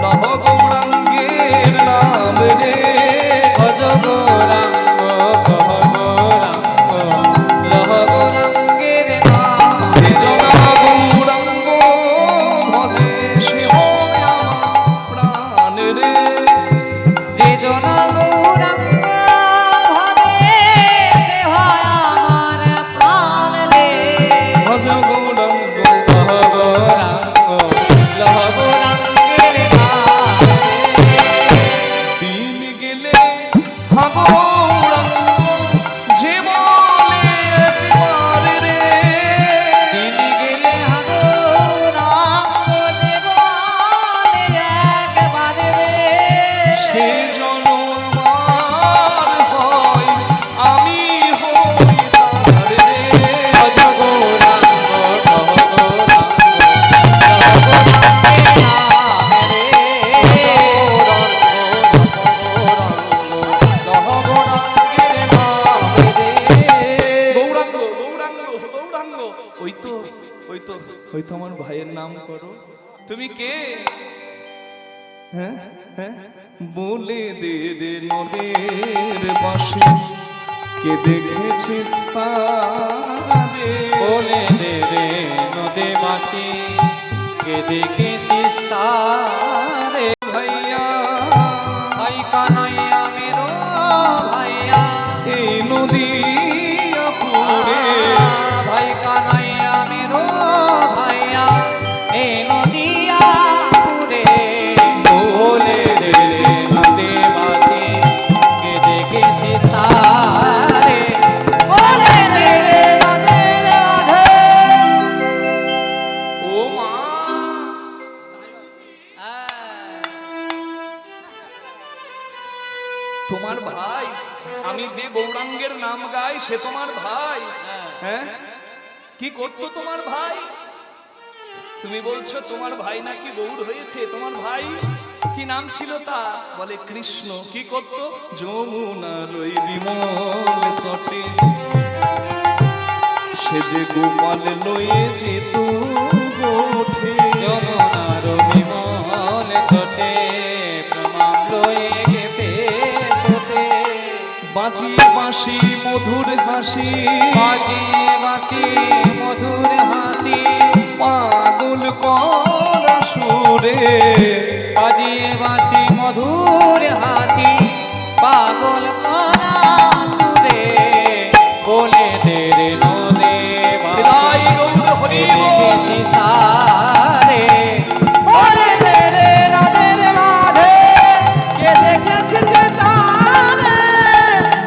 নহ গৌরাঙ্গের নাম রে, ভজ গৌরাঙ্গ কহ গৌরাঙ্গ, লহ গৌরাঙ্গের নাম। জনা গৌরাঙ্গ ভজে সে হয় আমার প্রাণ রে, যে জনা গৌরাঙ্গ ভজে সে হয় আমার প্রাণ রে। ভজ গৌরাঙ্গ কহ গৌরাঙ্গ, লহ গৌরাঙ্গের নাম। দিন গেলে গৌরাঙ্গ যে বলে একবার রে, দিন গেলে গৌরাঙ্গ যে বলে একবার রে। সে জন আমার হয়, আমি হই তার রে। ভজ গৌরাঙ্গ কহ গৌরাঙ্গ, লহ গৌরাঙ্গের নাম রে। লহ গৌরাঙ্গের নাম রে। গৌরাঙ্গ গৌরাঙ্গ গৌরাঙ্গ, ওই তো ওই তো ওই তো আমার ভাইয়ের নাম করো। তুমি কে? হ্যাঁ হ্যাঁ, বলে দে রে নদের বাসে কে দেখেছিস পারে, বলে দে রে নদে মাসি, কে দেখেছিস তারে। ভাইয়া ভাই কানাইয়া মেরো ভাইয়া, এই নদী পুরে যে গৌরাঙ্গের নাম গায় সে তোমার ভাই? হ্যাঁ, কি করতো তোমার ভাই? তুমি বলছো তোমার ভাই নাকি গৌর হয়েছে। তোমার ভাই কি নাম ছিল তা? বলে কৃষ্ণ। কি করতো? যমুনার ওই বিমল তটে সে যে গোপাল লয়ে যেত গোঠে। যমুনার বিমল তটে প্রমাণ লয়ে গেতে ছোটে। বাঁচিয়ে বাঁশি মধুর হাসি, বাজিয়ে বাঁশি মধুর হাসি, পাগল করা সুরে। বাজিয়ে বাঁশি মধুর হাসি, পাগল করা সুরে। বলে দে রে নদে রাই গৌর হরি বল। দেখেছি তারে। বলে দে রে নদের মাঝে কে দেখেছে যে তারে।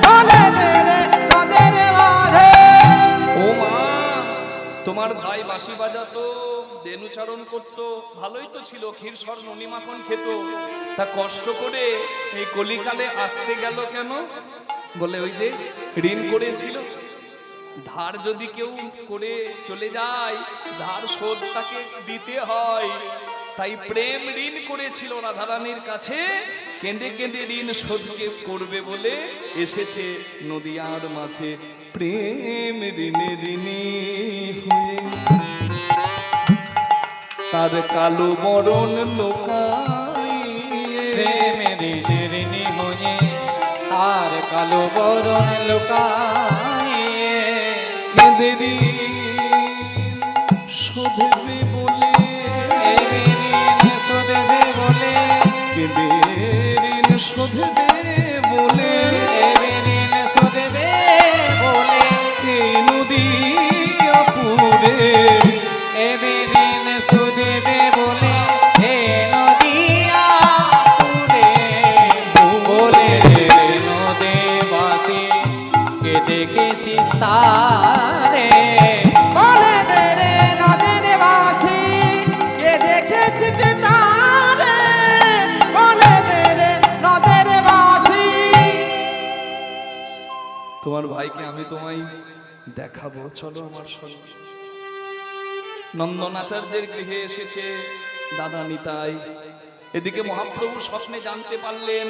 বলে দে রে নদের মাঝে। ও মা, তোমার ভাই বাঁশি বাজাতো, দেনুচারণ করতো, ভালোই তো ছিল, ক্ষীরসর ননি মাখন খেত। তা কষ্ট করে এই কলিকালে আসতে গেল কেন? বলে ওই যে ঋণ করেছিল, ধার যদি কেউ করে চলে যায় ধার শোধ তাকে দিতে হয়। তাই প্রেম ঋণ করেছিল রাধারানীর কাছে, কেঁদে কেঁদে ঋণ শোধ করবে বলে এসেছে নদিয়ার মাঝে প্রেম ঋণে ঋণী হয়ে। তার কালো মরণ লোকাইয়ে, প্রেমের ঋণী হয়ে তার কালো বরণ লুকায়ে। কেঁদে ঋণ শোধবে বলে, শোধবে বলে, কেঁদে ঋণ শোধবে বলে, ঋণ শোধবে বলে, এই নদিয়াপুরে ঋণ শোধবে বলে, হে নদিয়াপুরে। বলে রে নদে বাসি কে দেখেছিস তারে। বলে দে রে নদের বাসি কে দেখেছে যে তারে। বলে দে রে নদের বাসি। তোমার ভাইকে আমি তোমায় দেখাবো, চলো আমার সঙ্গে। নন্দনাচার্যের গৃহে এসেছে দাদা নিতাই। এদিকে মহাপ্রভু স্বপ্নে জানতে পারলেন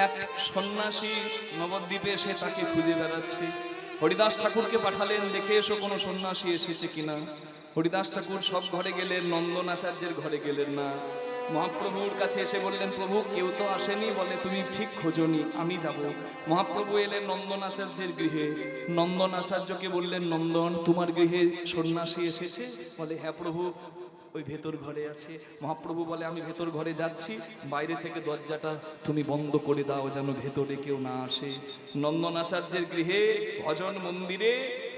এক সন্ন্যাসী নবদ্বীপে এসে তাকে খুঁজে বেড়াচ্ছে। হরিদাস ঠাকুরকে পাঠালেন, দেখে এসো কোনো সন্ন্যাসী এসেছে কিনা। হরিদাস ঠাকুর সব ঘরে গেলেন, নন্দনাচার্যের ঘরে গেলেন না। মহাপ্রভুর কাছে এসে বললেন, প্রভু কেউ তো আসেনি। বলে তুমি ঠিক খোঁজনি, আমি যাব। মহাপ্রভু এলেন নন্দনাচার্যের গৃহে। নন্দনাচার্যকে বললেন, নন্দন তোমার গৃহে সন্ন্যাসী এসেছে? বলে হ্যাঁ প্রভু, ওই ভেতর ঘরে আছে। মহাপ্রভু বলে আমি ভেতর ঘরে যাচ্ছি, বাইরে থেকে দরজাটা তুমি বন্ধ করে দাও যেন ভেতরে কেউ না আসে। নন্দনাচার্যের গৃহে ভজন মন্দিরে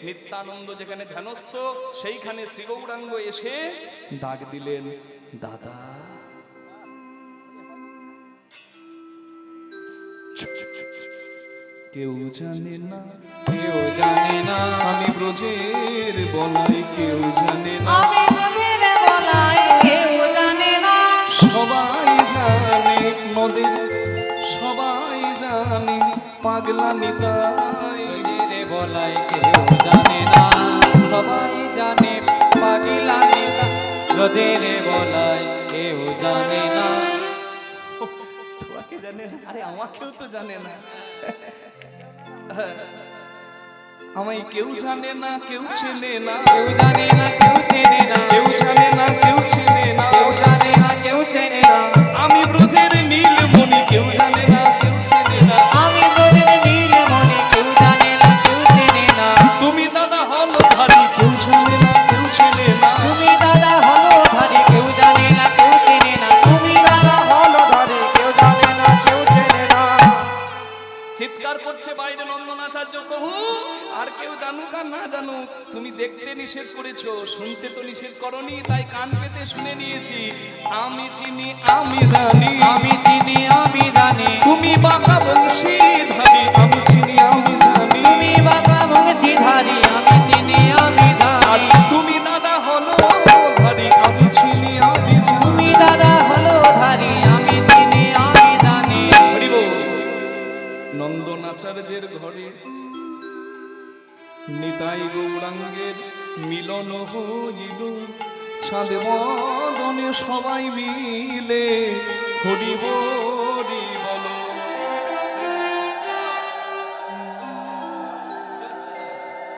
নিত্যানন্দ যেখানে ধ্যানস্থ, সেইখানে শ্রী গৌরাঙ্গ এসে ডাক দিলেন, দাদা। কেউ জানে না, কেউ জানে না আমি ব্রজের বলাই, কেউ জানে না, আমি নদীর বলাই কেউ জানে না। সবাই জানে নদীর, সবাই জানে পাগলা নিতাই। রে বলাই কেউ জানে না, সবাই জানে পাগলা নিতা। রোদের বলাই কেউ জানে না। তোমাকে জানে না? আরে আমাকেও তো জানে না। আমায় কেউ জানে না, কেউ চেনে না, কেউ জানে না কেউ চেনে না, কেউ জানে না, কেউ চেনে না। কেউ জানে না কেউ চেনে না। আমি ব্রজের নীলমণি, কেউ জানে না, কেউ চেনে না। আমি তোদের নীলমণি, কেউ জানে না কেউ চেনে না। তুমি দাদা হলো ধারি, কেউ জানে না, কেউ চেনে না। তুমি দাদা হলো ধারি, কেউ জানে না কেউ চেনে না। তুমি দাদা হলো ধরে কেউ জানে না কেউ চেনে না। চিৎকার করছে বাইরে নন্দনাচার্য, প্রভু আর কেউ জানুক আর না জানুক, তুমি দেখতে নিষেধ করেছো, শুনতে তো নিষেধ করনি, তাই কান পেতে শুনে নিয়েছি। আমি চিনি, আমি জানি, আমি চিনি আমি জানি। তুমি বাঁকা বংশী ধারি, আমি চিনি, আমি জানি। তুমি বাবা বংশীধারী, আমি চিনি আমি আর জানি। তুমি দাদা হলো ধারি, আমি চিনি, আমি জানি। তুমি দাদা হলো ধারি, আমি চিনি আমি জানি। হরি বল। নন্দনাচার্য নিতাই গৌরাঙ্গের মিলন হইল ছাদে বদনে সবাই মিলে হরি বল